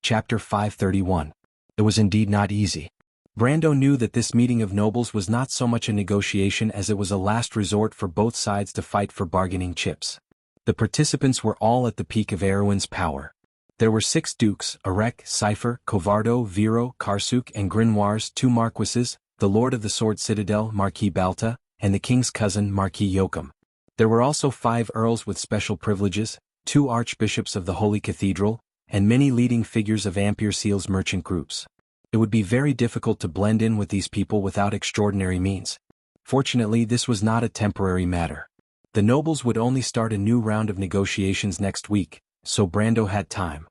Chapter 531. It was indeed not easy. Brando knew that this meeting of nobles was not so much a negotiation as it was a last resort for both sides to fight for bargaining chips. The participants were all at the peak of Erwin's power. There were 6 dukes, Arek, Cipher, Covardo, Viro, Karsuk and Grinoires, 2 marquises, the Lord of the Sword Citadel, Marquis Balta, and the king's cousin, Marquis Joachim. There were also 5 earls with special privileges, 2 archbishops of the Holy Cathedral, and many leading figures of Ampere Seal's merchant groups. It would be very difficult to blend in with these people without extraordinary means. Fortunately, this was not a temporary matter. The nobles would only start a new round of negotiations next week, so Brando had time.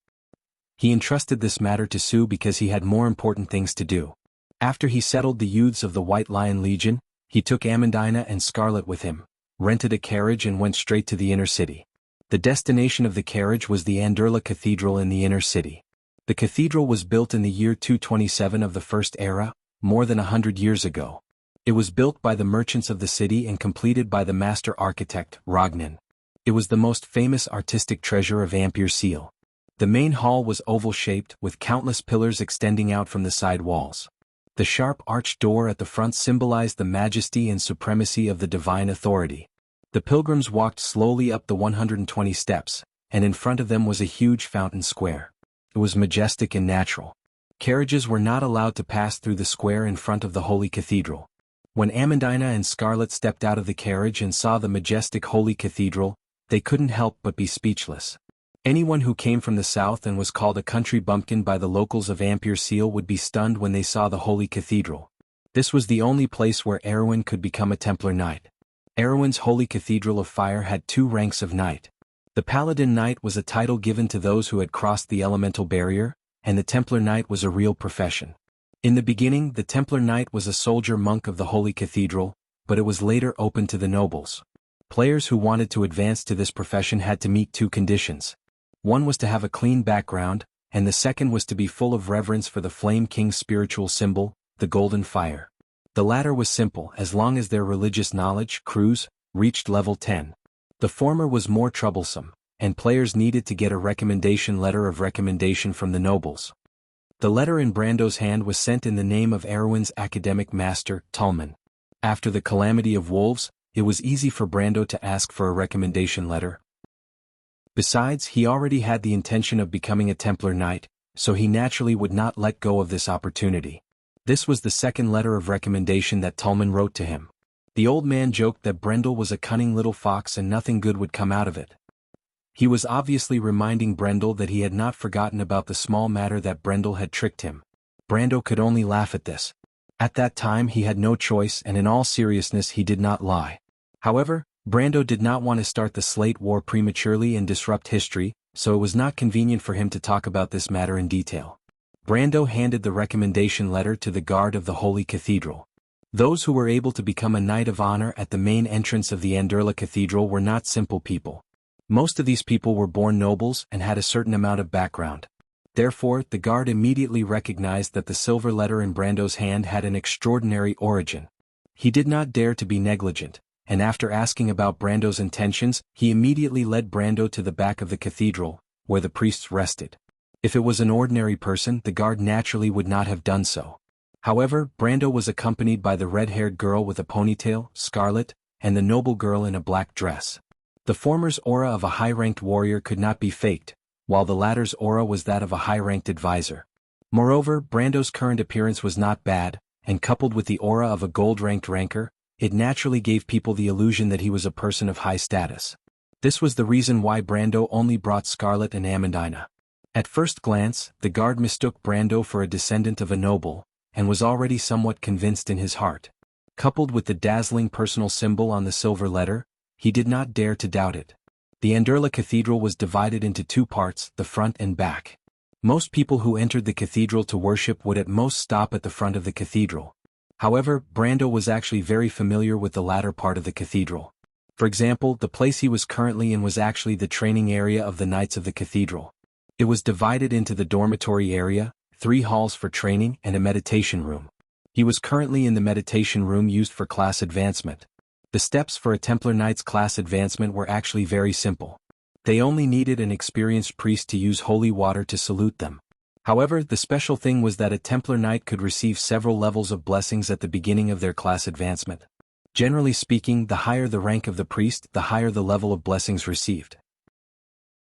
He entrusted this matter to Sue because he had more important things to do. After he settled the youths of the White Lion Legion, he took Amandina and Scarlet with him, rented a carriage and went straight to the inner city. The destination of the carriage was the Anderla Cathedral in the inner city. The cathedral was built in the year 227 of the First Era, more than 100 years ago. It was built by the merchants of the city and completed by the master architect, Ragnan. It was the most famous artistic treasure of Ampere Seal. The main hall was oval-shaped, with countless pillars extending out from the side walls. The sharp arched door at the front symbolized the majesty and supremacy of the divine authority. The pilgrims walked slowly up the 120 steps, and in front of them was a huge fountain square. It was majestic and natural. Carriages were not allowed to pass through the square in front of the Holy Cathedral. When Amandina and Scarlet stepped out of the carriage and saw the majestic Holy Cathedral, they couldn't help but be speechless. Anyone who came from the south and was called a country bumpkin by the locals of Ampere Seal would be stunned when they saw the Holy Cathedral. This was the only place where Erwin could become a Templar Knight. Erwin's Holy Cathedral of Fire had 2 ranks of knight. The Paladin Knight was a title given to those who had crossed the elemental barrier, and the Templar Knight was a real profession. In the beginning, the Templar Knight was a soldier monk of the Holy Cathedral, but it was later open to the nobles. Players who wanted to advance to this profession had to meet 2 conditions. One was to have a clean background, and the second was to be full of reverence for the Flame King's spiritual symbol, the Golden Fire. The latter was simple as long as their religious knowledge, cruise, reached level 10. The former was more troublesome, and players needed to get a recommendation letter of recommendation from the nobles. The letter in Brando's hand was sent in the name of Erwin's academic master, Tullman. After the Calamity of Wolves, it was easy for Brando to ask for a recommendation letter. Besides, he already had the intention of becoming a Templar Knight, so he naturally would not let go of this opportunity. This was the second letter of recommendation that Tullman wrote to him. The old man joked that Brendel was a cunning little fox and nothing good would come out of it. He was obviously reminding Brendel that he had not forgotten about the small matter that Brendel had tricked him. Brando could only laugh at this. At that time he had no choice and in all seriousness he did not lie. However, Brando did not want to start the Slate War prematurely and disrupt history, so it was not convenient for him to talk about this matter in detail. Brando handed the recommendation letter to the guard of the Holy Cathedral. Those who were able to become a Knight of Honor at the main entrance of the Anderla Cathedral were not simple people. Most of these people were born nobles and had a certain amount of background. Therefore, the guard immediately recognized that the silver letter in Brando's hand had an extraordinary origin. He did not dare to be negligent, and after asking about Brando's intentions, he immediately led Brando to the back of the cathedral, where the priests rested. If it was an ordinary person, the guard naturally would not have done so. However, Brando was accompanied by the red-haired girl with a ponytail, Scarlet, and the noble girl in a black dress. The former's aura of a high-ranked warrior could not be faked, while the latter's aura was that of a high-ranked advisor. Moreover, Brando's current appearance was not bad, and coupled with the aura of a gold-ranked ranker, it naturally gave people the illusion that he was a person of high status. This was the reason why Brando only brought Scarlet and Amandina. At first glance, the guard mistook Brando for a descendant of a noble, and was already somewhat convinced in his heart. Coupled with the dazzling personal symbol on the silver letter, he did not dare to doubt it. The Anderla Cathedral was divided into 2 parts, the front and back. Most people who entered the cathedral to worship would at most stop at the front of the cathedral. However, Brando was actually very familiar with the latter part of the cathedral. For example, the place he was currently in was actually the training area of the Knights of the Cathedral. It was divided into the dormitory area, 3 halls for training and a meditation room. He was currently in the meditation room used for class advancement. The steps for a Templar Knight's class advancement were actually very simple. They only needed an experienced priest to use holy water to salute them. However, the special thing was that a Templar Knight could receive several levels of blessings at the beginning of their class advancement. Generally speaking, the higher the rank of the priest, the higher the level of blessings received.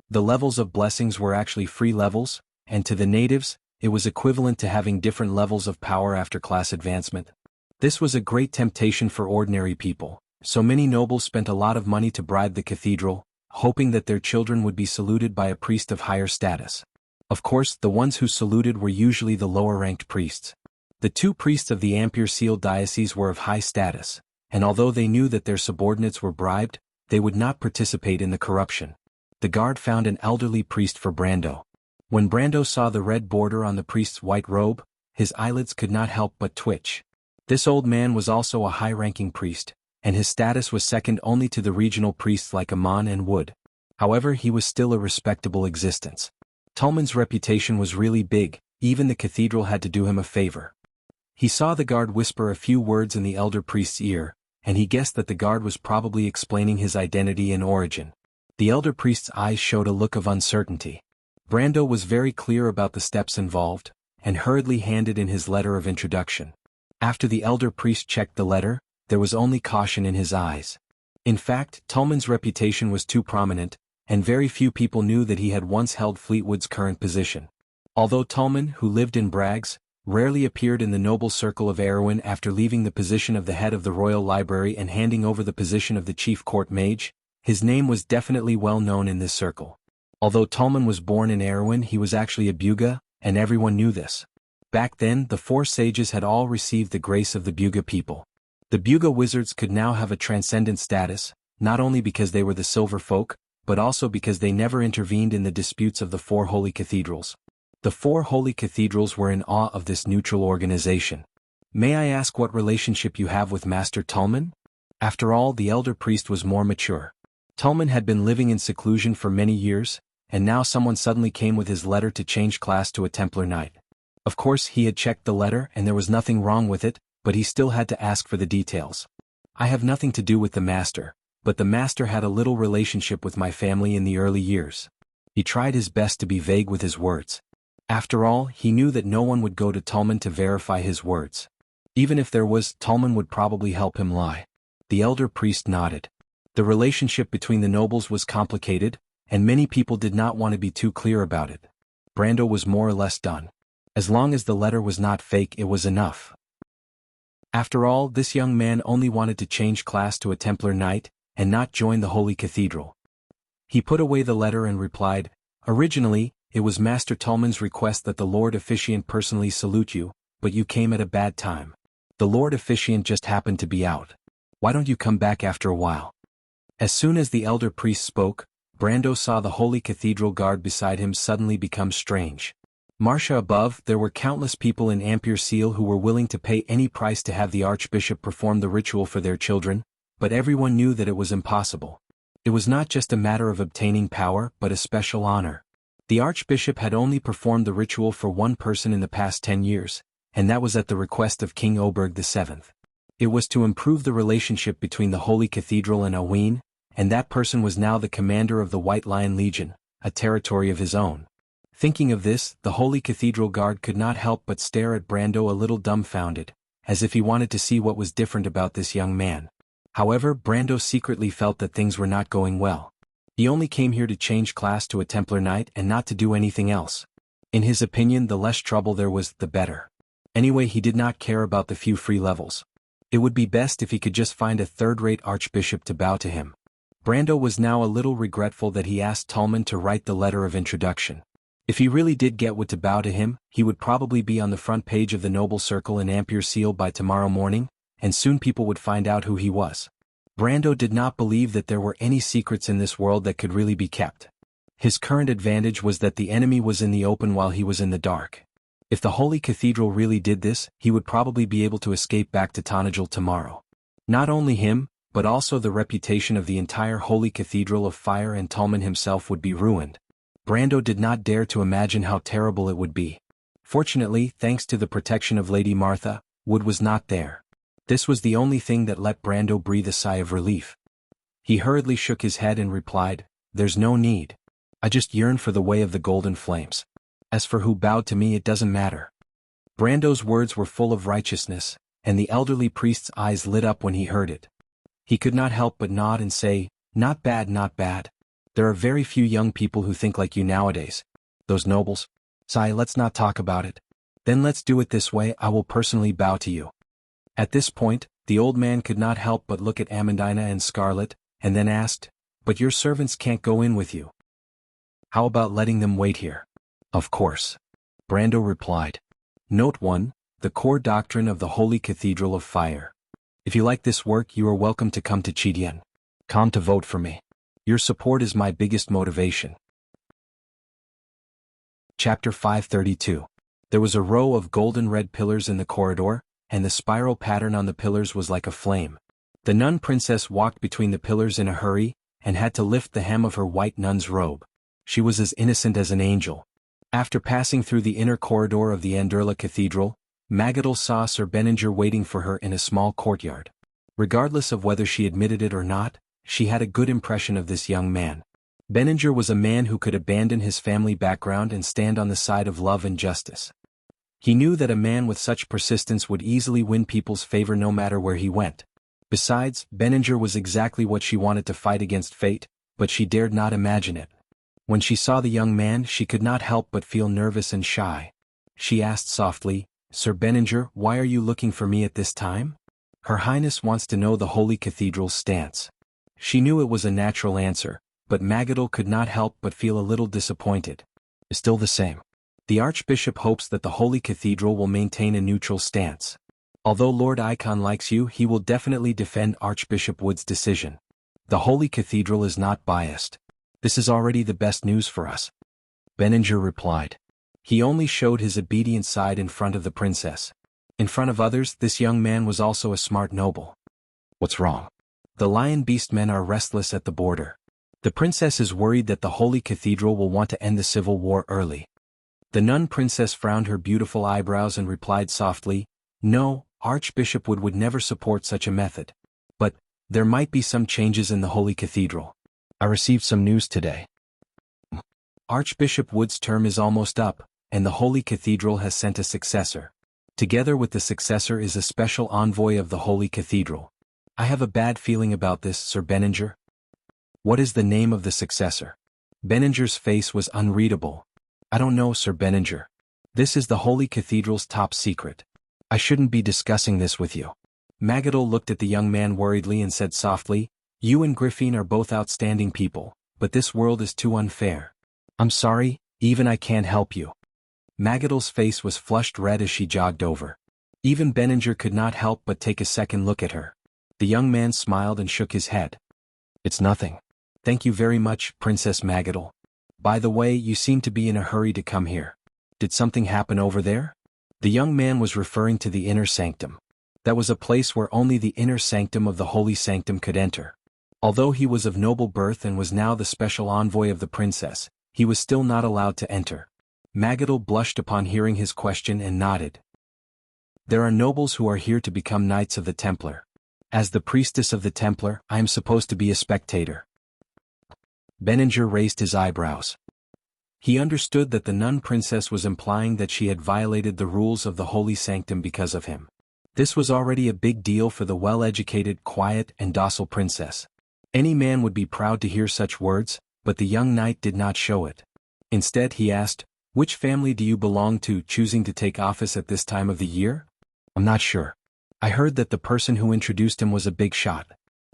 The levels of blessings were actually free levels, and to the natives, it was equivalent to having different levels of power after class advancement. This was a great temptation for ordinary people, so many nobles spent a lot of money to bribe the cathedral, hoping that their children would be saluted by a priest of higher status. Of course, the ones who saluted were usually the lower-ranked priests. The two priests of the Ampere-Seal diocese were of high status, and although they knew that their subordinates were bribed, they would not participate in the corruption. The guard found an elderly priest for Brando. When Brando saw the red border on the priest's white robe, his eyelids could not help but twitch. This old man was also a high-ranking priest, and his status was second only to the regional priests like Amon and Wood. However, he was still a respectable existence. Tolman's reputation was really big, even the cathedral had to do him a favor. He saw the guard whisper a few words in the elder priest's ear, and he guessed that the guard was probably explaining his identity and origin. The elder priest's eyes showed a look of uncertainty. Brando was very clear about the steps involved, and hurriedly handed in his letter of introduction. After the elder priest checked the letter, there was only caution in his eyes. In fact, Tolman's reputation was too prominent, and very few people knew that he had once held Fleetwood's current position. Although Tolman, who lived in Braggs, rarely appeared in the noble circle of Erewhon after leaving the position of the head of the Royal Library and handing over the position of the chief court mage, his name was definitely well known in this circle. Although Tolman was born in Erewhon, he was actually a Buga, and everyone knew this. Back then, the four sages had all received the grace of the Buga people. The Buga wizards could now have a transcendent status, not only because they were the Silver Folk, but also because they never intervened in the disputes of the four holy cathedrals. The four holy cathedrals were in awe of this neutral organization. May I ask what relationship you have with Master Tolman? After all, the elder priest was more mature. Tolman had been living in seclusion for many years, and now someone suddenly came with his letter to change class to a Templar Knight. Of course, he had checked the letter and there was nothing wrong with it, but he still had to ask for the details. I have nothing to do with the master, but the master had a little relationship with my family in the early years. He tried his best to be vague with his words. After all, he knew that no one would go to Tolman to verify his words. Even if there was, Tolman would probably help him lie. The elder priest nodded. The relationship between the nobles was complicated, and many people did not want to be too clear about it. Brando was more or less done. As long as the letter was not fake, it was enough. After all, this young man only wanted to change class to a Templar Knight, and not join the Holy Cathedral. He put away the letter and replied, "Originally, it was Master Tolman's request that the Lord Officiant personally salute you, but you came at a bad time. The Lord Officiant just happened to be out. Why don't you come back after a while?" As soon as the elder priest spoke, Brando saw the Holy Cathedral guard beside him suddenly become strange. Marcia above, there were countless people in Ampere-Seal who were willing to pay any price to have the Archbishop perform the ritual for their children, but everyone knew that it was impossible. It was not just a matter of obtaining power, but a special honor. The Archbishop had only performed the ritual for one person in the past 10 years, and that was at the request of King Oberg VII. It was to improve the relationship between the Holy Cathedral and Aween, and that person was now the commander of the White Lion Legion, a territory of his own. Thinking of this, the Holy Cathedral guard could not help but stare at Brando a little dumbfounded, as if he wanted to see what was different about this young man. However, Brando secretly felt that things were not going well. He only came here to change class to a Templar Knight and not to do anything else. In his opinion, the less trouble there was, the better. Anyway, he did not care about the few free levels. It would be best if he could just find a third-rate archbishop to bow to him. Brando was now a little regretful that he asked Tolman to write the letter of introduction. If he really did get Wood to bow to him, he would probably be on the front page of the Noble Circle in Ampere-Seal by tomorrow morning, and soon people would find out who he was. Brando did not believe that there were any secrets in this world that could really be kept. His current advantage was that the enemy was in the open while he was in the dark. If the Holy Cathedral really did this, he would probably be able to escape back to Tonagel tomorrow. Not only him, but also the reputation of the entire Holy Cathedral of Fire and Tolman himself would be ruined. Brando did not dare to imagine how terrible it would be. Fortunately, thanks to the protection of Lady Martha, Wood was not there. This was the only thing that let Brando breathe a sigh of relief. He hurriedly shook his head and replied, "There's no need. I just yearn for the way of the golden flames." As for who bowed to me, it doesn't matter. Brando's words were full of righteousness, and the elderly priest's eyes lit up when he heard it. He could not help but nod and say, "Not bad, not bad. There are very few young people who think like you nowadays. Those nobles. Sai, let's not talk about it. Then let's do it this way, I will personally bow to you." At this point, the old man could not help but look at Amandina and Scarlet, and then asked, "But your servants can't go in with you. How about letting them wait here?" "Of course," Brando replied. Note 1, the core doctrine of the Holy Cathedral of Fire. If you like this work, you are welcome to come to Chidian. Come to vote for me. Your support is my biggest motivation. Chapter 532. There was a row of golden red pillars in the corridor, and the spiral pattern on the pillars was like a flame. The nun princess walked between the pillars in a hurry, and had to lift the hem of her white nun's robe. She was as innocent as an angel. After passing through the inner corridor of the Anderla Cathedral, Magadal saw Sir Benninger waiting for her in a small courtyard. Regardless of whether she admitted it or not, she had a good impression of this young man. Benninger was a man who could abandon his family background and stand on the side of love and justice. He knew that a man with such persistence would easily win people's favor no matter where he went. Besides, Benninger was exactly what she wanted to fight against fate, but she dared not imagine it. When she saw the young man, she could not help but feel nervous and shy. She asked softly, "Sir Benninger, why are you looking for me at this time?" Her Highness wants to know the Holy Cathedral's stance. She knew it was a natural answer, but Magadal could not help but feel a little disappointed. Still the same. The Archbishop hopes that the Holy Cathedral will maintain a neutral stance. Although Lord Icon likes you, he will definitely defend Archbishop Wood's decision. The Holy Cathedral is not biased. This is already the best news for us. Benninger replied. He only showed his obedient side in front of the princess. In front of others, this young man was also a smart noble. What's wrong? The lion beast men are restless at the border. The princess is worried that the Holy Cathedral will want to end the civil war early. The nun princess frowned her beautiful eyebrows and replied softly, "No, Archbishop Wood would never support such a method. But there might be some changes in the Holy Cathedral. I received some news today. Archbishop Wood's term is almost up, and the Holy Cathedral has sent a successor. Together with the successor is a special envoy of the Holy Cathedral. I have a bad feeling about this, Sir Benninger." "What is the name of the successor?" Benninger's face was unreadable. "I don't know, Sir Benninger. This is the Holy Cathedral's top secret. I shouldn't be discussing this with you." Magadal looked at the young man worriedly and said softly, "You and Griffin are both outstanding people, but this world is too unfair. I'm sorry, even I can't help you." Magadal's face was flushed red as she jogged over. Even Benninger could not help but take a second look at her. The young man smiled and shook his head. "It's nothing. Thank you very much, Princess Magadal. By the way, you seem to be in a hurry to come here. Did something happen over there?" The young man was referring to the inner sanctum. That was a place where only the inner sanctum of the holy sanctum could enter. Although he was of noble birth and was now the special envoy of the princess, he was still not allowed to enter. Magadal blushed upon hearing his question and nodded. "There are nobles who are here to become Knights of the Templar. As the priestess of the Templar, I am supposed to be a spectator." Benninger raised his eyebrows. He understood that the nun princess was implying that she had violated the rules of the holy sanctum because of him. This was already a big deal for the well-educated, quiet, and docile princess. Any man would be proud to hear such words, but the young knight did not show it. Instead he asked, "Which family do you belong to, choosing to take office at this time of the year?" "I'm not sure. I heard that the person who introduced him was a big shot.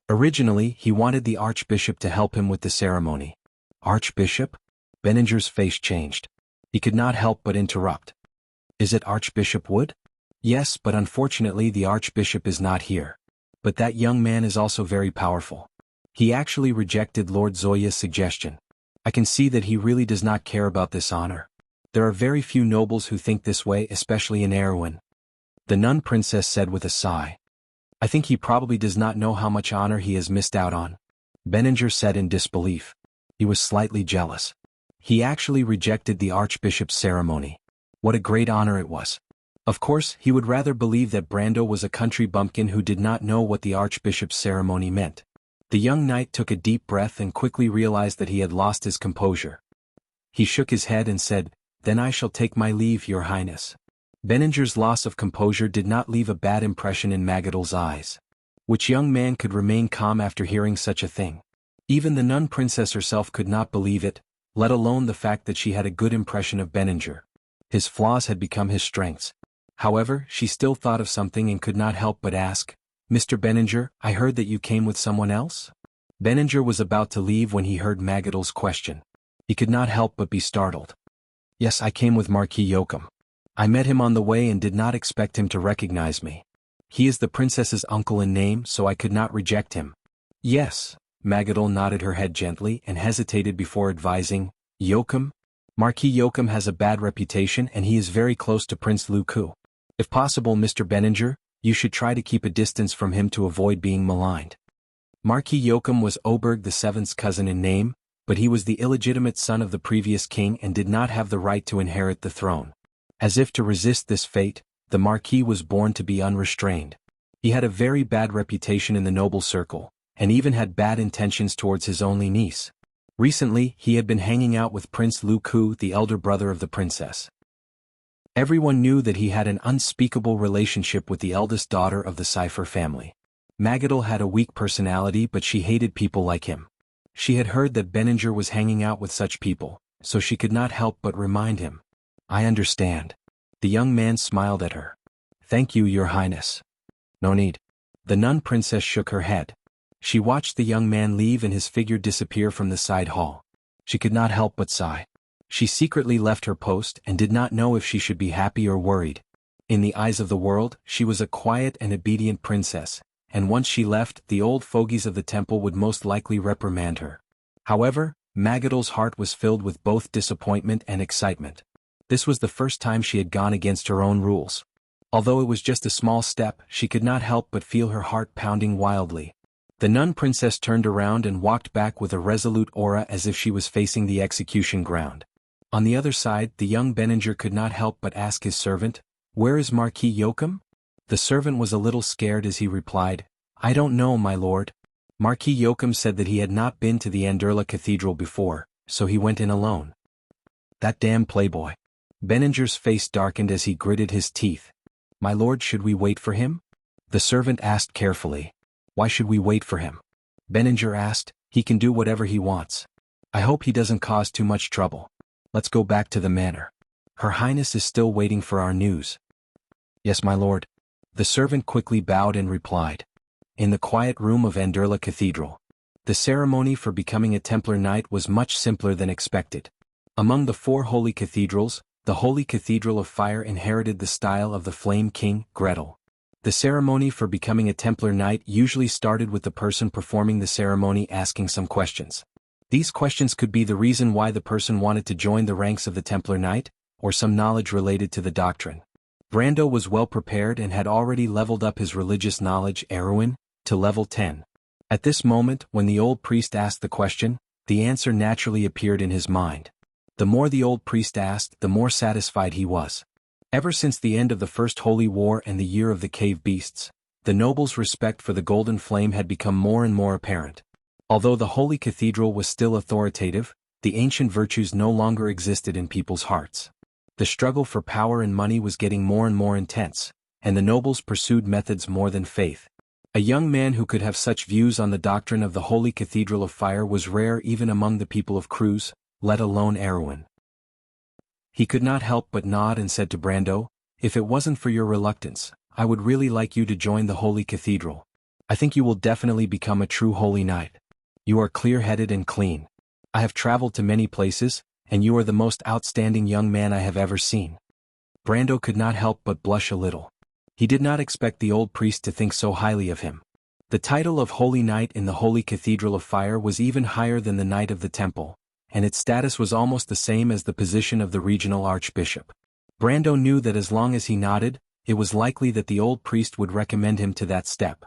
Originally, he wanted the Archbishop to help him with the ceremony." "Archbishop?" Benninger's face changed. He could not help but interrupt. "Is it Archbishop Wood?" "Yes, but unfortunately the Archbishop is not here. But that young man is also very powerful. He actually rejected Lord Zoya's suggestion. I can see that he really does not care about this honor. There are very few nobles who think this way, especially in Erewhon." The nun princess said with a sigh. "I think he probably does not know how much honor he has missed out on." Benninger said in disbelief. He was slightly jealous. He actually rejected the Archbishop's ceremony. What a great honor it was. Of course, he would rather believe that Brando was a country bumpkin who did not know what the Archbishop's ceremony meant. The young knight took a deep breath and quickly realized that he had lost his composure. He shook his head and said, "Then I shall take my leave, your highness." Benninger's loss of composure did not leave a bad impression in Magadol's eyes. Which young man could remain calm after hearing such a thing? Even the nun princess herself could not believe it, let alone the fact that she had a good impression of Benninger. His flaws had become his strengths. However, she still thought of something and could not help but ask, "Mr. Benninger, I heard that you came with someone else?" Benninger was about to leave when he heard Magadol's question. He could not help but be startled. "Yes, I came with Marquis Joachim. I met him on the way and did not expect him to recognize me. He is the princess's uncle in name, so I could not reject him." "Yes." Magadol nodded her head gently and hesitated before advising, "Joachim? Marquis Joachim has a bad reputation and he is very close to Prince Lu Ku. If possible, Mr. Benninger, you should try to keep a distance from him to avoid being maligned." Marquis Joachim was Oberg VII's cousin in name, but he was the illegitimate son of the previous king and did not have the right to inherit the throne. As if to resist this fate, the Marquis was born to be unrestrained. He had a very bad reputation in the noble circle, and even had bad intentions towards his only niece. Recently, he had been hanging out with Prince Lu Ku, the elder brother of the princess. Everyone knew that he had an unspeakable relationship with the eldest daughter of the Cipher family. Magadol had a weak personality, but she hated people like him. She had heard that Benninger was hanging out with such people, so she could not help but remind him. "I understand." The young man smiled at her. "Thank you, your highness." "No need." The nun princess shook her head. She watched the young man leave and his figure disappear from the side hall. She could not help but sigh. She secretly left her post and did not know if she should be happy or worried. In the eyes of the world, she was a quiet and obedient princess, and once she left, the old fogies of the temple would most likely reprimand her. However, Magadol's heart was filled with both disappointment and excitement. This was the first time she had gone against her own rules. Although it was just a small step, she could not help but feel her heart pounding wildly. The nun princess turned around and walked back with a resolute aura as if she was facing the execution ground. On the other side, the young Benninger could not help but ask his servant, "Where is Marquis Joachim?" The servant was a little scared as he replied, "I don't know, my lord." Marquis Joachim said that he had not been to the Anderla Cathedral before, so he went in alone. "That damn playboy." Benninger's face darkened as he gritted his teeth. "My lord, should we wait for him?" The servant asked carefully. "Why should we wait for him?" Benninger asked. "He can do whatever he wants. I hope he doesn't cause too much trouble. Let's go back to the manor. Her Highness is still waiting for our news." "Yes, my lord." The servant quickly bowed and replied. In the quiet room of Anderla Cathedral, the ceremony for becoming a Templar Knight was much simpler than expected. Among the 4 holy cathedrals, the Holy Cathedral of Fire inherited the style of the Flame King, Gretel. The ceremony for becoming a Templar Knight usually started with the person performing the ceremony asking some questions. These questions could be the reason why the person wanted to join the ranks of the Templar Knight, or some knowledge related to the doctrine. Brando was well prepared and had already leveled up his religious knowledge, Erwin, to level 10. At this moment, when the old priest asked the question, the answer naturally appeared in his mind. The more the old priest asked, the more satisfied he was. Ever since the end of the First Holy War and the Year of the Cave Beasts, the nobles' respect for the Golden Flame had become more and more apparent. Although the Holy Cathedral was still authoritative, the ancient virtues no longer existed in people's hearts. The struggle for power and money was getting more and more intense, and the nobles pursued methods more than faith. A young man who could have such views on the doctrine of the Holy Cathedral of Fire was rare even among the people of Cruz, let alone Erwin. He could not help but nod and said to Brando, "If it wasn't for your reluctance, I would really like you to join the Holy Cathedral. I think you will definitely become a true holy knight. You are clear-headed and clean. I have traveled to many places, and you are the most outstanding young man I have ever seen." Brando could not help but blush a little. He did not expect the old priest to think so highly of him. The title of Holy Knight in the Holy Cathedral of Fire was even higher than the Knight of the Temple, and its status was almost the same as the position of the regional archbishop. Brando knew that as long as he nodded, it was likely that the old priest would recommend him to that step.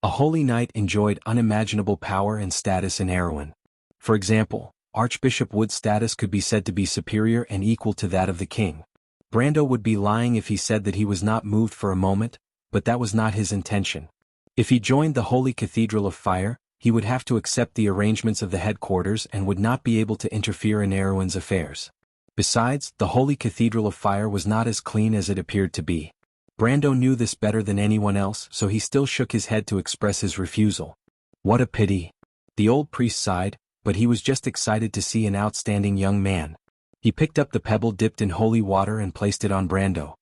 A holy knight enjoyed unimaginable power and status in Erwin. For example, Archbishop Wood's status could be said to be superior and equal to that of the king. Brando would be lying if he said that he was not moved for a moment, but that was not his intention. If he joined the Holy Cathedral of Fire, he would have to accept the arrangements of the headquarters and would not be able to interfere in Erwin's affairs. Besides, the Holy Cathedral of Fire was not as clean as it appeared to be. Brando knew this better than anyone else, so he still shook his head to express his refusal. What a pity. The old priest sighed, but he was just excited to see an outstanding young man. He picked up the pebble dipped in holy water and placed it on Brando.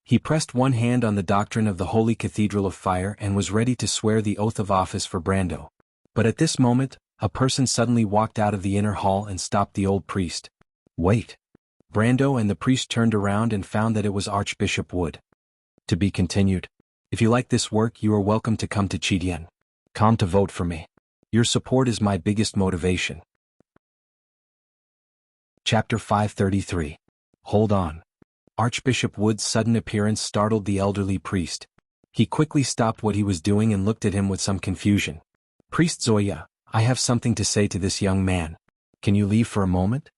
He pressed one hand on the doctrine of the Holy Cathedral of Fire and was ready to swear the oath of office for Brando. But at this moment, a person suddenly walked out of the inner hall and stopped the old priest. Wait. Brando and the priest turned around and found that it was Archbishop Wood. To be continued. If you like this work, you are welcome to come to Chidian. Come to vote for me. Your support is my biggest motivation. Chapter 533. Hold on. Archbishop Wood's sudden appearance startled the elderly priest. He quickly stopped what he was doing and looked at him with some confusion. Priest Zoya, I have something to say to this young man. Can you leave for a moment?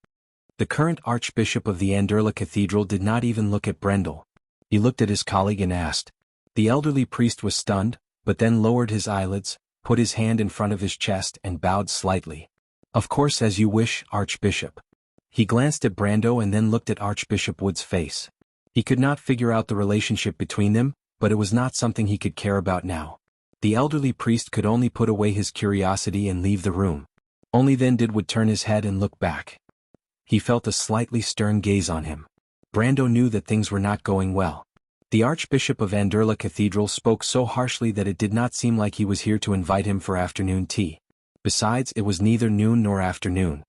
The current Archbishop of the Anderla Cathedral did not even look at Brendel. He looked at his colleague and asked. The elderly priest was stunned, but then lowered his eyelids, put his hand in front of his chest and bowed slightly. Of course, as you wish, Archbishop. He glanced at Brando and then looked at Archbishop Wood's face. He could not figure out the relationship between them, but it was not something he could care about now. The elderly priest could only put away his curiosity and leave the room. Only then did Wood turn his head and look back. He felt a slightly stern gaze on him. Brando knew that things were not going well. The Archbishop of Anderla Cathedral spoke so harshly that it did not seem like he was here to invite him for afternoon tea. Besides, it was neither noon nor afternoon.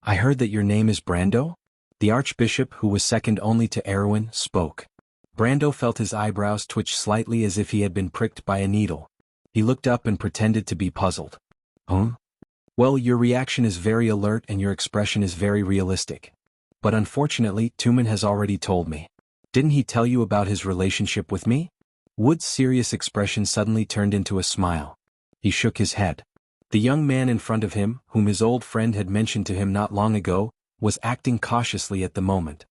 I heard that your name is Brando? The Archbishop, who was second only to Erwin, spoke. Brando felt his eyebrows twitch slightly as if he had been pricked by a needle. He looked up and pretended to be puzzled. Huh? Well, your reaction is very alert and your expression is very realistic. But unfortunately, Tumen has already told me. Didn't he tell you about his relationship with me? Wood's serious expression suddenly turned into a smile. He shook his head. The young man in front of him, whom his old friend had mentioned to him not long ago, was acting cautiously at the moment.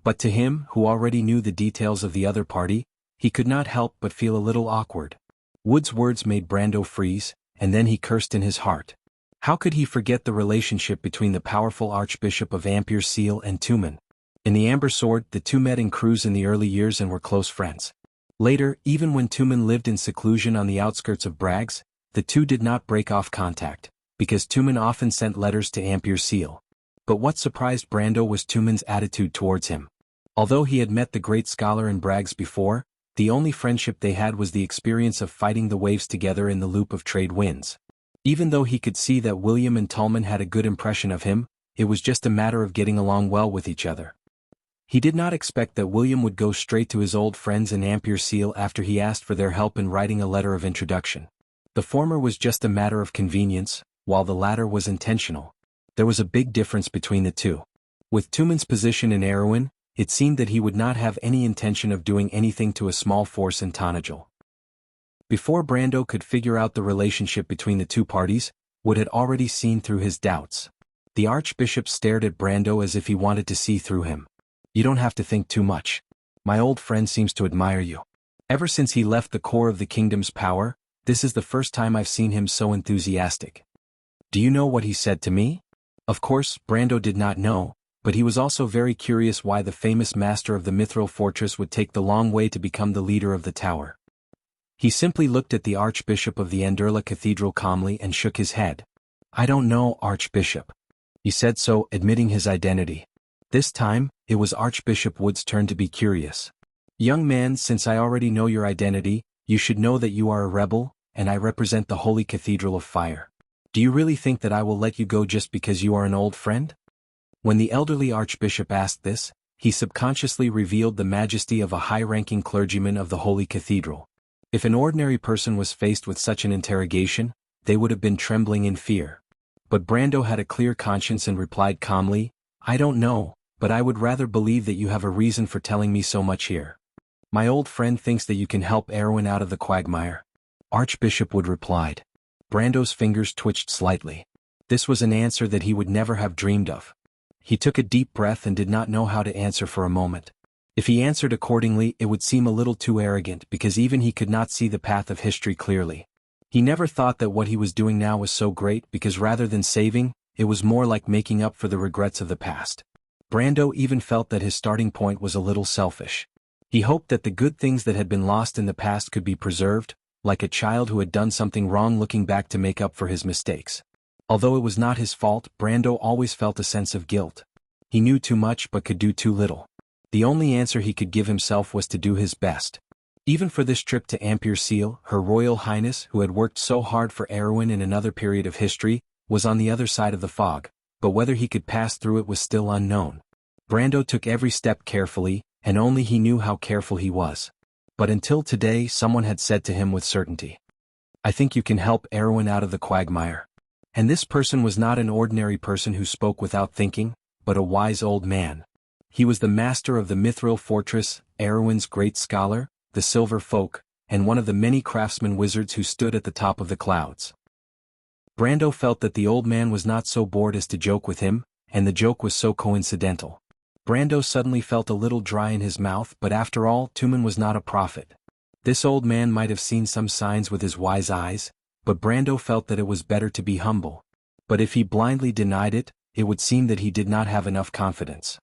But to him, who already knew the details of the other party, he could not help but feel a little awkward. Wood's words made Brando freeze, and then he cursed in his heart. How could he forget the relationship between the powerful Archbishop of Ampere Seal and Tumen? In the Amber Sword, the two met in crews in the early years and were close friends. Later, even when Tumen lived in seclusion on the outskirts of Brags, the two did not break off contact, because Tumen often sent letters to Ampere Seal. But what surprised Brando was Tumen's attitude towards him. Although he had met the great scholar in Brags before, the only friendship they had was the experience of fighting the waves together in the loop of trade winds. Even though he could see that William and Tallman had a good impression of him, it was just a matter of getting along well with each other. He did not expect that William would go straight to his old friends in Ampere Seal after he asked for their help in writing a letter of introduction. The former was just a matter of convenience, while the latter was intentional. There was a big difference between the two. With Tumen's position in Erewhon, it seemed that he would not have any intention of doing anything to a small force in Tanajul. Before Brando could figure out the relationship between the two parties, Wood had already seen through his doubts. The Archbishop stared at Brando as if he wanted to see through him. You don't have to think too much. My old friend seems to admire you. Ever since he left the core of the kingdom's power, this is the first time I've seen him so enthusiastic. Do you know what he said to me? Of course, Brando did not know, but he was also very curious why the famous master of the Mithril fortress would take the long way to become the leader of the tower. He simply looked at the Archbishop of the Anderla Cathedral calmly and shook his head. I don't know, Archbishop. He said so, admitting his identity. This time, it was Archbishop Wood's turn to be curious. Young man, since I already know your identity, you should know that you are a rebel, and I represent the Holy Cathedral of Fire. Do you really think that I will let you go just because you are an old friend? When the elderly Archbishop asked this, he subconsciously revealed the majesty of a high-ranking clergyman of the Holy Cathedral. If an ordinary person was faced with such an interrogation, they would have been trembling in fear. But Brando had a clear conscience and replied calmly, I don't know, but I would rather believe that you have a reason for telling me so much here. My old friend thinks that you can help Erwin out of the quagmire. Archbishop Wood replied. Brando's fingers twitched slightly. This was an answer that he would never have dreamed of. He took a deep breath and did not know how to answer for a moment. If he answered accordingly, it would seem a little too arrogant because even he could not see the path of history clearly. He never thought that what he was doing now was so great because rather than saving, it was more like making up for the regrets of the past. Brando even felt that his starting point was a little selfish. He hoped that the good things that had been lost in the past could be preserved, like a child who had done something wrong looking back to make up for his mistakes. Although it was not his fault, Brando always felt a sense of guilt. He knew too much but could do too little. The only answer he could give himself was to do his best. Even for this trip to Empire Seal, Her Royal Highness, who had worked so hard for Erwin in another period of history, was on the other side of the fog, but whether he could pass through it was still unknown. Brando took every step carefully, and only he knew how careful he was. But until today, someone had said to him with certainty, "I think you can help Erwin out of the quagmire." And this person was not an ordinary person who spoke without thinking, but a wise old man. He was the master of the Mithril Fortress, Erwin's great scholar, the Silver Folk, and one of the many craftsman wizards who stood at the top of the clouds. Brando felt that the old man was not so bored as to joke with him, and the joke was so coincidental. Brando suddenly felt a little dry in his mouth, but after all, Tumen was not a prophet. This old man might have seen some signs with his wise eyes, but Brando felt that it was better to be humble. But if he blindly denied it, it would seem that he did not have enough confidence.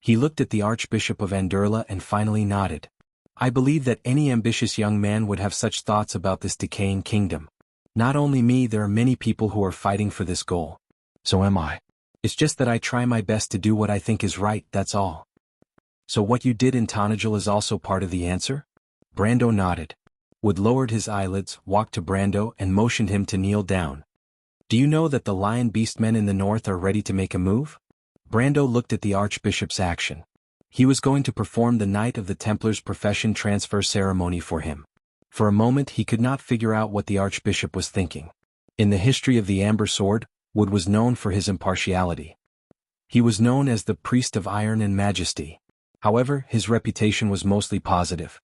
He looked at the Archbishop of Anderla and finally nodded. "I believe that any ambitious young man would have such thoughts about this decaying kingdom. Not only me, there are many people who are fighting for this goal. So am I. It's just that I try my best to do what I think is right, that's all." "So what you did in Tonajil is also part of the answer?" Brando nodded. Wood lowered his eyelids, walked to Brando and motioned him to kneel down. "Do you know that the Lion Beastmen in the north are ready to make a move?" Brando looked at the Archbishop's action. He was going to perform the Knight of the Templars profession transfer ceremony for him. For a moment he could not figure out what the Archbishop was thinking. In the history of the Amber Sword, Wood was known for his impartiality. He was known as the Priest of Iron and Majesty. However, his reputation was mostly positive.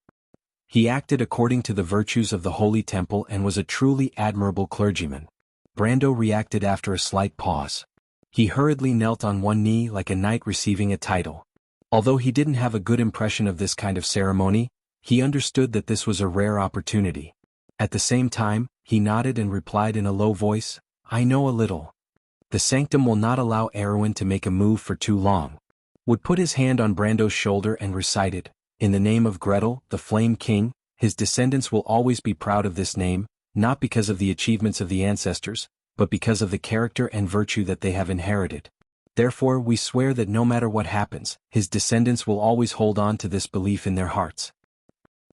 He acted according to the virtues of the Holy Temple and was a truly admirable clergyman. Brando reacted after a slight pause. He hurriedly knelt on one knee like a knight receiving a title. Although he didn't have a good impression of this kind of ceremony, he understood that this was a rare opportunity. At the same time, he nodded and replied in a low voice, "I know a little. The Sanctum will not allow Erwin to make a move for too long." Wood put his hand on Brando's shoulder and recited, "In the name of Gretel, the Flame King, his descendants will always be proud of this name, not because of the achievements of the ancestors, but because of the character and virtue that they have inherited. Therefore we swear that no matter what happens, his descendants will always hold on to this belief in their hearts."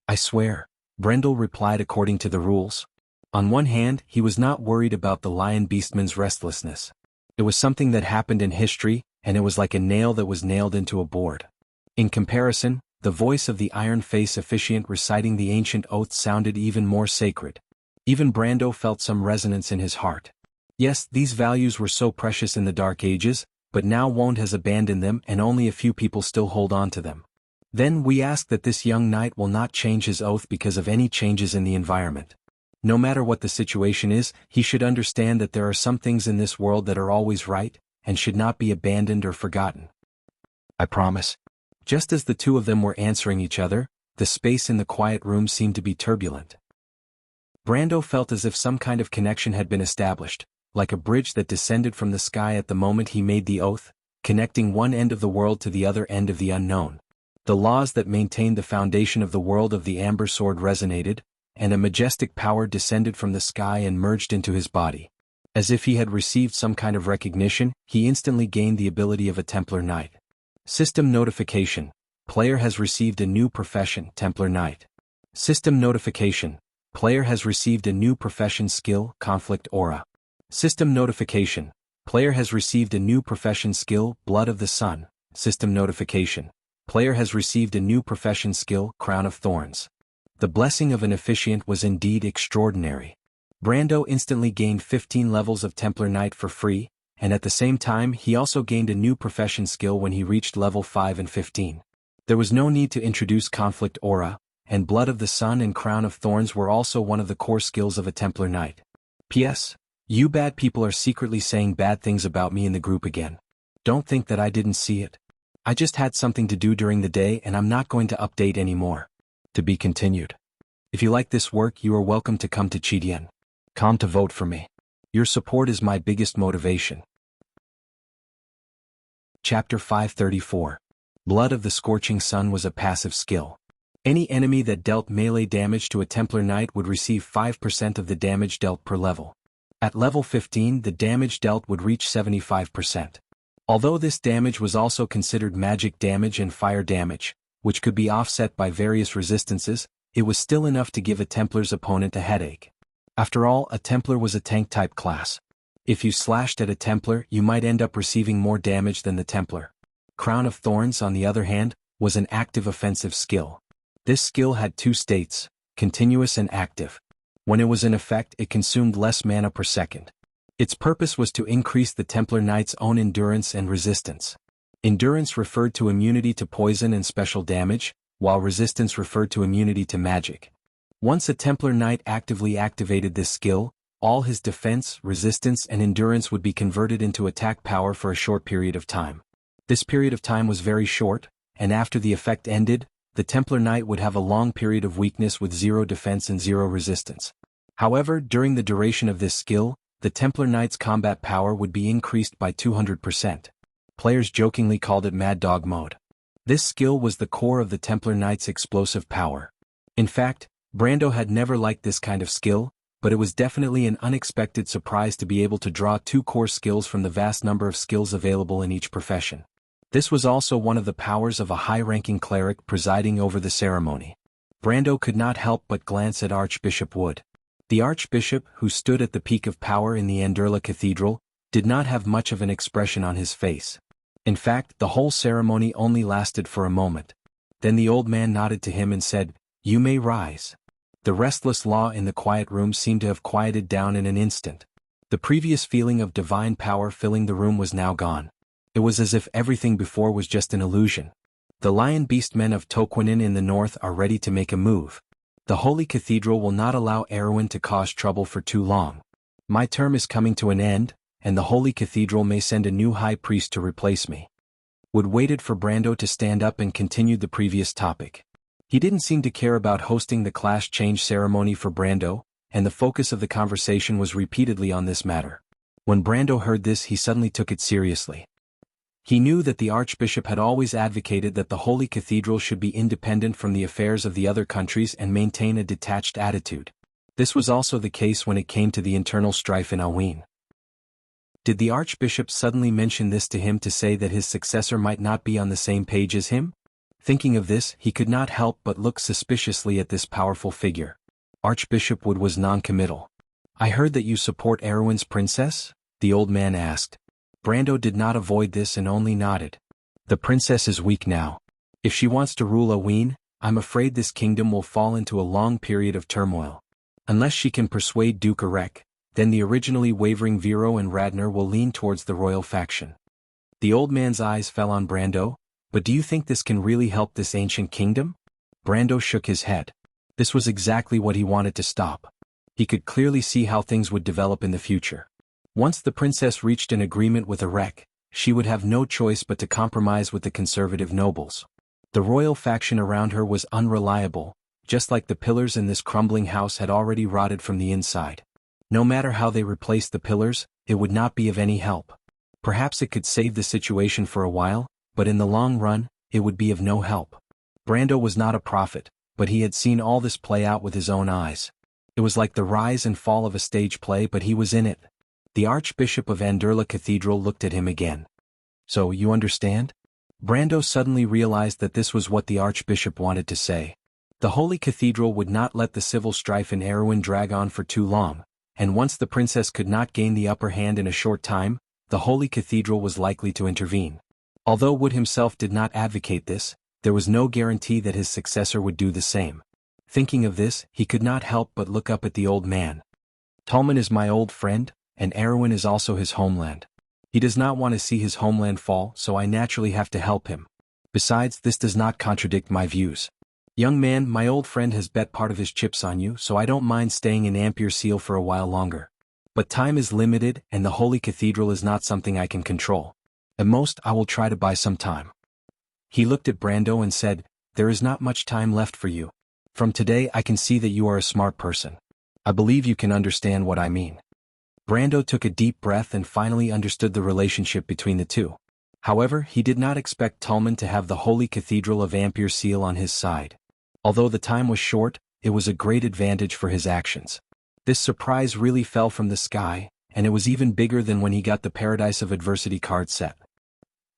"I swear," Brendel replied according to the rules. On one hand, he was not worried about the Lion Beastman's restlessness. It was something that happened in history, and it was like a nail that was nailed into a board. In comparison, the voice of the Iron Face officiant reciting the ancient oath sounded even more sacred. Even Brando felt some resonance in his heart. Yes, these values were so precious in the Dark Ages, but now Wond has abandoned them and only a few people still hold on to them. Then we ask that this young knight will not change his oath because of any changes in the environment. No matter what the situation is, he should understand that there are some things in this world that are always right, and should not be abandoned or forgotten. "I promise." Just as the two of them were answering each other, the space in the quiet room seemed to be turbulent. Brando felt as if some kind of connection had been established, like a bridge that descended from the sky at the moment he made the oath, connecting one end of the world to the other end of the unknown. The laws that maintained the foundation of the world of the Amber Sword resonated, and a majestic power descended from the sky and merged into his body. As if he had received some kind of recognition, he instantly gained the ability of a Templar Knight. System notification. Player has received a new profession, Templar Knight. System notification. Player has received a new profession skill, Conflict Aura. System notification. Player has received a new profession skill, Blood of the Sun. System notification. Player has received a new profession skill, Crown of Thorns. The blessing of an officiant was indeed extraordinary. Brando instantly gained 15 levels of Templar Knight for free, and at the same time he also gained a new profession skill when he reached level 5 and 15. There was no need to introduce Conflict Aura, and Blood of the Sun and Crown of Thorns were also one of the core skills of a Templar Knight. P.S. You bad people are secretly saying bad things about me in the group again. Don't think that I didn't see it. I just had something to do during the day and I'm not going to update anymore. To be continued. If you like this work, you are welcome to come to Chidien. Come to vote for me. Your support is my biggest motivation. Chapter 534. Blood of the Scorching Sun was a passive skill. Any enemy that dealt melee damage to a Templar Knight would receive 5% of the damage dealt per level. At level 15, the damage dealt would reach 75%. Although this damage was also considered magic damage and fire damage, which could be offset by various resistances, it was still enough to give a Templar's opponent a headache. After all, a Templar was a tank-type class. If you slashed at a Templar, you might end up receiving more damage than the Templar. Crown of Thorns, on the other hand, was an active offensive skill. This skill had two states, continuous and active. When it was in effect, it consumed less mana per second. Its purpose was to increase the Templar Knight's own endurance and resistance. Endurance referred to immunity to poison and special damage, while resistance referred to immunity to magic. Once a Templar Knight actively activated this skill, all his defense, resistance, and endurance would be converted into attack power for a short period of time. This period of time was very short, and after the effect ended, the Templar Knight would have a long period of weakness with 0 defense and 0 resistance. However, during the duration of this skill, the Templar Knight's combat power would be increased by 200%. Players jokingly called it Mad Dog mode. This skill was the core of the Templar Knight's explosive power. In fact, Brando had never liked this kind of skill, but it was definitely an unexpected surprise to be able to draw 2 core skills from the vast number of skills available in each profession. This was also one of the powers of a high-ranking cleric presiding over the ceremony. Brando could not help but glance at Archbishop Wood. The Archbishop, who stood at the peak of power in the Andurla Cathedral, did not have much of an expression on his face. In fact, the whole ceremony only lasted for a moment. Then the old man nodded to him and said, "You may rise." The restless law in the quiet room seemed to have quieted down in an instant. The previous feeling of divine power filling the room was now gone. It was as if everything before was just an illusion. The Lion Beastmen of Toquinen in the north are ready to make a move. The Holy Cathedral will not allow Erwin to cause trouble for too long. My term is coming to an end, and the Holy Cathedral may send a new high priest to replace me. Wood waited for Brando to stand up and continued the previous topic. He didn't seem to care about hosting the class change ceremony for Brando, and the focus of the conversation was repeatedly on this matter. When Brando heard this, he suddenly took it seriously. He knew that the Archbishop had always advocated that the Holy Cathedral should be independent from the affairs of the other countries and maintain a detached attitude. This was also the case when it came to the internal strife in Aween. Did the Archbishop suddenly mention this to him to say that his successor might not be on the same page as him? Thinking of this, he could not help but look suspiciously at this powerful figure. Archbishop Wood was non-committal. "I heard that you support Erwin's princess?" the old man asked. Brando did not avoid this and only nodded. "The princess is weak now. If she wants to rule Aween, I'm afraid this kingdom will fall into a long period of turmoil. Unless she can persuade Duke Arek, then the originally wavering Vero and Radner will lean towards the royal faction." The old man's eyes fell on Brando. "But do you think this can really help this ancient kingdom?" Brando shook his head. This was exactly what he wanted to stop. He could clearly see how things would develop in the future. Once the princess reached an agreement with Arek, she would have no choice but to compromise with the conservative nobles. The royal faction around her was unreliable, just like the pillars in this crumbling house had already rotted from the inside. No matter how they replaced the pillars, it would not be of any help. Perhaps it could save the situation for a while, but in the long run, it would be of no help. Brando was not a prophet, but he had seen all this play out with his own eyes. It was like the rise and fall of a stage play, but he was in it. The Archbishop of Andurla Cathedral looked at him again. "So, you understand?" Brando suddenly realized that this was what the Archbishop wanted to say. The Holy Cathedral would not let the civil strife in Erwin drag on for too long, and once the princess could not gain the upper hand in a short time, the Holy Cathedral was likely to intervene. Although Wood himself did not advocate this, there was no guarantee that his successor would do the same. Thinking of this, he could not help but look up at the old man. "Tolman is my old friend, and Erwin is also his homeland. He does not want to see his homeland fall, so I naturally have to help him. Besides, this does not contradict my views. Young man, my old friend has bet part of his chips on you, so I don't mind staying in Ampere Seal for a while longer. But time is limited, and the Holy Cathedral is not something I can control. At most, I will try to buy some time." He looked at Brando and said, "There is not much time left for you. From today I can see that you are a smart person. I believe you can understand what I mean." Brando took a deep breath and finally understood the relationship between the two. However, he did not expect Tulman to have the Holy Cathedral of Ampere Seal on his side. Although the time was short, it was a great advantage for his actions. This surprise really fell from the sky, and it was even bigger than when he got the Paradise of Adversity card set.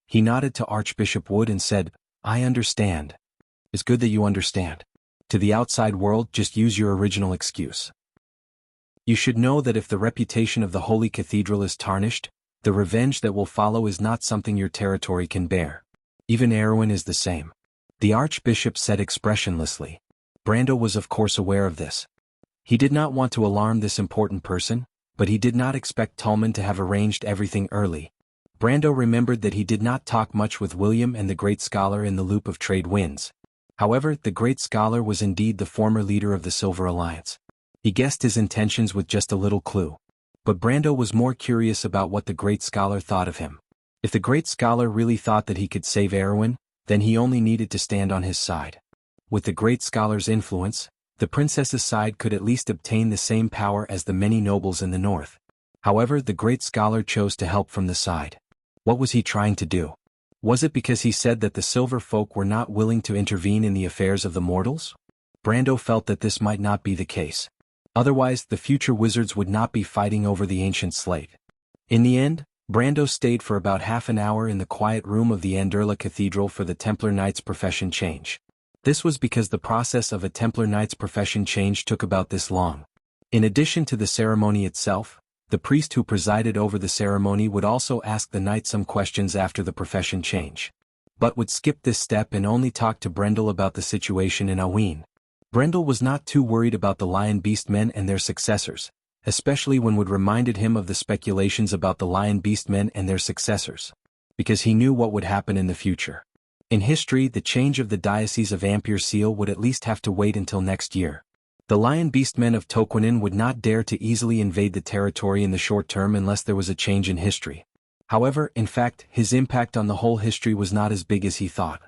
He nodded to Archbishop Wood and said, "I understand. It's good that you understand. To the outside world, just use your original excuse. You should know that if the reputation of the Holy Cathedral is tarnished, the revenge that will follow is not something your territory can bear. Even Erwin is the same." The Archbishop said expressionlessly. Brando was of course aware of this. He did not want to alarm this important person, but he did not expect Tulman to have arranged everything early. Brando remembered that he did not talk much with William and the great scholar in the loop of trade winds. However, the great scholar was indeed the former leader of the Silver Alliance. He guessed his intentions with just a little clue. But Brando was more curious about what the great scholar thought of him. If the great scholar really thought that he could save Erwin, then he only needed to stand on his side. With the great scholar's influence, the princess's side could at least obtain the same power as the many nobles in the north. However, the great scholar chose to help from the side. What was he trying to do? Was it because he said that the silver folk were not willing to intervene in the affairs of the mortals? Brando felt that this might not be the case. Otherwise, the future wizards would not be fighting over the ancient slate. In the end, Brando stayed for about half an hour in the quiet room of the Anderla Cathedral for the Templar Knight's profession change. This was because the process of a Templar Knight's profession change took about this long. In addition to the ceremony itself, the priest who presided over the ceremony would also ask the knight some questions after the profession change, but would skip this step and only talk to Brendel about the situation in Aween. Brendel was not too worried about the Lion Beast men and their successors, especially when Wood reminded him of the speculations about the Lion Beast men and their successors, because he knew what would happen in the future. In history, the change of the Diocese of Ampere Seal would at least have to wait until next year. The Lion Beast men of Toquinen would not dare to easily invade the territory in the short term unless there was a change in history. However, in fact, his impact on the whole history was not as big as he thought.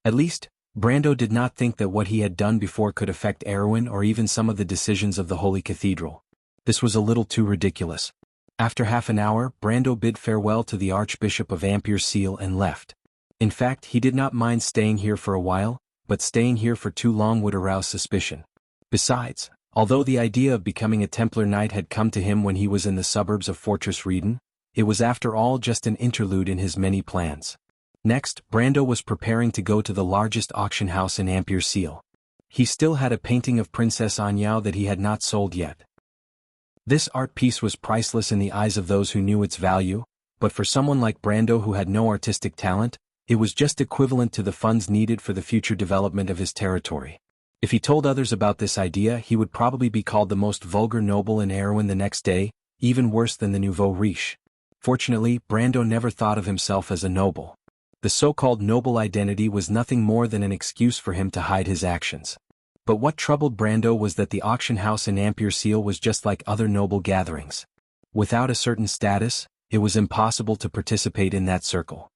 At least, Brando did not think that what he had done before could affect Erwin or even some of the decisions of the Holy Cathedral. This was a little too ridiculous. After half an hour, Brando bid farewell to the Archbishop of Ampere Seal and left. In fact, he did not mind staying here for a while, but staying here for too long would arouse suspicion. Besides, although the idea of becoming a Templar Knight had come to him when he was in the suburbs of Fortress Rieden, it was after all just an interlude in his many plans. Next, Brando was preparing to go to the largest auction house in Ampere Seal. He still had a painting of Princess Anyao that he had not sold yet. This art piece was priceless in the eyes of those who knew its value, but for someone like Brando who had no artistic talent, it was just equivalent to the funds needed for the future development of his territory. If he told others about this idea, he would probably be called the most vulgar noble in Erwin the next day, even worse than the nouveau riche. Fortunately, Brando never thought of himself as a noble. The so-called noble identity was nothing more than an excuse for him to hide his actions. But what troubled Brando was that the auction house in Ampere Seal was just like other noble gatherings. Without a certain status, it was impossible to participate in that circle.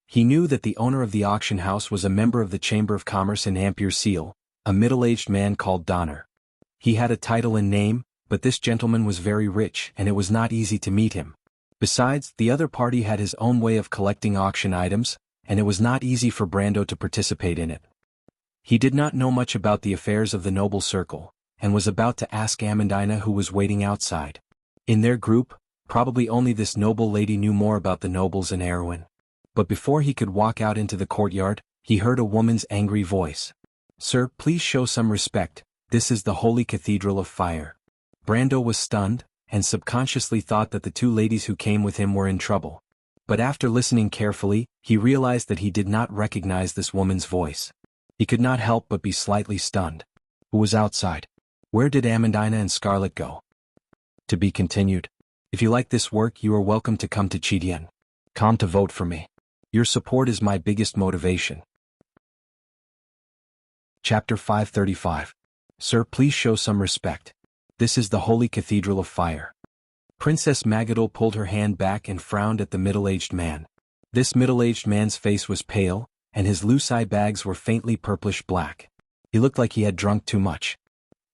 He knew that the owner of the auction house was a member of the Chamber of Commerce in Ampere Seal, a middle-aged man called Donner. He had a title and name, but this gentleman was very rich and it was not easy to meet him. Besides, the other party had his own way of collecting auction items, and it was not easy for Brando to participate in it. He did not know much about the affairs of the noble circle, and was about to ask Amandina who was waiting outside. In their group, probably only this noble lady knew more about the nobles in Erwin. But before he could walk out into the courtyard, he heard a woman's angry voice. "Sir, please show some respect, this is the Holy Cathedral of Fire." Brando was stunned, and subconsciously thought that the two ladies who came with him were in trouble. But after listening carefully, he realized that he did not recognize this woman's voice. He could not help but be slightly stunned. Who was outside? Where did Amandina and Scarlet go? To be continued. If you like this work, you are welcome to come to Chidian.com to vote for me. Your support is my biggest motivation. Chapter 535. Sir, please show some respect. This is the Holy Cathedral of Fire. Princess Magadol pulled her hand back and frowned at the middle-aged man. This middle-aged man's face was pale, and his loose eye bags were faintly purplish-black. He looked like he had drunk too much.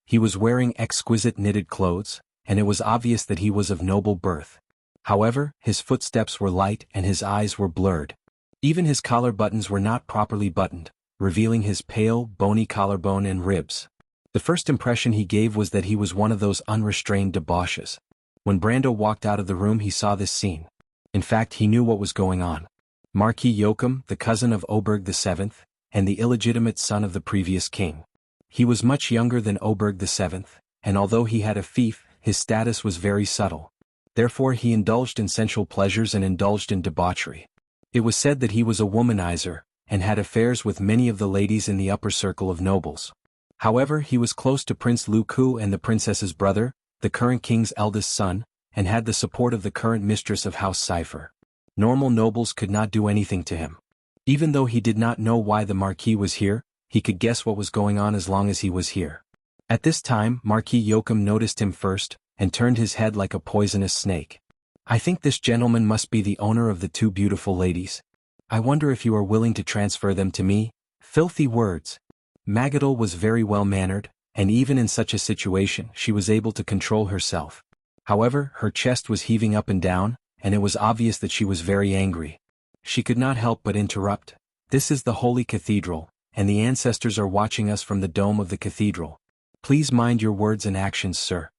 He was wearing exquisite knitted clothes, and it was obvious that he was of noble birth. However, his footsteps were light and his eyes were blurred. Even his collar buttons were not properly buttoned, revealing his pale, bony collarbone and ribs. The first impression he gave was that he was one of those unrestrained debauches. When Brando walked out of the room he saw this scene. In fact, he knew what was going on. Marquis Joachim, the cousin of Oberg VII, and the illegitimate son of the previous king. He was much younger than Oberg VII, and although he had a fief, his status was very subtle. Therefore he indulged in sensual pleasures and indulged in debauchery. It was said that he was a womanizer, and had affairs with many of the ladies in the upper circle of nobles. However, he was close to Prince Lu Ku and the princess's brother, the current king's eldest son, and had the support of the current mistress of House Cipher. Normal nobles could not do anything to him. Even though he did not know why the Marquis was here, he could guess what was going on as long as he was here. At this time, Marquis Joachim noticed him first, and turned his head like a poisonous snake. "I think this gentleman must be the owner of the two beautiful ladies. I wonder if you are willing to transfer them to me?" Filthy words. Magadol was very well-mannered, and even in such a situation she was able to control herself. However, her chest was heaving up and down, and it was obvious that she was very angry. She could not help but interrupt. "This is the Holy Cathedral, and the ancestors are watching us from the dome of the cathedral. Please mind your words and actions, sir."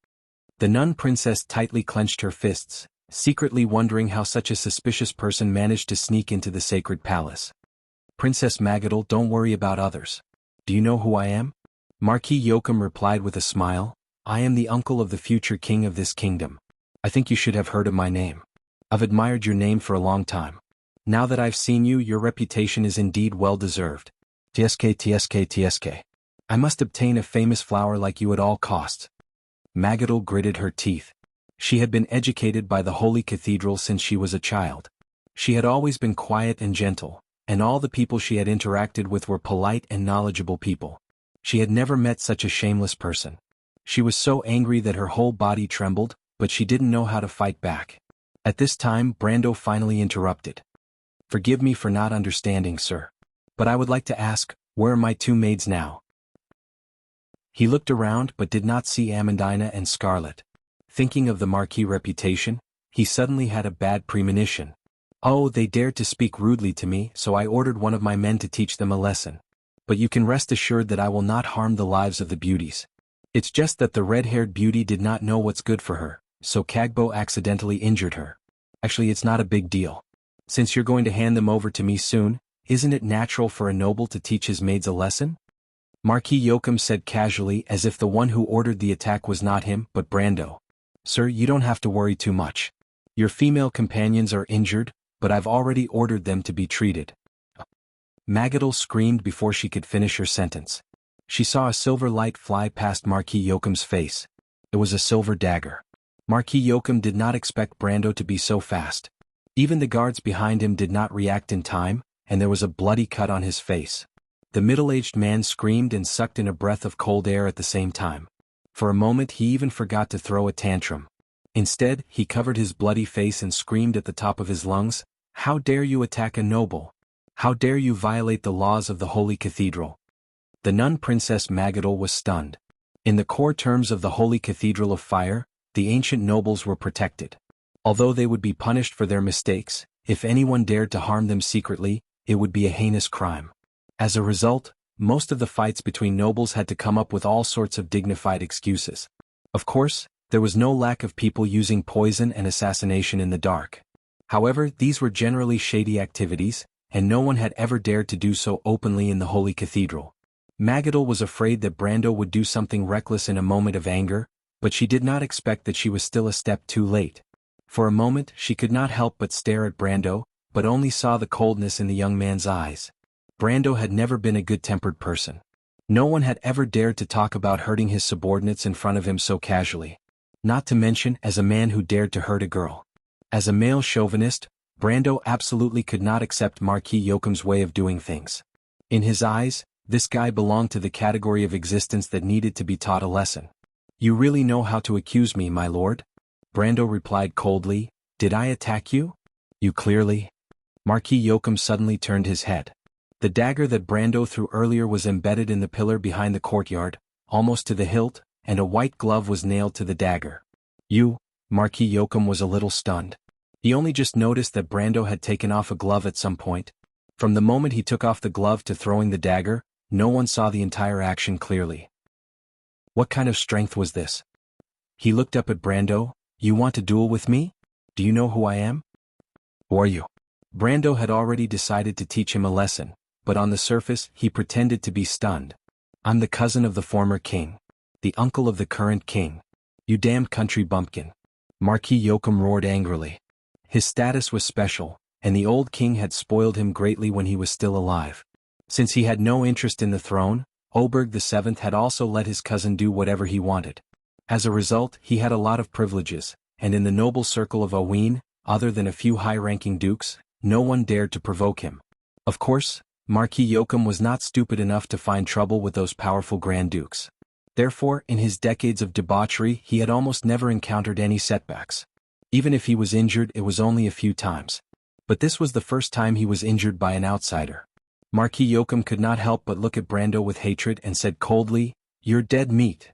The nun princess tightly clenched her fists, secretly wondering how such a suspicious person managed to sneak into the sacred palace. "Princess Magadol, don't worry about others. Do you know who I am?" Marquis Joachim replied with a smile. "I am the uncle of the future king of this kingdom. I think you should have heard of my name. I've admired your name for a long time. Now that I've seen you, your reputation is indeed well deserved. TSK. I must obtain a famous flower like you at all costs." Magadol gritted her teeth. She had been educated by the Holy Cathedral since she was a child. She had always been quiet and gentle, and all the people she had interacted with were polite and knowledgeable people. She had never met such a shameless person. She was so angry that her whole body trembled, but she didn't know how to fight back. At this time, Brando finally interrupted. "Forgive me for not understanding, sir. But I would like to ask, where are my two maids now?" He looked around but did not see Amandina and Scarlet. Thinking of the Marquis' reputation, he suddenly had a bad premonition. "Oh, they dared to speak rudely to me, so I ordered one of my men to teach them a lesson. But you can rest assured that I will not harm the lives of the beauties. It's just that the red-haired beauty did not know what's good for her, so Kagbo accidentally injured her. Actually, it's not a big deal. Since you're going to hand them over to me soon, isn't it natural for a noble to teach his maids a lesson?" Marquis Joachim said casually, as if the one who ordered the attack was not him but Brando. "Sir, you don't have to worry too much. Your female companions are injured, but I've already ordered them to be treated." Magadol screamed before she could finish her sentence. She saw a silver light fly past Marquis Joachim's face. It was a silver dagger. Marquis Joachim did not expect Brando to be so fast. Even the guards behind him did not react in time, and there was a bloody cut on his face. The middle-aged man screamed and sucked in a breath of cold air at the same time. For a moment he even forgot to throw a tantrum. Instead, he covered his bloody face and screamed at the top of his lungs, "How dare you attack a noble? How dare you violate the laws of the Holy Cathedral?" The nun Princess Magadol was stunned. In the core terms of the Holy Cathedral of Fire, the ancient nobles were protected. Although they would be punished for their mistakes, if anyone dared to harm them secretly, it would be a heinous crime. As a result, most of the fights between nobles had to come up with all sorts of dignified excuses. Of course, there was no lack of people using poison and assassination in the dark. However, these were generally shady activities, and no one had ever dared to do so openly in the Holy Cathedral. Magadol was afraid that Brando would do something reckless in a moment of anger, but she did not expect that she was still a step too late. For a moment she could not help but stare at Brando, but only saw the coldness in the young man's eyes. Brando had never been a good-tempered person. No one had ever dared to talk about hurting his subordinates in front of him so casually. Not to mention as a man who dared to hurt a girl. As a male chauvinist, Brando absolutely could not accept Marquis Joachim's way of doing things. In his eyes, this guy belonged to the category of existence that needed to be taught a lesson. "You really know how to accuse me, my lord?" Brando replied coldly. "Did I attack you?" "You clearly." Marquis Joachim suddenly turned his head. The dagger that Brando threw earlier was embedded in the pillar behind the courtyard, almost to the hilt, and a white glove was nailed to the dagger. "You?" Marquis Joachim was a little stunned. He only just noticed that Brando had taken off a glove at some point, From the moment he took off the glove to throwing the dagger, no one saw the entire action clearly. What kind of strength was this? He looked up at Brando. You want to duel with me? Do you know who I am? Who are you? Brando had already decided to teach him a lesson, but on the surface he pretended to be stunned. I'm the cousin of the former king. The uncle of the current king. You damned country bumpkin. Marquis Joachim roared angrily. His status was special, and the old king had spoiled him greatly when he was still alive. Since he had no interest in the throne, Oberg VII had also let his cousin do whatever he wanted. As a result, he had a lot of privileges, and in the noble circle of Owen, other than a few high-ranking dukes, no one dared to provoke him. Of course, Marquis Joachim was not stupid enough to find trouble with those powerful Grand Dukes. Therefore, in his decades of debauchery he had almost never encountered any setbacks. Even if he was injured, it was only a few times. But this was the first time he was injured by an outsider. Marquis Joachim could not help but look at Brando with hatred and said coldly, "You're dead meat."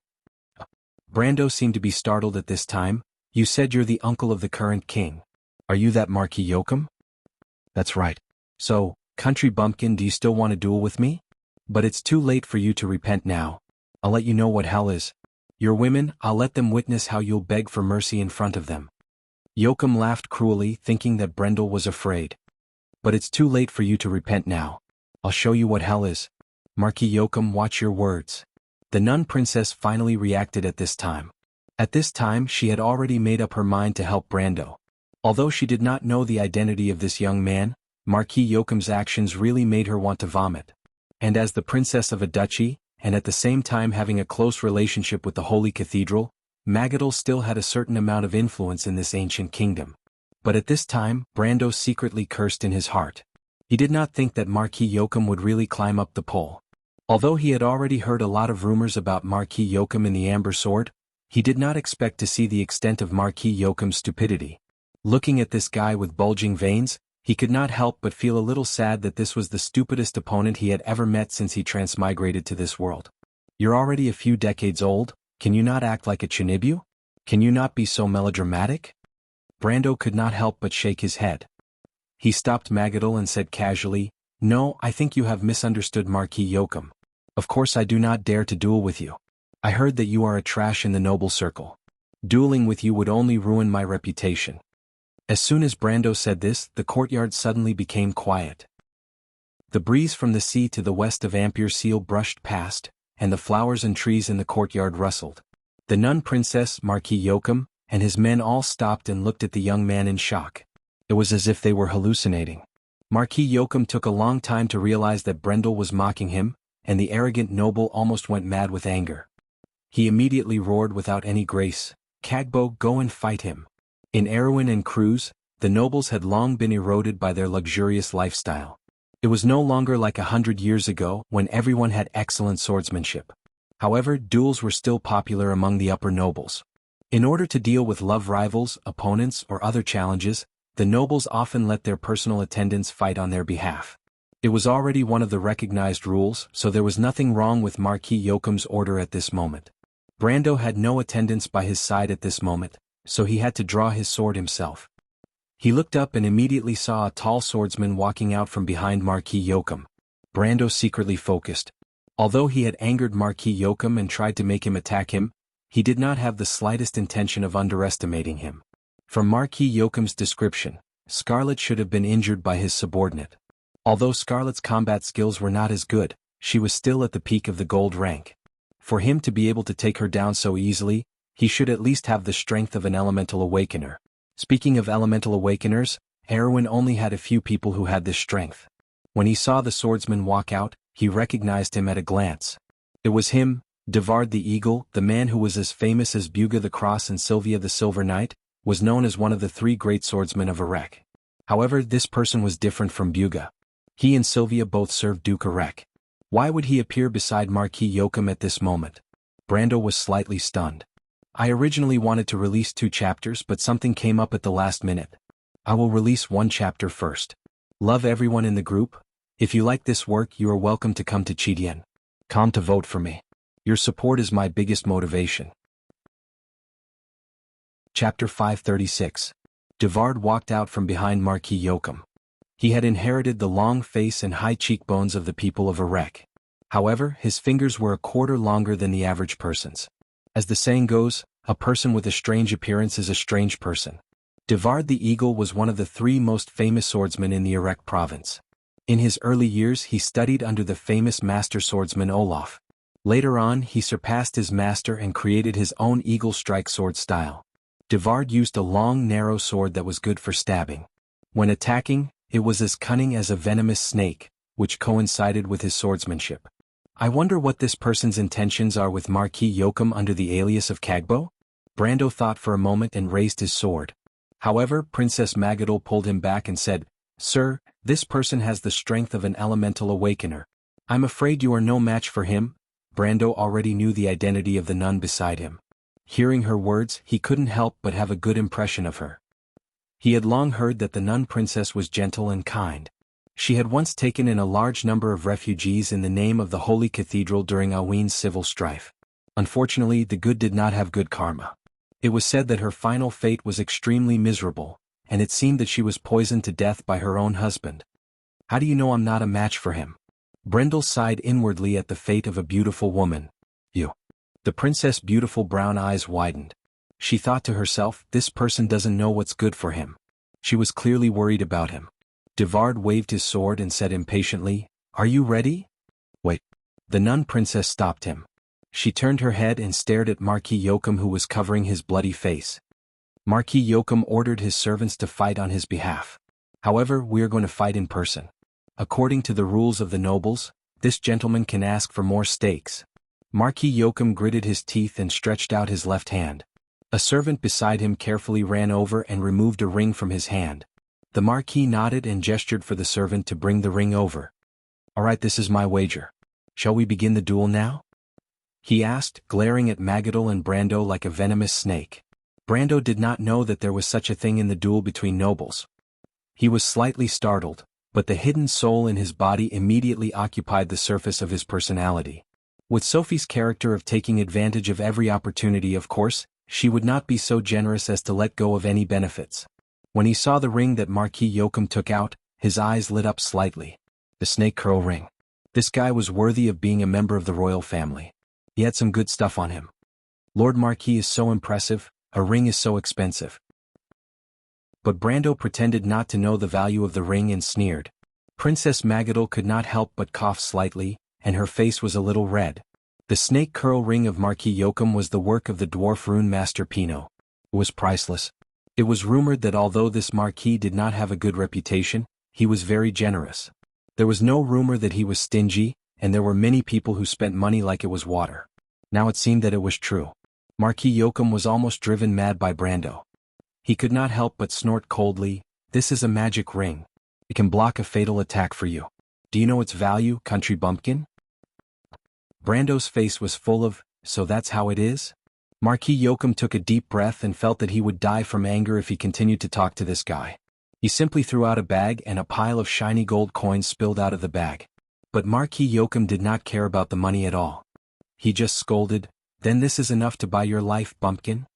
Brando seemed to be startled at this time. You said you're the uncle of the current king. Are you that Marquis Joachim? That's right. So, country bumpkin, do you still want to duel with me? But it's too late for you to repent now. I'll let you know what hell is. Your women, I'll let them witness how you'll beg for mercy in front of them. Joachim laughed cruelly, thinking that Brendel was afraid. But it's too late for you to repent now. I'll show you what hell is. Marquis Joachim, watch your words. The nun princess finally reacted at this time. At this time she had already made up her mind to help Brando. Although she did not know the identity of this young man, Marquis Joachim's actions really made her want to vomit. And as the princess of a duchy, and at the same time having a close relationship with the Holy Cathedral, Magadal still had a certain amount of influence in this ancient kingdom. But at this time, Brando secretly cursed in his heart. He did not think that Marquis Joachim would really climb up the pole. Although he had already heard a lot of rumors about Marquis Joachim and the Amber Sword, he did not expect to see the extent of Marquis Joachim's stupidity. Looking at this guy with bulging veins, he could not help but feel a little sad that this was the stupidest opponent he had ever met since he transmigrated to this world. You're already a few decades old, can you not act like a Chinibu? Can you not be so melodramatic? Brando could not help but shake his head. He stopped Magadal and said casually, No, I think you have misunderstood Marquis Joachim. Of course I do not dare to duel with you. I heard that you are a trash in the noble circle. Dueling with you would only ruin my reputation. As soon as Brando said this, the courtyard suddenly became quiet. The breeze from the sea to the west of Ampere Seal brushed past, and the flowers and trees in the courtyard rustled. The nun princess, Marquis Joachim, and his men all stopped and looked at the young man in shock. It was as if they were hallucinating. Marquis Joachim took a long time to realize that Brendel was mocking him, and the arrogant noble almost went mad with anger. He immediately roared without any grace, Cagbo, go and fight him. In Erewhon and Cruz, the nobles had long been eroded by their luxurious lifestyle. It was no longer like 100 years ago when everyone had excellent swordsmanship. However, duels were still popular among the upper nobles. In order to deal with love rivals, opponents, or other challenges, the nobles often let their personal attendants fight on their behalf. It was already one of the recognized rules, so there was nothing wrong with Marquis Joachim's order at this moment. Brando had no attendants by his side at this moment, so he had to draw his sword himself. He looked up and immediately saw a tall swordsman walking out from behind Marquis Joachim. Brando secretly focused. Although he had angered Marquis Joachim and tried to make him attack him, he did not have the slightest intention of underestimating him. From Marquis Joachim's description, Scarlet should have been injured by his subordinate. Although Scarlet's combat skills were not as good, she was still at the peak of the gold rank. For him to be able to take her down so easily, he should at least have the strength of an elemental awakener. Speaking of elemental awakeners, Erewhon only had a few people who had this strength. When he saw the swordsman walk out, he recognized him at a glance. It was him, Devard the Eagle, the man who was as famous as Buga the Cross and Sylvia the Silver Knight, was known as one of the three great swordsmen of Erech. However, this person was different from Buga. He and Sylvia both served Duke Erech. Why would he appear beside Marquis Joachim at this moment? Brando was slightly stunned. I originally wanted to release 2 chapters, but something came up at the last minute. I will release 1 chapter first. Love everyone in the group. If you like this work, you are welcome to come to Chidien. Come to vote for me. Your support is my biggest motivation. Chapter 536. Devard walked out from behind Marquis Joachim. He had inherited the long face and high cheekbones of the people of Erech. However, his fingers were a quarter longer than the average person's. As the saying goes, a person with a strange appearance is a strange person. Devard the Eagle was one of the 3 most famous swordsmen in the Erech province. In his early years he studied under the famous master swordsman Olaf. Later on he surpassed his master and created his own eagle strike sword style. Devard used a long narrow sword that was good for stabbing. When attacking, it was as cunning as a venomous snake, which coincided with his swordsmanship. I wonder what this person's intentions are with Marquis Joachim under the alias of Kagbo? Brando thought for a moment and raised his sword. However, Princess Magadol pulled him back and said, "Sir, this person has the strength of an elemental awakener. I'm afraid you are no match for him." Brando already knew the identity of the nun beside him. Hearing her words, he couldn't help but have a good impression of her. He had long heard that the nun princess was gentle and kind. She had once taken in a large number of refugees in the name of the Holy Cathedral during Aween's civil strife. Unfortunately, the good did not have good karma. It was said that her final fate was extremely miserable, and it seemed that she was poisoned to death by her own husband. "How do you know I'm not a match for him?" Brendel sighed inwardly at the fate of a beautiful woman. "You." The princess' beautiful brown eyes widened. She thought to herself, this person doesn't know what's good for him. She was clearly worried about him. Devard waved his sword and said impatiently, "Are you ready?" "Wait." The nun princess stopped him. She turned her head and stared at Marquis Joachim, who was covering his bloody face. Marquis Joachim ordered his servants to fight on his behalf. "However, we are going to fight in person. According to the rules of the nobles, this gentleman can ask for more stakes." Marquis Joachim gritted his teeth and stretched out his left hand. A servant beside him carefully ran over and removed a ring from his hand. The Marquis nodded and gestured for the servant to bring the ring over. "All right, this is my wager. Shall we begin the duel now?" he asked, glaring at Magadol and Brando like a venomous snake. Brando did not know that there was such a thing in the duel between nobles. He was slightly startled, but the hidden soul in his body immediately occupied the surface of his personality. With Sophie's character of taking advantage of every opportunity, of course, she would not be so generous as to let go of any benefits. When he saw the ring that Marquis Joachim took out, his eyes lit up slightly. The snake curl ring. This guy was worthy of being a member of the royal family. He had some good stuff on him. Lord Marquis is so impressive, a ring is so expensive. But Brando pretended not to know the value of the ring and sneered. Princess Magadol could not help but cough slightly, and her face was a little red. The snake curl ring of Marquis Joachim was the work of the dwarf rune master Pino. It was priceless. It was rumored that although this Marquis did not have a good reputation, he was very generous. There was no rumor that he was stingy, and there were many people who spent money like it was water. Now it seemed that it was true. Marquis Joachim was almost driven mad by Brando. He could not help but snort coldly, "This is a magic ring. It can block a fatal attack for you. Do you know its value, country bumpkin?" Brando's face was full of, "So that's how it is?" Marquis Joachim took a deep breath and felt that he would die from anger if he continued to talk to this guy. He simply threw out a bag and a pile of shiny gold coins spilled out of the bag. But Marquis Joachim did not care about the money at all. He just scolded, "Then this is enough to buy your life, bumpkin?"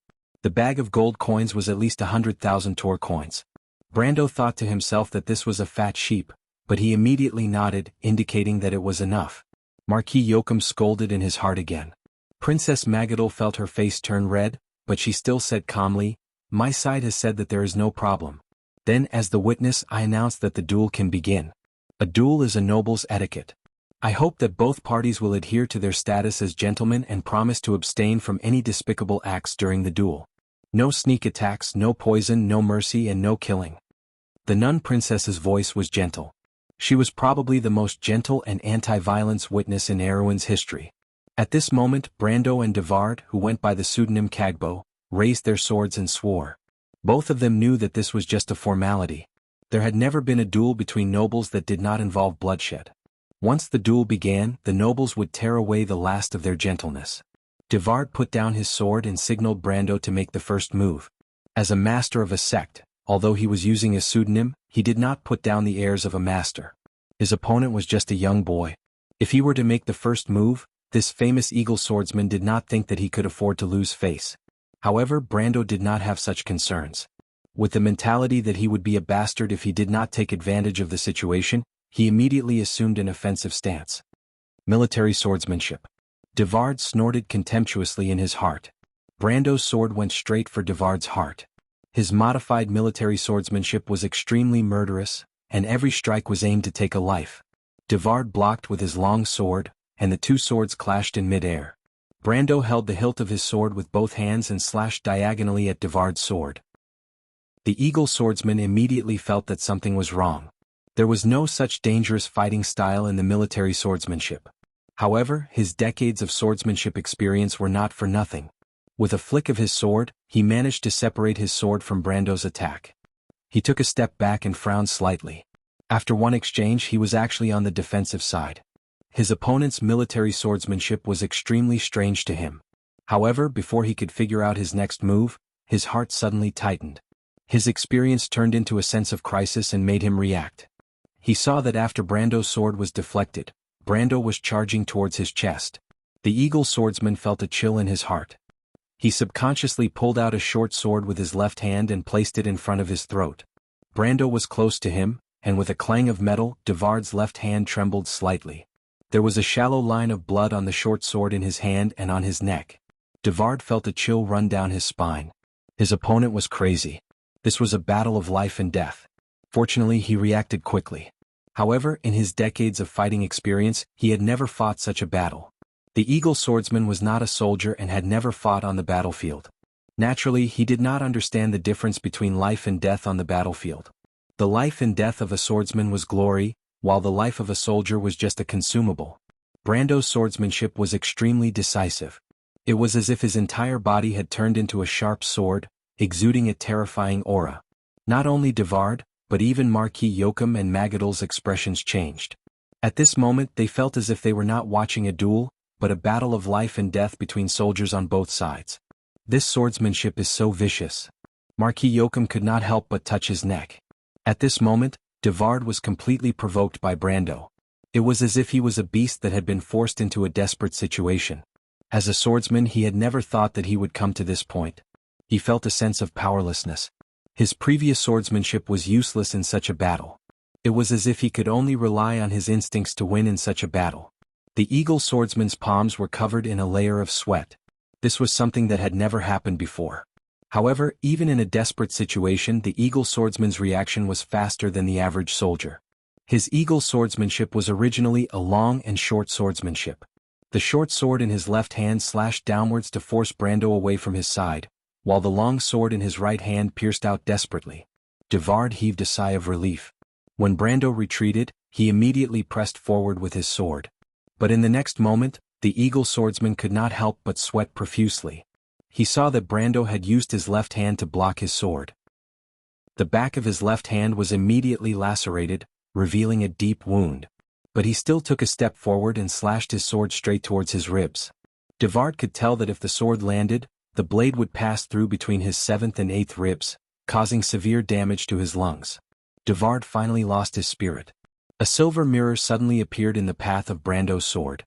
The bag of gold coins was at least 100,000 Tor coins. Brando thought to himself that this was a fat sheep, but he immediately nodded, indicating that it was enough. Marquis Joachim scolded in his heart again. Princess Magadol felt her face turn red, but she still said calmly, "My side has said that there is no problem." Then, as the witness, I announced that the duel can begin. A duel is a noble's etiquette. I hope that both parties will adhere to their status as gentlemen and promise to abstain from any despicable acts during the duel. No sneak attacks, no poison, no mercy, and no killing. The nun princess's voice was gentle. She was probably the most gentle and anti-violence witness in Erewhon's history. At this moment, Brando and Devard, who went by the pseudonym Kagbo, raised their swords and swore. Both of them knew that this was just a formality. There had never been a duel between nobles that did not involve bloodshed. Once the duel began, the nobles would tear away the last of their gentleness. Devard put down his sword and signaled Brando to make the first move. As a master of a sect, although he was using a pseudonym, he did not put down the airs of a master. His opponent was just a young boy. If he were to make the first move, this famous eagle swordsman did not think that he could afford to lose face. However, Brando did not have such concerns. With the mentality that he would be a bastard if he did not take advantage of the situation, he immediately assumed an offensive stance. Military swordsmanship. Devard snorted contemptuously in his heart. Brando's sword went straight for Devard's heart. His modified military swordsmanship was extremely murderous, and every strike was aimed to take a life. Devard blocked with his long sword, and the two swords clashed in mid-air. Brando held the hilt of his sword with both hands and slashed diagonally at Devard's sword. The eagle swordsman immediately felt that something was wrong. There was no such dangerous fighting style in the military swordsmanship. However, his decades of swordsmanship experience were not for nothing. With a flick of his sword, he managed to separate his sword from Brando's attack. He took a step back and frowned slightly. After one exchange, he was actually on the defensive side. His opponent's military swordsmanship was extremely strange to him. However, before he could figure out his next move, his heart suddenly tightened. His experience turned into a sense of crisis and made him react. He saw that after Brando's sword was deflected, Brando was charging towards his chest. The eagle swordsman felt a chill in his heart. He subconsciously pulled out a short sword with his left hand and placed it in front of his throat. Brando was close to him, and with a clang of metal, Devard's left hand trembled slightly. There was a shallow line of blood on the short sword in his hand and on his neck. Devard felt a chill run down his spine. His opponent was crazy. This was a battle of life and death. Fortunately, he reacted quickly. However, in his decades of fighting experience, he had never fought such a battle. The eagle swordsman was not a soldier and had never fought on the battlefield. Naturally, he did not understand the difference between life and death on the battlefield. The life and death of a swordsman was glory, while the life of a soldier was just a consumable. Brando's swordsmanship was extremely decisive. It was as if his entire body had turned into a sharp sword, exuding a terrifying aura. Not only Devard, but even Marquis Yoakum and Magadal's expressions changed. At this moment they felt as if they were not watching a duel, but a battle of life and death between soldiers on both sides. This swordsmanship is so vicious. Marquis Yoakum could not help but touch his neck. At this moment, Devard was completely provoked by Brando. It was as if he was a beast that had been forced into a desperate situation. As a swordsman, he had never thought that he would come to this point. He felt a sense of powerlessness. His previous swordsmanship was useless in such a battle. It was as if he could only rely on his instincts to win in such a battle. The eagle swordsman's palms were covered in a layer of sweat. This was something that had never happened before. However, even in a desperate situation, the eagle swordsman's reaction was faster than the average soldier. His eagle swordsmanship was originally a long and short swordsmanship. The short sword in his left hand slashed downwards to force Brando away from his side, while the long sword in his right hand pierced out desperately. Devard heaved a sigh of relief. When Brando retreated, he immediately pressed forward with his sword. But in the next moment, the eagle swordsman could not help but sweat profusely. He saw that Brando had used his left hand to block his sword. The back of his left hand was immediately lacerated, revealing a deep wound. But he still took a step forward and slashed his sword straight towards his ribs. Devard could tell that if the sword landed, the blade would pass through between his 7th and 8th ribs, causing severe damage to his lungs. Devard finally lost his spirit. A silver mirror suddenly appeared in the path of Brando's sword.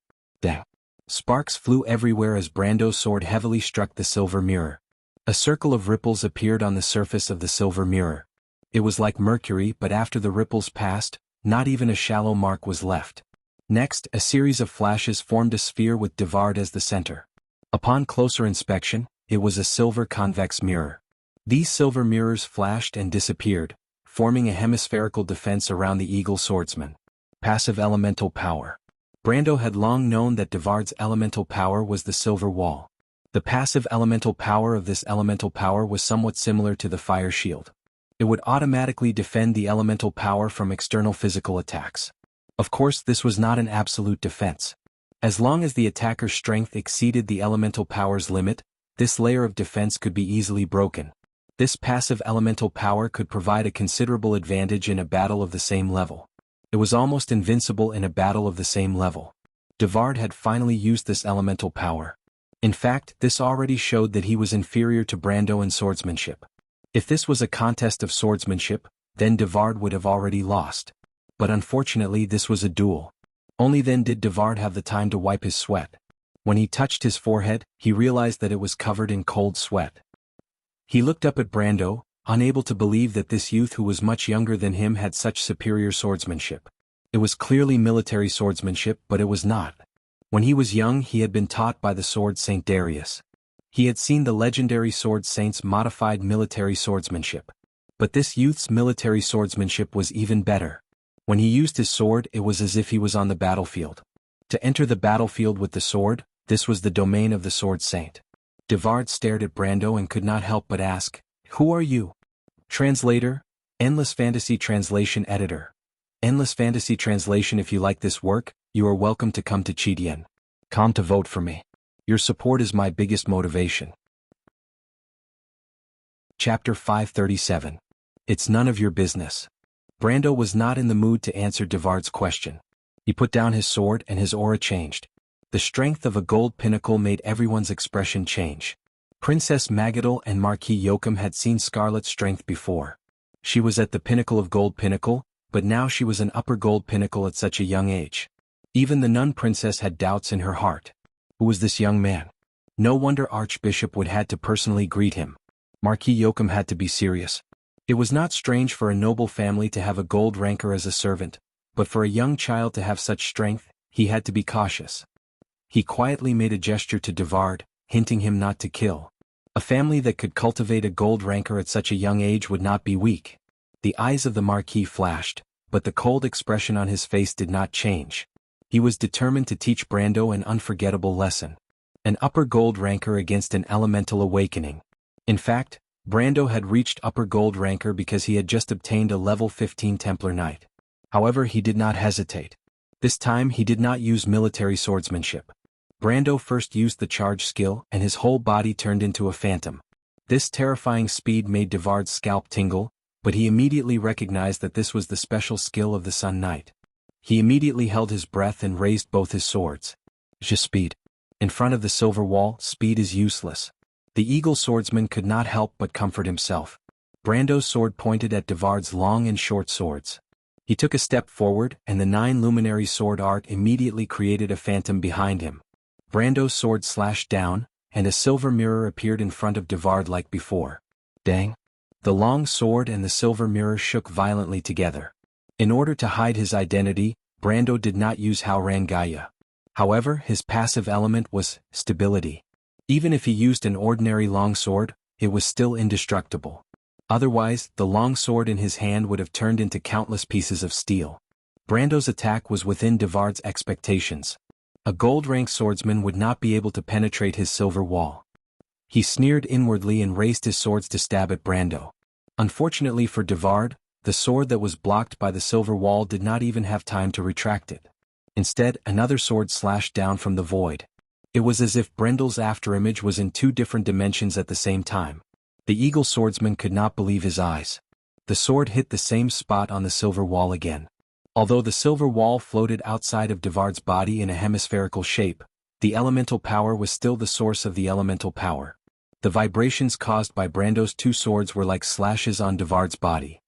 Sparks flew everywhere as Brando's sword heavily struck the silver mirror. A circle of ripples appeared on the surface of the silver mirror. It was like mercury, but after the ripples passed, not even a shallow mark was left. Next, a series of flashes formed a sphere with Devard as the center. Upon closer inspection, it was a silver convex mirror. These silver mirrors flashed and disappeared, forming a hemispherical defense around the eagle swordsman. Passive elemental power. Brando had long known that Devard's elemental power was the silver wall. The passive elemental power of this elemental power was somewhat similar to the fire shield. It would automatically defend the elemental power from external physical attacks. Of course, this was not an absolute defense. As long as the attacker's strength exceeded the elemental power's limit, this layer of defense could be easily broken. This passive elemental power could provide a considerable advantage in a battle of the same level. It was almost invincible in a battle of the same level. Devard had finally used this elemental power. In fact, this already showed that he was inferior to Brando in swordsmanship. If this was a contest of swordsmanship, then Devard would have already lost. But unfortunately this was a duel. Only then did Devard have the time to wipe his sweat. When he touched his forehead, he realized that it was covered in cold sweat. He looked up at Brando, unable to believe that this youth who was much younger than him had such superior swordsmanship. It was clearly military swordsmanship, but it was not. When he was young, he had been taught by the sword Saint Darius. He had seen the legendary sword saint's modified military swordsmanship. But this youth's military swordsmanship was even better. When he used his sword, it was as if he was on the battlefield. To enter the battlefield with the sword, this was the domain of the sword saint. Devard stared at Brando and could not help but ask, "Who are you?" Translator, Endless Fantasy Translation Editor. Endless Fantasy Translation. If you like this work, you are welcome to come to Chidian.com to vote for me. Your support is my biggest motivation. Chapter 537. It's none of your business. Brando was not in the mood to answer Devard's question. He put down his sword and his aura changed. The strength of a gold pinnacle made everyone's expression change. Princess Magadal and Marquis Yoakum had seen Scarlet's strength before. She was at the pinnacle of gold pinnacle, but now she was an upper gold pinnacle at such a young age. Even the nun princess had doubts in her heart. Who was this young man? No wonder Archbishop would had to personally greet him. Marquis Yoakum had to be serious. It was not strange for a noble family to have a gold ranker as a servant, but for a young child to have such strength, he had to be cautious. He quietly made a gesture to Devard, hinting him not to kill. A family that could cultivate a gold ranker at such a young age would not be weak. The eyes of the Marquis flashed, but the cold expression on his face did not change. He was determined to teach Brando an unforgettable lesson. An upper gold ranker against an elemental awakening. In fact, Brando had reached upper gold ranker because he had just obtained a level 15 Templar Knight. However, he did not hesitate. This time he did not use military swordsmanship. Brando first used the charge skill and his whole body turned into a phantom. This terrifying speed made Devard's scalp tingle, but he immediately recognized that this was the special skill of the Sun Knight. He immediately held his breath and raised both his swords. Speed. In front of the silver wall, speed is useless. The eagle swordsman could not help but comfort himself. Brando's sword pointed at Devard's long and short swords. He took a step forward and the 9 luminary sword art immediately created a phantom behind him. Brando's sword slashed down, and a silver mirror appeared in front of Devard like before. Dang! The long sword and the silver mirror shook violently together. In order to hide his identity, Brando did not use Haurangaya. However, his passive element was stability. Even if he used an ordinary longsword, it was still indestructible. Otherwise, the longsword in his hand would have turned into countless pieces of steel. Brando's attack was within Devard's expectations. A gold-ranked swordsman would not be able to penetrate his silver wall. He sneered inwardly and raised his swords to stab at Brando. Unfortunately for Devard, the sword that was blocked by the silver wall did not even have time to retract it. Instead, another sword slashed down from the void. It was as if Brando's afterimage was in 2 different dimensions at the same time. The eagle swordsman could not believe his eyes. The sword hit the same spot on the silver wall again. Although the silver wall floated outside of Devard's body in a hemispherical shape, the elemental power was still the source of the elemental power. The vibrations caused by Brando's 2 swords were like slashes on Devard's body.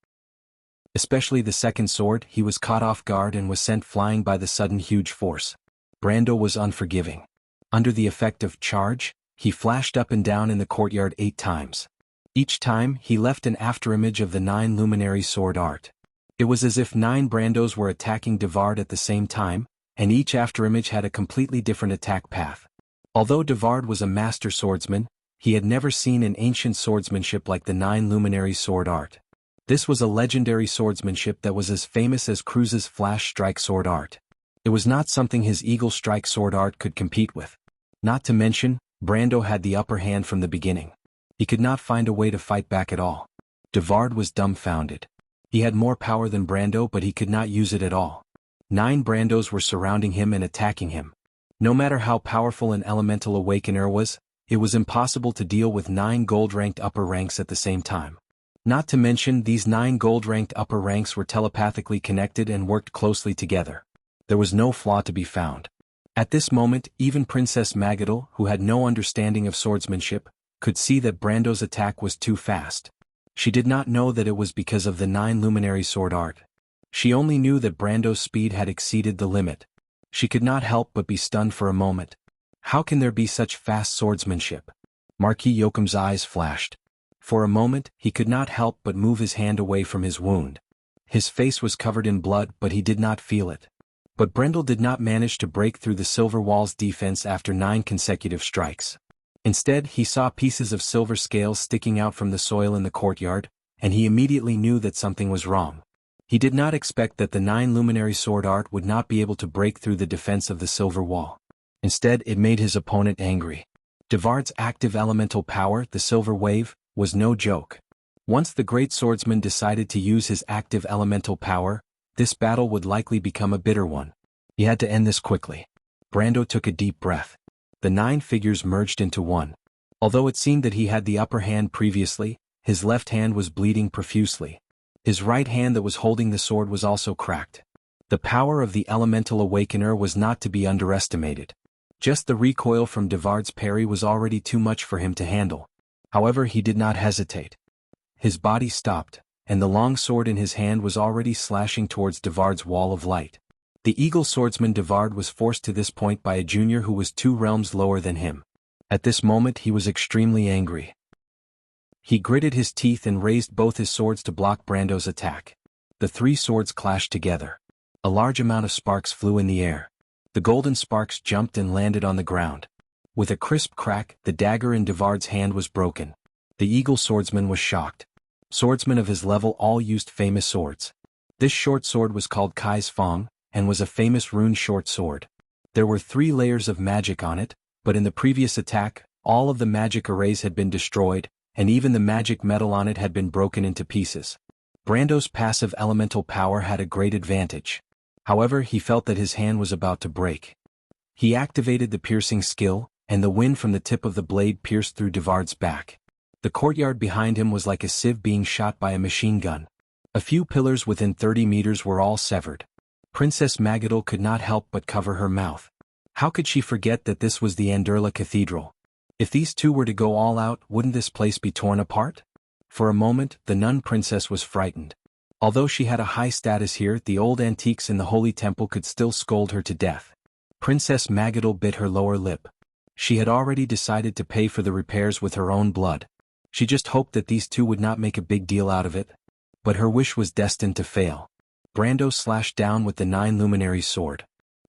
Especially the second sword, he was caught off guard and was sent flying by the sudden huge force. Brando was unforgiving. Under the effect of charge, he flashed up and down in the courtyard 8 times. Each time, he left an afterimage of the 9 luminary sword art. It was as if 9 Brandos were attacking Devard at the same time, and each afterimage had a completely different attack path. Although Devard was a master swordsman, he had never seen an ancient swordsmanship like the 9 luminary sword art. This was a legendary swordsmanship that was as famous as Cruz's flash strike sword art. It was not something his eagle strike sword art could compete with. Not to mention, Brando had the upper hand from the beginning. He could not find a way to fight back at all. Devard was dumbfounded. He had more power than Brando, but he could not use it at all. 9 Brandos were surrounding him and attacking him. No matter how powerful an elemental awakener was, it was impossible to deal with 9 gold-ranked upper ranks at the same time. Not to mention, these 9 gold-ranked upper ranks were telepathically connected and worked closely together. There was no flaw to be found. At this moment, even Princess Magadal, who had no understanding of swordsmanship, could see that Brando's attack was too fast. She did not know that it was because of the 9 luminary sword art. She only knew that Brando's speed had exceeded the limit. She could not help but be stunned for a moment. How can there be such fast swordsmanship? Marquis Yoakum's eyes flashed. For a moment, he could not help but move his hand away from his wound. His face was covered in blood, but he did not feel it. But Brendel did not manage to break through the silver wall's defense after 9 consecutive strikes. Instead, he saw pieces of silver scales sticking out from the soil in the courtyard, and he immediately knew that something was wrong. He did not expect that the 9 luminary sword art would not be able to break through the defense of the silver wall. Instead, it made his opponent angry. Devard's active elemental power, the Silver Wave, was no joke. Once the great swordsman decided to use his active elemental power, this battle would likely become a bitter one. He had to end this quickly. Brando took a deep breath. The 9 figures merged into one. Although it seemed that he had the upper hand previously, his left hand was bleeding profusely. His right hand that was holding the sword was also cracked. The power of the Elemental Awakener was not to be underestimated. Just the recoil from Devard's parry was already too much for him to handle. However, he did not hesitate. His body stopped, and the long sword in his hand was already slashing towards Devard's wall of light. The eagle swordsman Devard was forced to this point by a junior who was 2 realms lower than him. At this moment he was extremely angry. He gritted his teeth and raised both his swords to block Brando's attack. The 3 swords clashed together. A large amount of sparks flew in the air. The golden sparks jumped and landed on the ground. With a crisp crack, the dagger in Devard's hand was broken. The eagle swordsman was shocked. Swordsmen of his level all used famous swords. This short sword was called Kai's Fong, and was a famous rune short sword. There were 3 layers of magic on it, but in the previous attack, all of the magic arrays had been destroyed, and even the magic metal on it had been broken into pieces. Brando's passive elemental power had a great advantage. However, he felt that his hand was about to break. He activated the piercing skill, and the wind from the tip of the blade pierced through Devard's back. The courtyard behind him was like a sieve being shot by a machine gun. A few pillars within 30 meters were all severed. Princess Magadol could not help but cover her mouth. How could she forget that this was the Anderla Cathedral? If these 2 were to go all out, wouldn't this place be torn apart? For a moment, the nun princess was frightened. Although she had a high status here, the old antiques in the Holy Temple could still scold her to death. Princess Magadol bit her lower lip. She had already decided to pay for the repairs with her own blood. She just hoped that these 2 would not make a big deal out of it. But her wish was destined to fail. Brando slashed down with the 9 luminary sword.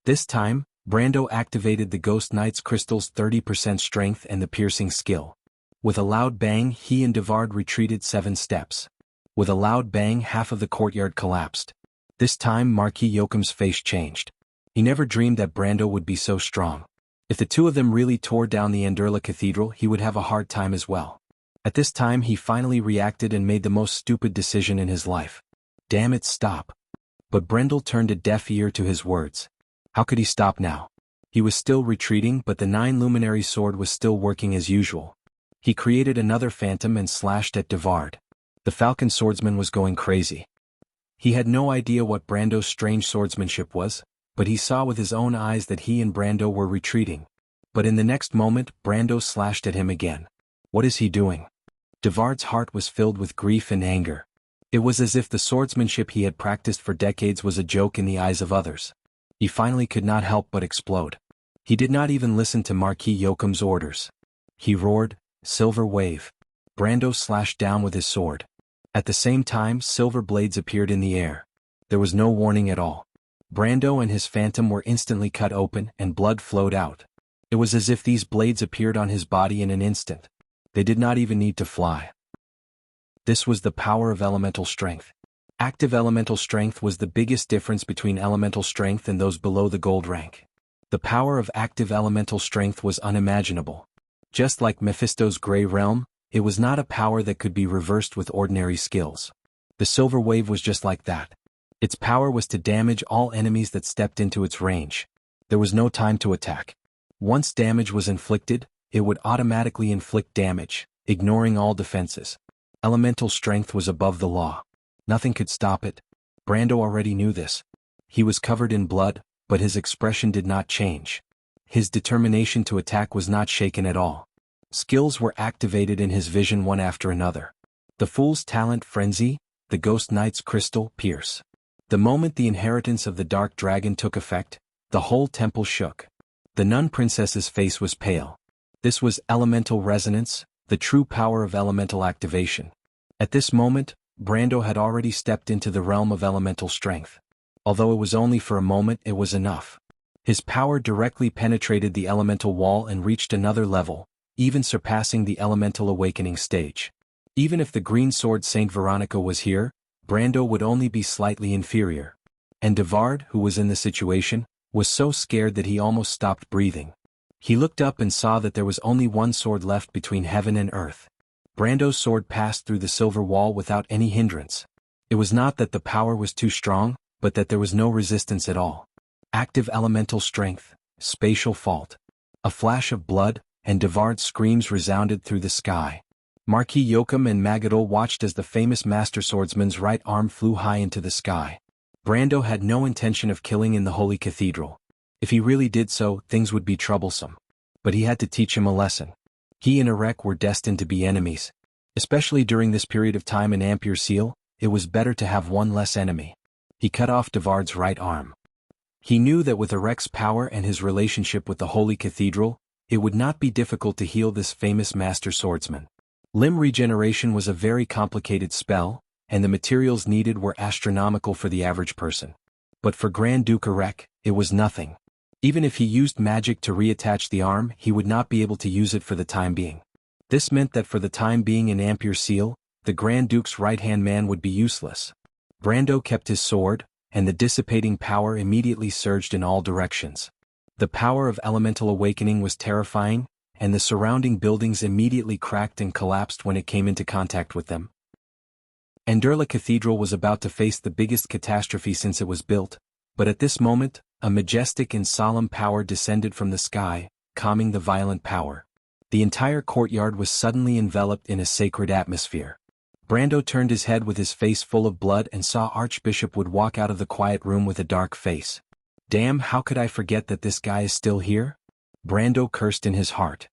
This time, Brando activated the Ghost Knight's crystal's 30% strength and the piercing skill. With a loud bang, he and Devard retreated 7 steps. With a loud bang, half of the courtyard collapsed. This time Marquis Yoakum's face changed. He never dreamed that Brando would be so strong. If the 2 of them really tore down the Anderla Cathedral, he would have a hard time as well. At this time he finally reacted and made the most stupid decision in his life. Damn it, stop. But Brendel turned a deaf ear to his words. How could he stop now? He was still retreating, but the 9 luminary sword was still working as usual. He created another phantom and slashed at Devard. The falcon swordsman was going crazy. He had no idea what Brando's strange swordsmanship was, but he saw with his own eyes that he and Brando were retreating. But in the next moment, Brando slashed at him again. What is he doing? Devard's heart was filled with grief and anger. It was as if the swordsmanship he had practiced for decades was a joke in the eyes of others. He finally could not help but explode. He did not even listen to Marquis Yoakum's orders. He roared, "Silver Wave." Brando slashed down with his sword. At the same time, silver blades appeared in the air. There was no warning at all. Brando and his phantom were instantly cut open and blood flowed out. It was as if these blades appeared on his body in an instant. They did not even need to fly. This was the power of elemental strength. Active elemental strength was the biggest difference between elemental strength and those below the gold rank. The power of active elemental strength was unimaginable. Just like Mephisto's Grey Realm, it was not a power that could be reversed with ordinary skills. The Silver Wave was just like that. Its power was to damage all enemies that stepped into its range. There was no time to attack. Once damage was inflicted, it would automatically inflict damage, ignoring all defenses. Elemental strength was above the law. Nothing could stop it. Brando already knew this. He was covered in blood, but his expression did not change. His determination to attack was not shaken at all. Skills were activated in his vision one after another. The Fool's Talent Frenzy, the Ghost Knight's Crystal Pierce. The moment the inheritance of the Dark Dragon took effect, the whole temple shook. The nun princess's face was pale. This was elemental resonance, the true power of elemental activation. At this moment, Brando had already stepped into the realm of elemental strength. Although it was only for a moment, it was enough. His power directly penetrated the elemental wall and reached another level, even surpassing the elemental awakening stage. Even if the green sword Saint Veronica was here, Brando would only be slightly inferior. And Devard, who was in the situation, was so scared that he almost stopped breathing. He looked up and saw that there was only one sword left between heaven and earth. Brando's sword passed through the silver wall without any hindrance. It was not that the power was too strong, but that there was no resistance at all. Active elemental strength, spatial fault. A flash of blood, and Devard's screams resounded through the sky. Marquis Yoakum and Magadol watched as the famous master swordsman's right arm flew high into the sky. Brando had no intention of killing in the Holy Cathedral. If he really did so, things would be troublesome. But he had to teach him a lesson. He and Irek were destined to be enemies. Especially during this period of time in Ampere Seal, it was better to have one less enemy. He cut off Devard's right arm. He knew that with Irek's power and his relationship with the Holy Cathedral, it would not be difficult to heal this famous master swordsman. Limb regeneration was a very complicated spell, and the materials needed were astronomical for the average person. But for Grand Duke Irek, it was nothing. Even if he used magic to reattach the arm, he would not be able to use it for the time being. This meant that for the time being in Ampere Seal, the Grand Duke's right-hand man would be useless. Brando kept his sword, and the dissipating power immediately surged in all directions. The power of elemental awakening was terrifying, and the surrounding buildings immediately cracked and collapsed when it came into contact with them. Anderla Cathedral was about to face the biggest catastrophe since it was built, but at this moment, a majestic and solemn power descended from the sky, calming the violent power. The entire courtyard was suddenly enveloped in a sacred atmosphere. Brando turned his head with his face full of blood and saw Archbishop Wood walk out of the quiet room with a dark face. Damn, how could I forget that this guy is still here? Brando cursed in his heart.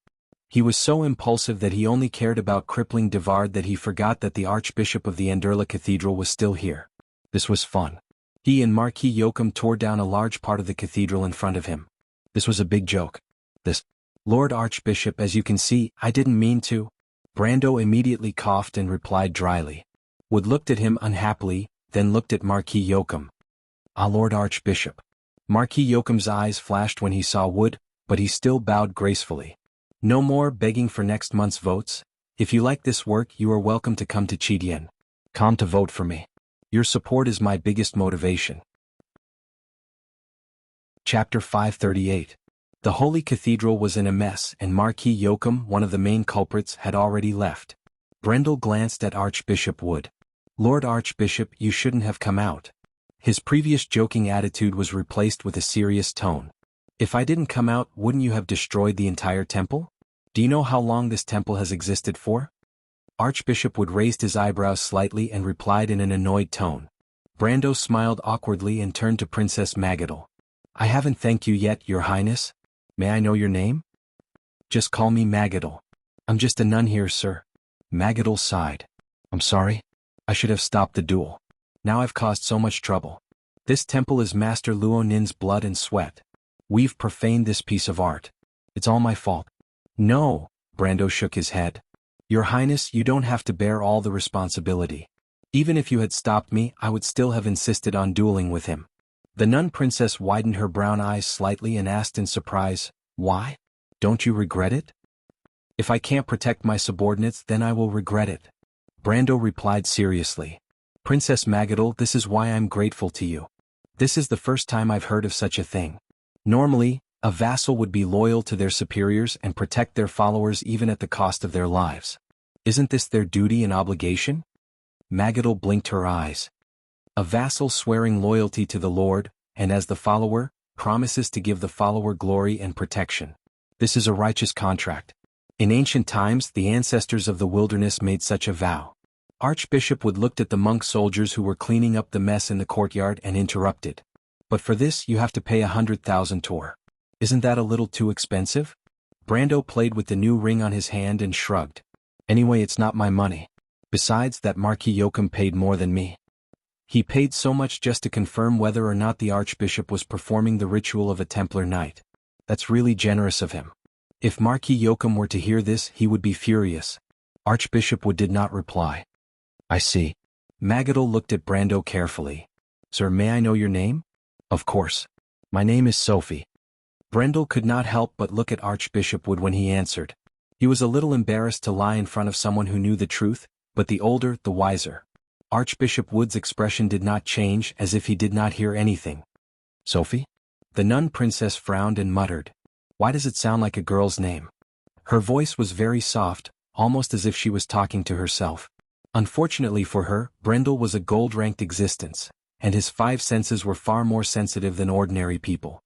He was so impulsive that he only cared about crippling Devard that he forgot that the Archbishop of the Anderla Cathedral was still here. This was fun. He and Marquis Yoakum tore down a large part of the cathedral in front of him. This was a big joke. This, Lord Archbishop, as you can see, I didn't mean to. Brando immediately coughed and replied dryly. Wood looked at him unhappily, then looked at Marquis Yoakum. Ah, Lord Archbishop. Marquis Yoakum's eyes flashed when he saw Wood, but he still bowed gracefully. No more begging for next month's votes. If you like this work, you are welcome to come to Chidien. Come to vote for me. Your support is my biggest motivation. Chapter 538. The Holy Cathedral was in a mess and Marquis Yoakum, one of the main culprits, had already left. Brendel glanced at Archbishop Wood. Lord Archbishop, you shouldn't have come out. His previous joking attitude was replaced with a serious tone. If I didn't come out, wouldn't you have destroyed the entire temple? Do you know how long this temple has existed for? Archbishop Wood raised his eyebrows slightly and replied in an annoyed tone. Brando smiled awkwardly and turned to Princess Magadol. I haven't thanked you yet, Your Highness. May I know your name? Just call me Magadol. I'm just a nun here, sir. Magadol sighed. I'm sorry. I should have stopped the duel. Now I've caused so much trouble. This temple is Master Luo Nin's blood and sweat. We've profaned this piece of art. It's all my fault. No, Brando shook his head. Your Highness, you don't have to bear all the responsibility. Even if you had stopped me, I would still have insisted on dueling with him. The nun princess widened her brown eyes slightly and asked in surprise, why? Don't you regret it? If I can't protect my subordinates, then I will regret it. Brando replied seriously. Princess Magadol, this is why I'm grateful to you. This is the first time I've heard of such a thing. Normally, a vassal would be loyal to their superiors and protect their followers even at the cost of their lives. Isn't this their duty and obligation? Magadol blinked her eyes. A vassal swearing loyalty to the Lord, and as the follower, promises to give the follower glory and protection. This is a righteous contract. In ancient times, the ancestors of the wilderness made such a vow. Archbishop Wood looked at the monk soldiers who were cleaning up the mess in the courtyard and interrupted. But for this you have to pay 100,000 tor. Isn't that a little too expensive? Brando played with the new ring on his hand and shrugged. Anyway, it's not my money. Besides, that Marquis Yoakum paid more than me. He paid so much just to confirm whether or not the Archbishop was performing the ritual of a Templar Knight. That's really generous of him. If Marquis Yoakum were to hear this, he would be furious. Archbishop Wood did not reply. I see. Magadol looked at Brando carefully. Sir, may I know your name? Of course. My name is Sophie. Brendel could not help but look at Archbishop Wood when he answered. He was a little embarrassed to lie in front of someone who knew the truth, but the older, the wiser. Archbishop Wood's expression did not change, as if he did not hear anything. Sophie? The nun princess frowned and muttered. Why does it sound like a girl's name? Her voice was very soft, almost as if she was talking to herself. Unfortunately for her, Brendel was a gold-ranked existence, and his 5 senses were far more sensitive than ordinary people.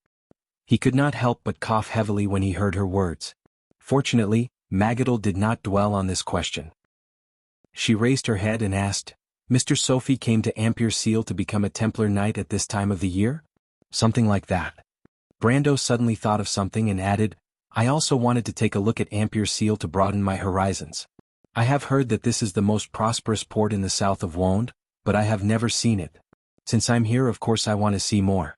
He could not help but cough heavily when he heard her words. Fortunately, Magadol did not dwell on this question. She raised her head and asked, Mr. Sophie came to Ampere Seal to become a Templar Knight at this time of the year? Something like that. Brando suddenly thought of something and added, I also wanted to take a look at Ampere Seal to broaden my horizons. I have heard that this is the most prosperous port in the south of Wonde, but I have never seen it. Since I'm here, of course I want to see more.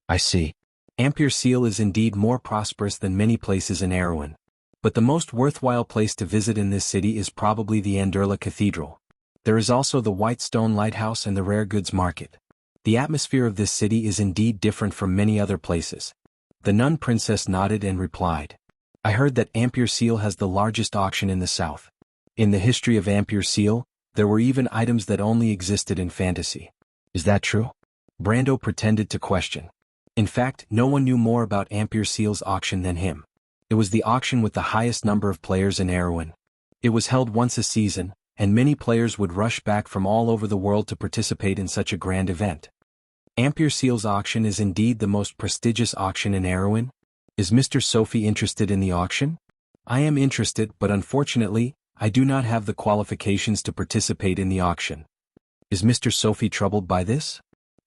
I see. Ampere Seal is indeed more prosperous than many places in Erewhon. But the most worthwhile place to visit in this city is probably the Anderla Cathedral. There is also the White Stone Lighthouse and the Rare Goods Market. The atmosphere of this city is indeed different from many other places. The nun princess nodded and replied. I heard that Ampere Seal has the largest auction in the south. In the history of Ampere Seal, there were even items that only existed in fantasy. Is that true? Brando pretended to question. In fact, no one knew more about Ampere Seal's auction than him. It was the auction with the highest number of players in Erewhon. It was held once a season, and many players would rush back from all over the world to participate in such a grand event. Ampere Seal's auction is indeed the most prestigious auction in Erewhon. Is Mr. Sophie interested in the auction? I am interested, but unfortunately, I do not have the qualifications to participate in the auction. Is Mr. Sophie troubled by this?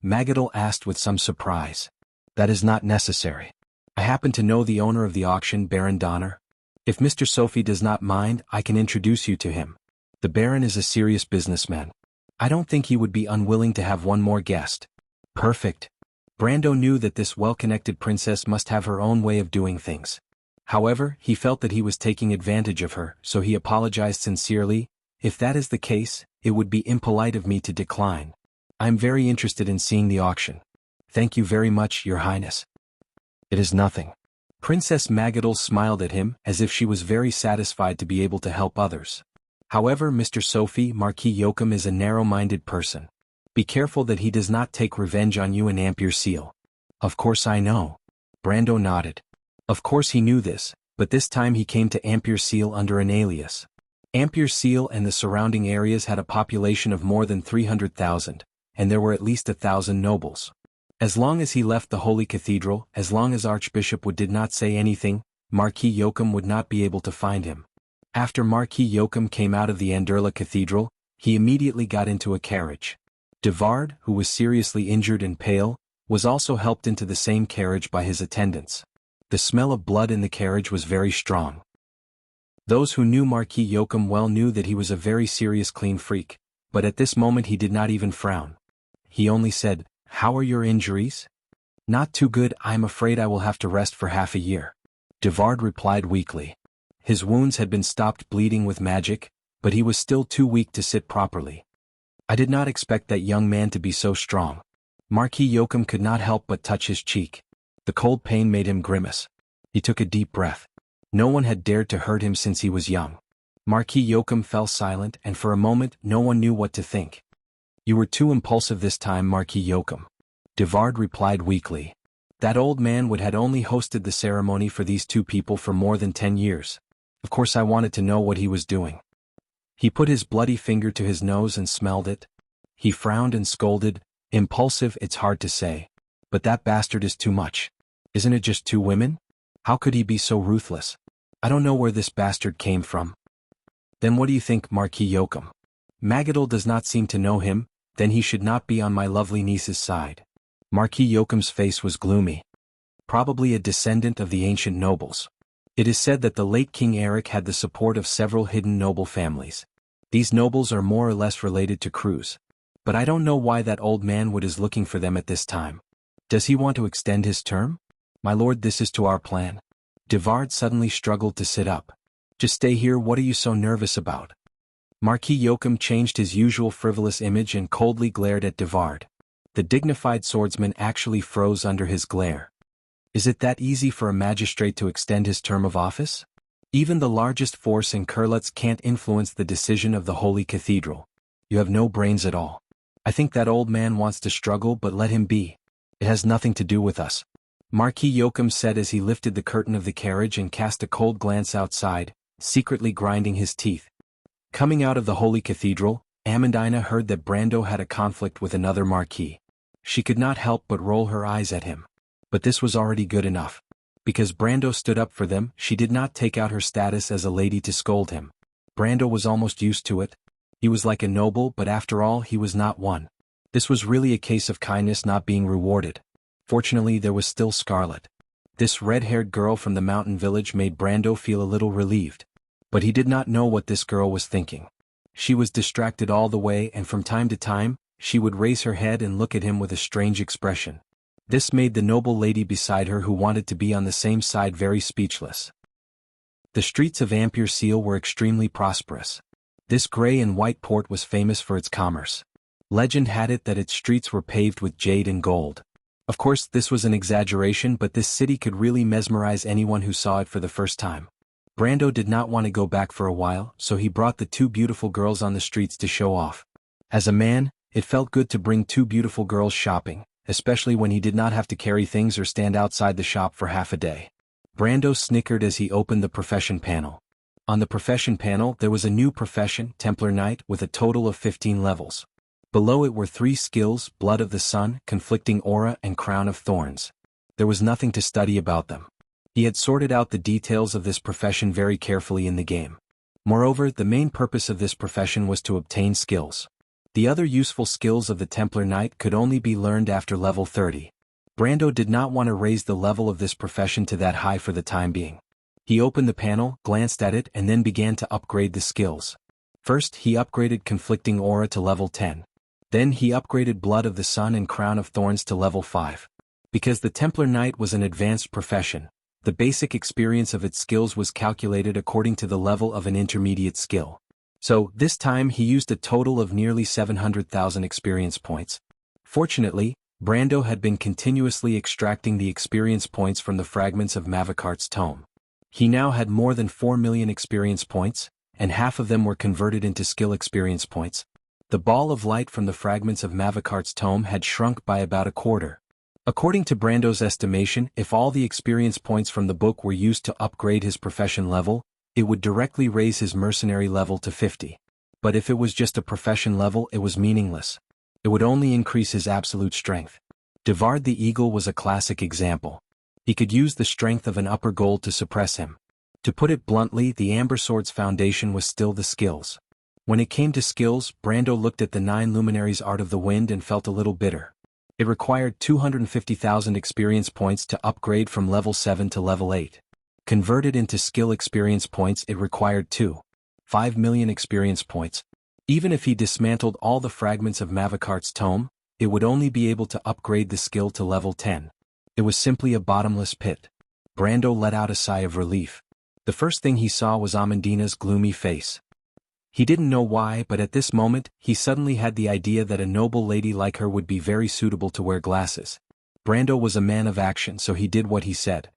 Magadol asked with some surprise. That is not necessary. I happen to know the owner of the auction, Baron Donner. If Mr. Sophie does not mind, I can introduce you to him. The Baron is a serious businessman. I don't think he would be unwilling to have one more guest. Perfect. Brando knew that this well-connected princess must have her own way of doing things. However, he felt that he was taking advantage of her, so he apologized sincerely. If that is the case, it would be impolite of me to decline. I am very interested in seeing the auction. Thank you very much, Your Highness. It is nothing. Princess Magadol smiled at him, as if she was very satisfied to be able to help others. However, Mr. Sophie, Marquis Yoakum is a narrow-minded person. Be careful that he does not take revenge on you in Ampere Seal. Of course I know. Brando nodded. Of course he knew this, but this time he came to Ampere Seal under an alias. Ampere Seal and the surrounding areas had a population of more than 300,000, and there were at least 1,000 nobles. As long as he left the Holy Cathedral, as long as Archbishop Wood did not say anything, Marquis Yoakum would not be able to find him. After Marquis Yoakum came out of the Anderla Cathedral, he immediately got into a carriage. Devard, who was seriously injured and pale, was also helped into the same carriage by his attendants. The smell of blood in the carriage was very strong. Those who knew Marquis Yoakum well knew that he was a very serious clean freak, but at this moment he did not even frown. He only said, How are your injuries? Not too good, I'm afraid I will have to rest for half a year. Devard replied weakly. His wounds had been stopped bleeding with magic, but he was still too weak to sit properly. I did not expect that young man to be so strong. Marquis Yoakum could not help but touch his cheek. The cold pain made him grimace. He took a deep breath. No one had dared to hurt him since he was young. Marquis Yoakum fell silent, and for a moment no one knew what to think. You were too impulsive this time, Marquis Yoakum. Devard replied weakly. That old man had only hosted the ceremony for these two people for more than 10 years. Of course I wanted to know what he was doing. He put his bloody finger to his nose and smelled it. He frowned and scolded. Impulsive, it's hard to say. But that bastard is too much. Isn't it just 2 women? How could he be so ruthless? I don't know where this bastard came from. Then what do you think, Marquis Yoakum? Magadol does not seem to know him, then he should not be on my lovely niece's side. Marquis Yoakum's face was gloomy. Probably a descendant of the ancient nobles. It is said that the late King Eric had the support of several hidden noble families. These nobles are more or less related to Cruz. But I don't know why that old man is looking for them at this time. Does he want to extend his term? My lord, this is to our plan. Devard suddenly struggled to sit up. Just stay here, what are you so nervous about? Marquis Yoakum changed his usual frivolous image and coldly glared at Devard. The dignified swordsman actually froze under his glare. Is it that easy for a magistrate to extend his term of office? Even the largest force in Kurlutz can't influence the decision of the Holy Cathedral. You have no brains at all. I think that old man wants to struggle, but let him be. It has nothing to do with us. Marquis Yoakum said as he lifted the curtain of the carriage and cast a cold glance outside, secretly grinding his teeth. Coming out of the Holy Cathedral, Amandina heard that Brando had a conflict with another marquis. She could not help but roll her eyes at him. But this was already good enough. Because Brando stood up for them, she did not take out her status as a lady to scold him. Brando was almost used to it. He was like a noble, but after all he was not one. This was really a case of kindness not being rewarded. Fortunately there was still Scarlet. This red-haired girl from the mountain village made Brando feel a little relieved. But he did not know what this girl was thinking. She was distracted all the way, and from time to time, she would raise her head and look at him with a strange expression. This made the noble lady beside her, who wanted to be on the same side, very speechless. The streets of Ampere-Seal were extremely prosperous. This gray and white port was famous for its commerce. Legend had it that its streets were paved with jade and gold. Of course, this was an exaggeration, but this city could really mesmerize anyone who saw it for the first time. Brando did not want to go back for a while, so he brought the two beautiful girls on the streets to show off. As a man, it felt good to bring two beautiful girls shopping, especially when he did not have to carry things or stand outside the shop for half a day. Brando snickered as he opened the profession panel. On the profession panel there was a new profession, Templar Knight, with a total of 15 levels. Below it were 3 skills: Blood of the Sun, Conflicting Aura, and Crown of Thorns. There was nothing to study about them. He had sorted out the details of this profession very carefully in the game. Moreover, the main purpose of this profession was to obtain skills. The other useful skills of the Templar Knight could only be learned after level 30. Brando did not want to raise the level of this profession to that high for the time being. He opened the panel, glanced at it, and then began to upgrade the skills. First, he upgraded Conflicting Aura to level 10. Then he upgraded Blood of the Sun and Crown of Thorns to level 5. Because the Templar Knight was an advanced profession, the basic experience of its skills was calculated according to the level of an intermediate skill. So, this time he used a total of nearly 700,000 experience points. Fortunately, Brando had been continuously extracting the experience points from the fragments of Mavikart's tome. He now had more than 4 million experience points, and half of them were converted into skill experience points. The ball of light from the fragments of Mavikart's tome had shrunk by about a quarter. According to Brando's estimation, if all the experience points from the book were used to upgrade his profession level, it would directly raise his mercenary level to 50. But if it was just a profession level, it was meaningless. It would only increase his absolute strength. Devard the Eagle was a classic example. He could use the strength of an upper gold to suppress him. To put it bluntly, the Amber Sword's foundation was still the skills. When it came to skills, Brando looked at the 9 luminaries' Art of the Wind and felt a little bitter. It required 250,000 experience points to upgrade from level 7 to level 8. Converted into skill experience points, it required 5 million experience points. Even if he dismantled all the fragments of Mavikart's tome, it would only be able to upgrade the skill to level 10. It was simply a bottomless pit. Brando let out a sigh of relief. The first thing he saw was Amandina's gloomy face. He didn't know why, but at this moment, he suddenly had the idea that a noble lady like her would be very suitable to wear glasses. Brando was a man of action, so he did what he said.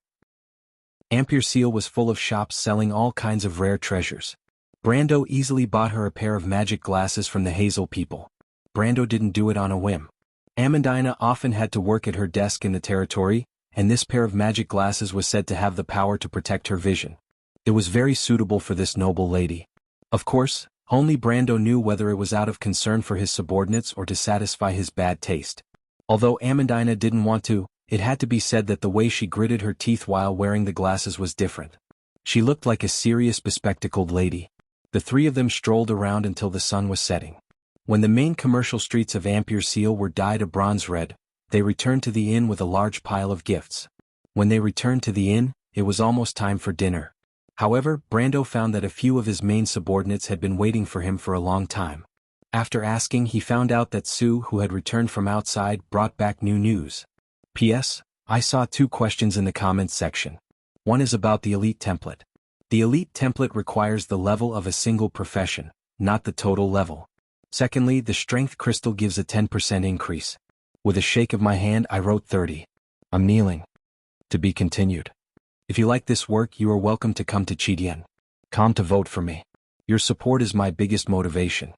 Ampere-Seal was full of shops selling all kinds of rare treasures. Brando easily bought her a pair of magic glasses from the Hazel people. Brando didn't do it on a whim. Amandina often had to work at her desk in the territory, and this pair of magic glasses was said to have the power to protect her vision. It was very suitable for this noble lady. Of course, only Brando knew whether it was out of concern for his subordinates or to satisfy his bad taste. Although Amandina didn't want to, it had to be said that the way she gritted her teeth while wearing the glasses was different. She looked like a serious bespectacled lady. The three of them strolled around until the sun was setting. When the main commercial streets of Ampere-Seal were dyed a bronze red, they returned to the inn with a large pile of gifts. When they returned to the inn, it was almost time for dinner. However, Brando found that a few of his main subordinates had been waiting for him for a long time. After asking, he found out that Sue, who had returned from outside, brought back new news. P.S. I saw 2 questions in the comments section. One is about the elite template. The elite template requires the level of a single profession, not the total level. Secondly, the strength crystal gives a 10% increase. With a shake of my hand I wrote 30. I'm kneeling. To be continued. If you like this work you are welcome to come to Chidian. Come to vote for me. Your support is my biggest motivation.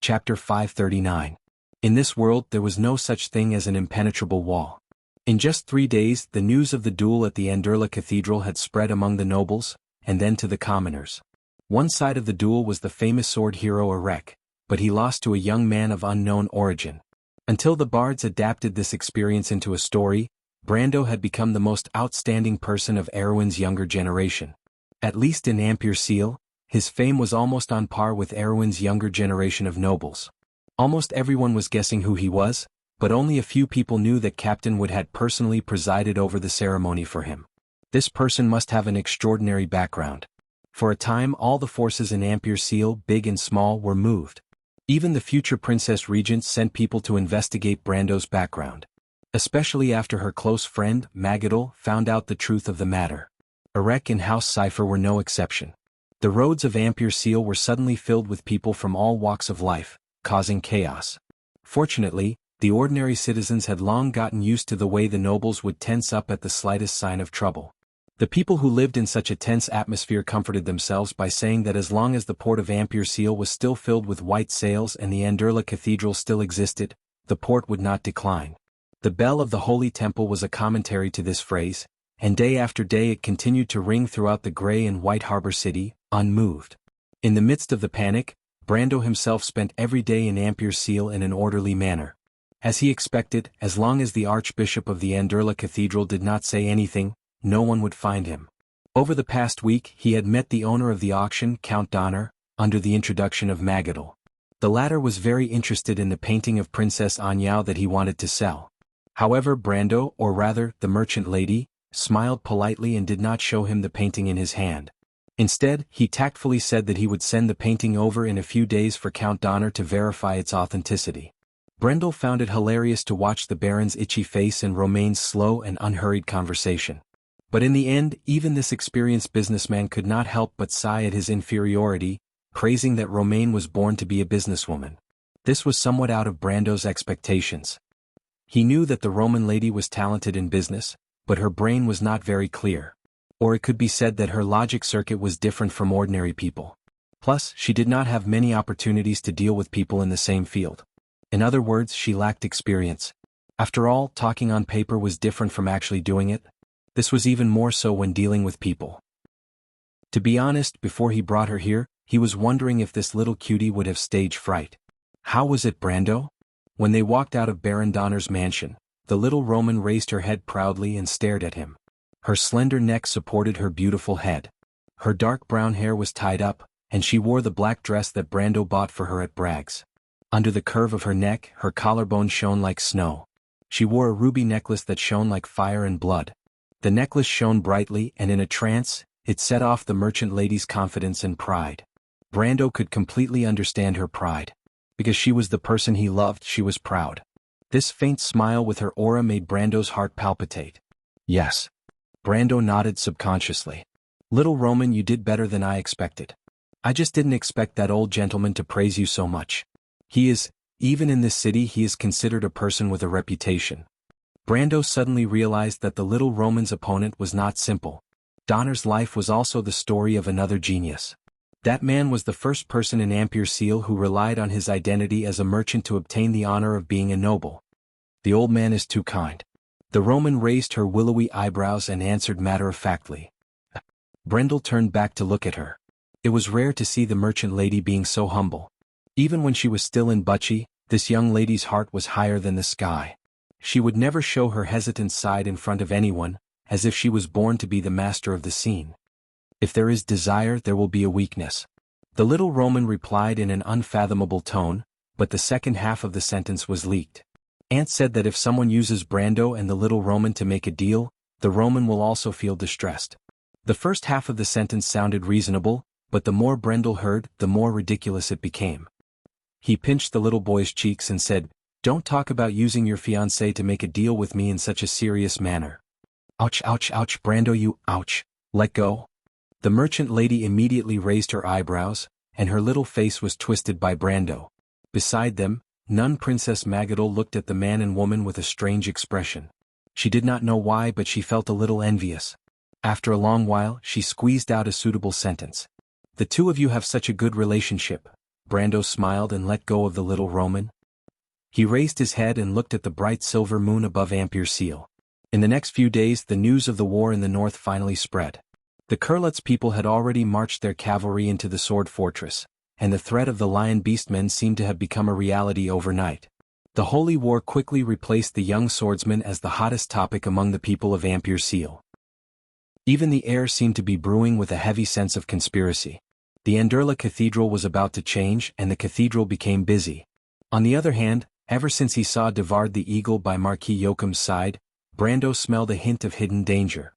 Chapter 539. In this world there was no such thing as an impenetrable wall. In just 3 days the news of the duel at the Anderla Cathedral had spread among the nobles, and then to the commoners. One side of the duel was the famous sword hero Erek, but he lost to a young man of unknown origin. Until the bards adapted this experience into a story, Brando had become the most outstanding person of Erwin's younger generation. At least in Ampere Seal, his fame was almost on par with Erwin's younger generation of nobles. Almost everyone was guessing who he was, but only a few people knew that Captain Wood had personally presided over the ceremony for him. This person must have an extraordinary background. For a time all the forces in Ampere Seal, big and small, were moved. Even the future Princess Regent sent people to investigate Brando's background. Especially after her close friend, Magadol, found out the truth of the matter. Erek and House Cypher were no exception. The roads of Ampere Seal were suddenly filled with people from all walks of life, causing chaos. Fortunately, the ordinary citizens had long gotten used to the way the nobles would tense up at the slightest sign of trouble. The people who lived in such a tense atmosphere comforted themselves by saying that as long as the port of Ampere Seal was still filled with white sails and the Anderla Cathedral still existed, the port would not decline. The bell of the Holy Temple was a commentary to this phrase, and day after day it continued to ring throughout the grey and white harbor city, unmoved. In the midst of the panic, Brando himself spent every day in Ampere Seal in an orderly manner. As he expected, as long as the Archbishop of the Anderla Cathedral did not say anything, no one would find him. Over the past week he had met the owner of the auction, Count Donner, under the introduction of Magadol. The latter was very interested in the painting of Princess Anyao that he wanted to sell. However, Brando, or rather, the merchant lady, smiled politely and did not show him the painting in his hand. Instead, he tactfully said that he would send the painting over in a few days for Count Donner to verify its authenticity. Brendel found it hilarious to watch the Baron's itchy face and Romaine's slow and unhurried conversation. But in the end, even this experienced businessman could not help but sigh at his inferiority, praising that Romaine was born to be a businesswoman. This was somewhat out of Brando's expectations. He knew that the Roman lady was talented in business, but her brain was not very clear. Or it could be said that her logic circuit was different from ordinary people. Plus, she did not have many opportunities to deal with people in the same field. In other words, she lacked experience. After all, talking on paper was different from actually doing it. This was even more so when dealing with people. To be honest, before he brought her here, he was wondering if this little cutie would have stage fright. How was it, Brando? When they walked out of Baron Donner's mansion, the little Roman raised her head proudly and stared at him. Her slender neck supported her beautiful head. Her dark brown hair was tied up, and she wore the black dress that Brando bought for her at Bragg's. Under the curve of her neck, her collarbone shone like snow. She wore a ruby necklace that shone like fire and blood. The necklace shone brightly, and in a trance, it set off the merchant lady's confidence and pride. Brando could completely understand her pride. Because she was the person he loved, she was proud. This faint smile with her aura made Brando's heart palpitate. Yes. Brando nodded subconsciously. Little Roman, you did better than I expected. I just didn't expect that old gentleman to praise you so much. Even in this city he is considered a person with a reputation. Brando suddenly realized that the little Roman's opponent was not simple. Donner's life was also the story of another genius. That man was the first person in Ampere Seal who relied on his identity as a merchant to obtain the honor of being a noble. The old man is too kind. The Roman raised her willowy eyebrows and answered matter-of-factly. Brendel turned back to look at her. It was rare to see the merchant lady being so humble. Even when she was still in Bucci, this young lady's heart was higher than the sky. She would never show her hesitant side in front of anyone, as if she was born to be the master of the scene. If there is desire, there will be a weakness. The little Roman replied in an unfathomable tone, but the second half of the sentence was leaked. Aunt said that if someone uses Brando and the little Roman to make a deal, the Roman will also feel distressed. The first half of the sentence sounded reasonable, but the more Brendel heard, the more ridiculous it became. He pinched the little boy's cheeks and said, "Don't talk about using your fiancé to make a deal with me in such a serious manner." Ouch, ouch, ouch, Brando, you, ouch. Let go? The merchant lady immediately raised her eyebrows, and her little face was twisted by Brando. Beside them, Nun Princess Magadol looked at the man and woman with a strange expression. She did not know why, but she felt a little envious. After a long while, she squeezed out a suitable sentence. The two of you have such a good relationship. Brando smiled and let go of the little Roman. He raised his head and looked at the bright silver moon above Ampere Seal. In the next few days, the news of the war in the north finally spread. The Kurlutz people had already marched their cavalry into the sword fortress, and the threat of the lion beastmen seemed to have become a reality overnight. The holy war quickly replaced the young swordsman as the hottest topic among the people of Ampere Seal. Even the air seemed to be brewing with a heavy sense of conspiracy. The Anderla Cathedral was about to change, and the cathedral became busy. On the other hand, ever since he saw Devard the Eagle by Marquis Yoakum's side, Brando smelled a hint of hidden danger.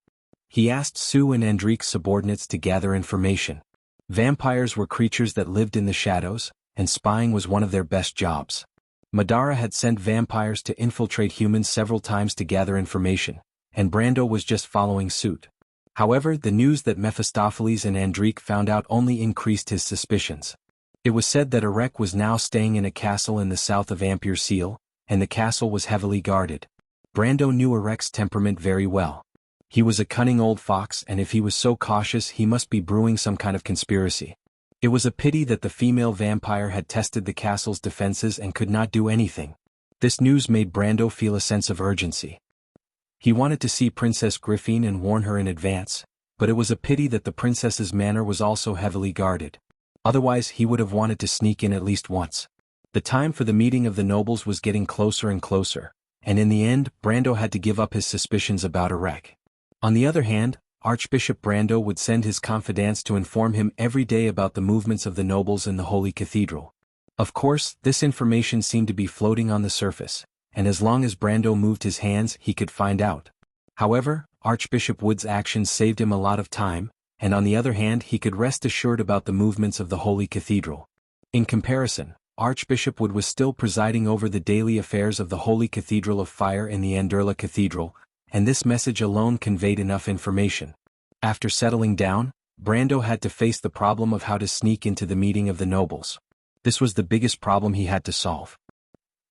He asked Sue and Andrique's subordinates to gather information. Vampires were creatures that lived in the shadows, and spying was one of their best jobs. Madara had sent vampires to infiltrate humans several times to gather information, and Brando was just following suit. However, the news that Mephistopheles and Andrique found out only increased his suspicions. It was said that Erek was now staying in a castle in the south of Ampere Seal, and the castle was heavily guarded. Brando knew Erek's temperament very well. He was a cunning old fox, and if he was so cautious, he must be brewing some kind of conspiracy. It was a pity that the female vampire had tested the castle's defenses and could not do anything. This news made Brando feel a sense of urgency. He wanted to see Princess Griffine and warn her in advance, but it was a pity that the princess's manor was also heavily guarded. Otherwise, he would have wanted to sneak in at least once. The time for the meeting of the nobles was getting closer and closer, and in the end, Brando had to give up his suspicions about Erek. On the other hand, Archbishop Brando would send his confidants to inform him every day about the movements of the nobles in the Holy Cathedral. Of course, this information seemed to be floating on the surface, and as long as Brando moved his hands, he could find out. However, Archbishop Wood's actions saved him a lot of time, and on the other hand, he could rest assured about the movements of the Holy Cathedral. In comparison, Archbishop Wood was still presiding over the daily affairs of the Holy Cathedral of Fire in the Anderla Cathedral, and this message alone conveyed enough information. After settling down, Brando had to face the problem of how to sneak into the meeting of the nobles. This was the biggest problem he had to solve.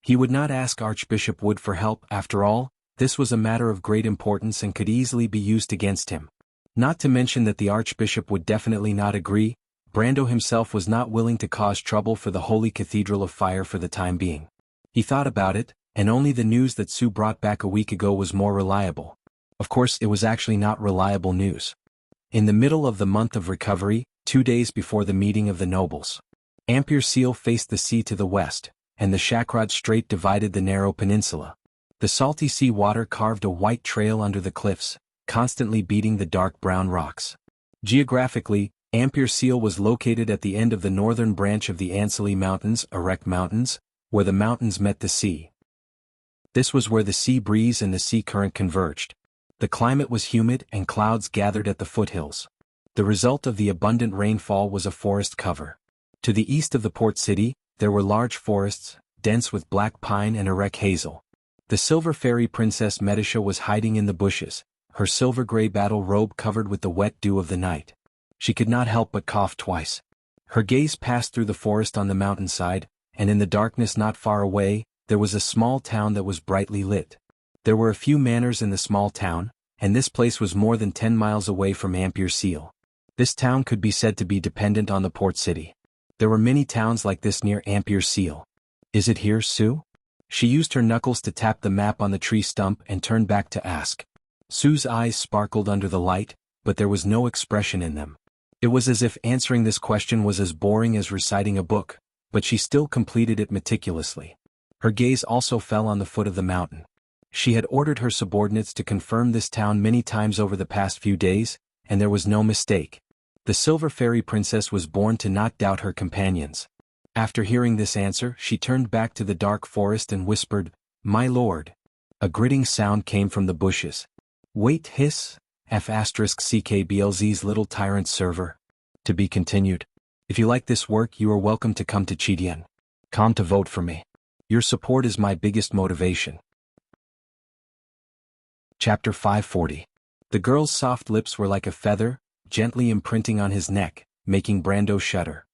He would not ask Archbishop Wood for help. After all, this was a matter of great importance and could easily be used against him. Not to mention that the Archbishop would definitely not agree. Brando himself was not willing to cause trouble for the Holy Cathedral of Fire for the time being. He thought about it, and only the news that Sue brought back a week ago was more reliable. Of course, it was actually not reliable news. In the middle of the month of recovery, 2 days before the meeting of the nobles, Ampere Seal faced the sea to the west, and the Shakrad Strait divided the narrow peninsula. The salty sea water carved a white trail under the cliffs, constantly beating the dark brown rocks. Geographically, Ampere Seal was located at the end of the northern branch of the Anseli Mountains, Erek Mountains, where the mountains met the sea. This was where the sea breeze and the sea current converged. The climate was humid and clouds gathered at the foothills. The result of the abundant rainfall was a forest cover. To the east of the port city, there were large forests, dense with black pine and Erek hazel. The silver fairy princess Medisha was hiding in the bushes, her silver-gray battle robe covered with the wet dew of the night. She could not help but cough twice. Her gaze passed through the forest on the mountainside, and in the darkness not far away, there was a small town that was brightly lit. There were a few manors in the small town, and this place was more than 10 miles away from Ampere Seal. This town could be said to be dependent on the port city. There were many towns like this near Ampere Seal. Is it here, Sue? She used her knuckles to tap the map on the tree stump and turned back to ask. Sue's eyes sparkled under the light, but there was no expression in them. It was as if answering this question was as boring as reciting a book, but she still completed it meticulously. Her gaze also fell on the foot of the mountain. She had ordered her subordinates to confirm this town many times over the past few days, and there was no mistake. The Silver Fairy Princess was born to not doubt her companions. After hearing this answer, she turned back to the dark forest and whispered, "My lord." A gritting sound came from the bushes. "Wait, hiss, F***CKBLZ's little tyrant server." To be continued. If you like this work, you are welcome to come to Chidian. Come to vote for me. Your support is my biggest motivation. Chapter 540. The girl's soft lips were like a feather, gently imprinting on his neck, making Brando shudder.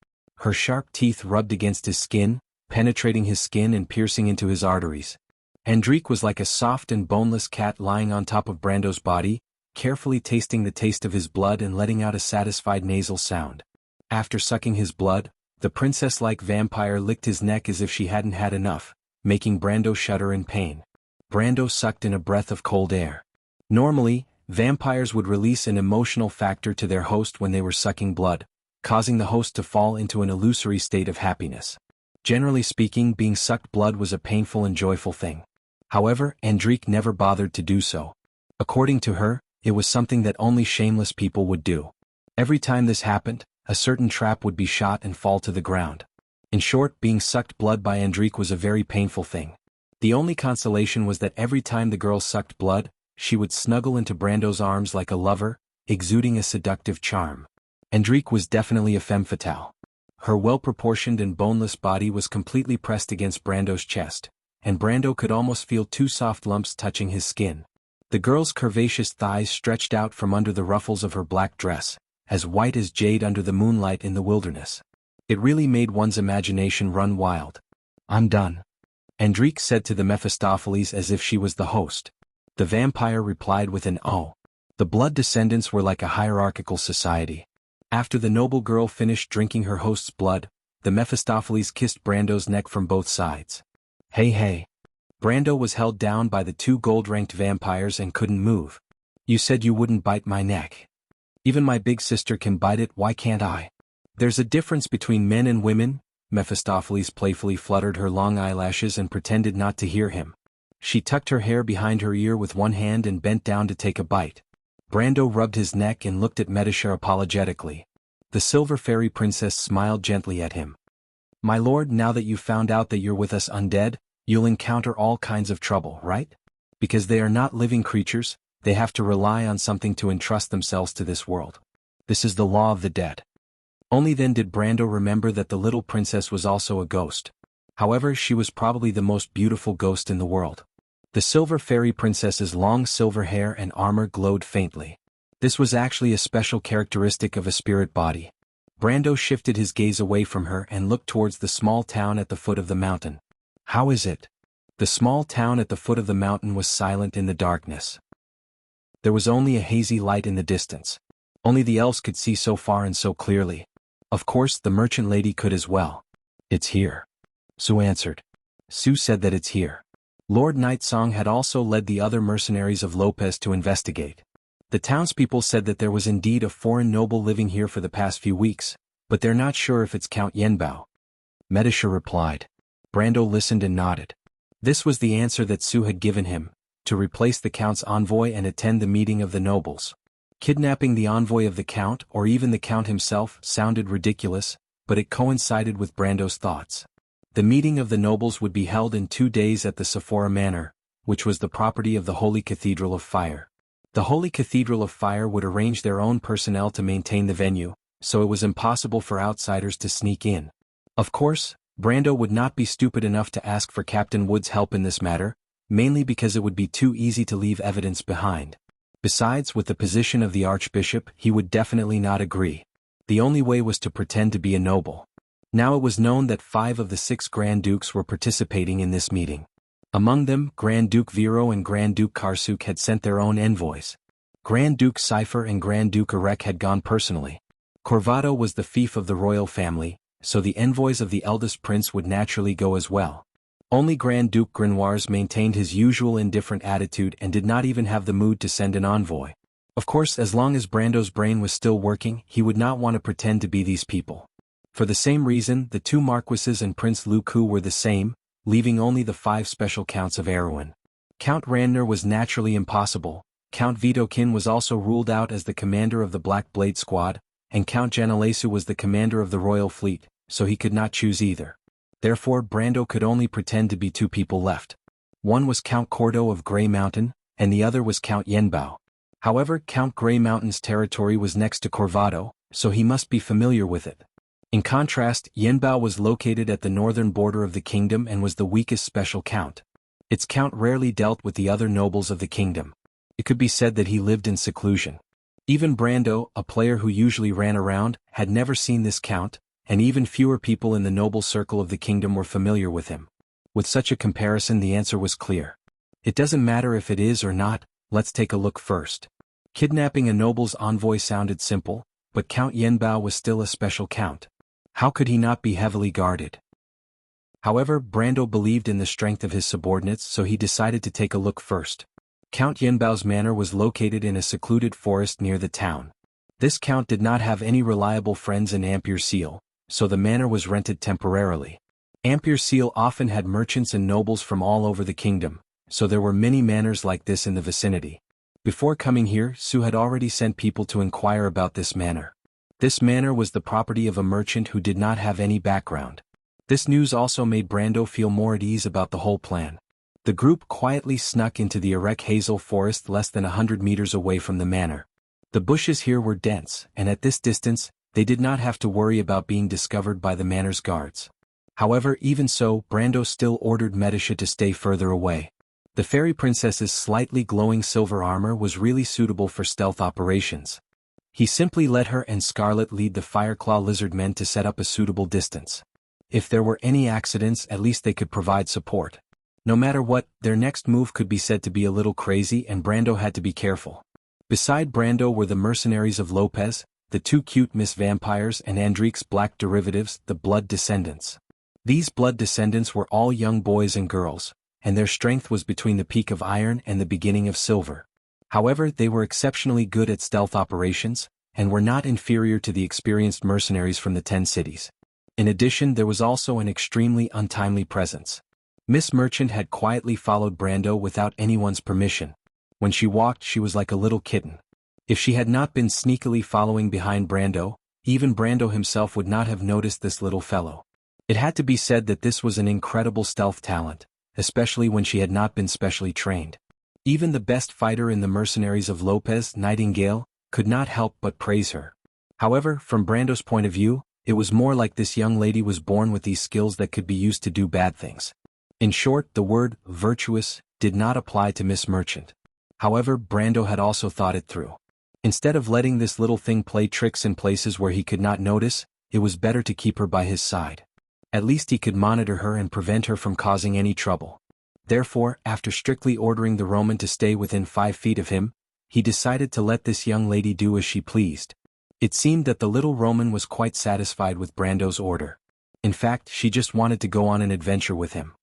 Her sharp teeth rubbed against his skin, penetrating his skin and piercing into his arteries. Hendrik was like a soft and boneless cat lying on top of Brando's body, carefully tasting the taste of his blood and letting out a satisfied nasal sound. After sucking his blood, the princess-like vampire licked his neck as if she hadn't had enough, making Brando shudder in pain. Brando sucked in a breath of cold air. Normally, vampires would release an emotional factor to their host when they were sucking blood, causing the host to fall into an illusory state of happiness. Generally speaking, being sucked blood was a painful and joyful thing. However, Hendrik never bothered to do so. According to her, it was something that only shameless people would do. Every time this happened, a certain trap would be shot and fall to the ground. In short, being sucked blood by Hendrik was a very painful thing. The only consolation was that every time the girl sucked blood, she would snuggle into Brando's arms like a lover, exuding a seductive charm. Hendrik was definitely a femme fatale. Her well-proportioned and boneless body was completely pressed against Brando's chest, and Brando could almost feel two soft lumps touching his skin. The girl's curvaceous thighs stretched out from under the ruffles of her black dress, as white as jade under the moonlight in the wilderness. It really made one's imagination run wild. "I'm done," Hendrik said to the Mephistopheles as if she was the host. The vampire replied with an "oh." The blood descendants were like a hierarchical society. After the noble girl finished drinking her host's blood, the Mephistopheles kissed Brando's neck from both sides. "Hey hey." Brando was held down by the two gold-ranked vampires and couldn't move. "You said you wouldn't bite my neck. Even my big sister can bite it, why can't I?" "There's a difference between men and women," Mephistopheles playfully fluttered her long eyelashes and pretended not to hear him. She tucked her hair behind her ear with one hand and bent down to take a bite. Brando rubbed his neck and looked at Medisha apologetically. The Silver Fairy Princess smiled gently at him. "My lord, now that you've found out that you're with us undead, you'll encounter all kinds of trouble, right? Because they are not living creatures, they have to rely on something to entrust themselves to this world. This is the law of the dead." Only then did Brando remember that the little princess was also a ghost. However, she was probably the most beautiful ghost in the world. The Silver Fairy Princess's long silver hair and armor glowed faintly. This was actually a special characteristic of a spirit body. Brando shifted his gaze away from her and looked towards the small town at the foot of the mountain. "How is it?" The small town at the foot of the mountain was silent in the darkness. There was only a hazy light in the distance. Only the elves could see so far and so clearly. Of course, the merchant lady could as well. "It's here," Sue answered. Sue said that it's here. Lord Nightsong had also led the other mercenaries of Lopez to investigate. The townspeople said that there was indeed a foreign noble living here for the past few weeks, but they're not sure if it's Count Yenbao. Medisha replied. Brando listened and nodded. This was the answer that Sue had given him, to replace the Count's envoy and attend the meeting of the nobles. Kidnapping the envoy of the Count, or even the Count himself, sounded ridiculous, but it coincided with Brando's thoughts. The meeting of the nobles would be held in 2 days at the Sephora Manor, which was the property of the Holy Cathedral of Fire. The Holy Cathedral of Fire would arrange their own personnel to maintain the venue, so it was impossible for outsiders to sneak in. Of course, Brando would not be stupid enough to ask for Captain Wood's help in this matter, mainly because it would be too easy to leave evidence behind. Besides, with the position of the Archbishop, he would definitely not agree. The only way was to pretend to be a noble. Now it was known that 5 of the 6 Grand Dukes were participating in this meeting. Among them, Grand Duke Viro and Grand Duke Karsuk had sent their own envoys. Grand Duke Cypher and Grand Duke Arek had gone personally. Corvado was the fief of the royal family, so the envoys of the eldest prince would naturally go as well. Only Grand Duke Grenoires maintained his usual indifferent attitude and did not even have the mood to send an envoy. Of course, as long as Brando's brain was still working, he would not want to pretend to be these people. For the same reason, the 2 marquises and Prince Lu Ku were the same, leaving only the 5 special counts of Erewhon. Count Randner was naturally impossible. Count Vitokin was also ruled out as the commander of the Black Blade Squad, and Count Janalesu was the commander of the royal fleet, so he could not choose either. Therefore, Brando could only pretend to be 2 people left. One was Count Cordo of Grey Mountain, and the other was Count Yenbao. However, Count Grey Mountain's territory was next to Corvado, so he must be familiar with it. In contrast, Yenbao was located at the northern border of the kingdom and was the weakest special count. Its count rarely dealt with the other nobles of the kingdom. It could be said that he lived in seclusion. Even Brando, a player who usually ran around, had never seen this count, and even fewer people in the noble circle of the kingdom were familiar with him. With such a comparison, the answer was clear. It doesn't matter if it is or not, let's take a look first. Kidnapping a noble's envoy sounded simple, but Count Yenbao was still a special count. How could he not be heavily guarded? However, Brando believed in the strength of his subordinates, so he decided to take a look first. Count Yenbao's manor was located in a secluded forest near the town. This count did not have any reliable friends in Ampere Seal, so the manor was rented temporarily. Ampere Seal often had merchants and nobles from all over the kingdom, so there were many manors like this in the vicinity. Before coming here, Su had already sent people to inquire about this manor. This manor was the property of a merchant who did not have any background. This news also made Brando feel more at ease about the whole plan. The group quietly snuck into the Erek Hazel forest less than 100 meters away from the manor. The bushes here were dense, and at this distance, they did not have to worry about being discovered by the manor's guards. However, even so, Brando still ordered Medisha to stay further away. The fairy princess's slightly glowing silver armor was really suitable for stealth operations. He simply let her and Scarlet lead the Fireclaw lizard men to set up a suitable distance. If there were any accidents, at least they could provide support. No matter what, their next move could be said to be a little crazy, and Brando had to be careful. Beside Brando were the mercenaries of Lopez, the two cute Miss Vampires, and Andrique's black derivatives, the Blood Descendants. These Blood Descendants were all young boys and girls, and their strength was between the peak of iron and the beginning of silver. However, they were exceptionally good at stealth operations, and were not inferior to the experienced mercenaries from the 10 cities. In addition, there was also an extremely untimely presence. Miss Merchant had quietly followed Brando without anyone's permission. When she walked, she was like a little kitten. If she had not been sneakily following behind Brando, even Brando himself would not have noticed this little fellow. It had to be said that this was an incredible stealth talent, especially when she had not been specially trained. Even the best fighter in the mercenaries of Lopez, Nightingale, could not help but praise her. However, from Brando's point of view, it was more like this young lady was born with these skills that could be used to do bad things. In short, the word virtuous did not apply to Miss Merchant. However, Brando had also thought it through. Instead of letting this little thing play tricks in places where he could not notice, it was better to keep her by his side. At least he could monitor her and prevent her from causing any trouble. Therefore, after strictly ordering the Roman to stay within 5 feet of him, he decided to let this young lady do as she pleased. It seemed that the little Roman was quite satisfied with Brando's order. In fact, she just wanted to go on an adventure with him.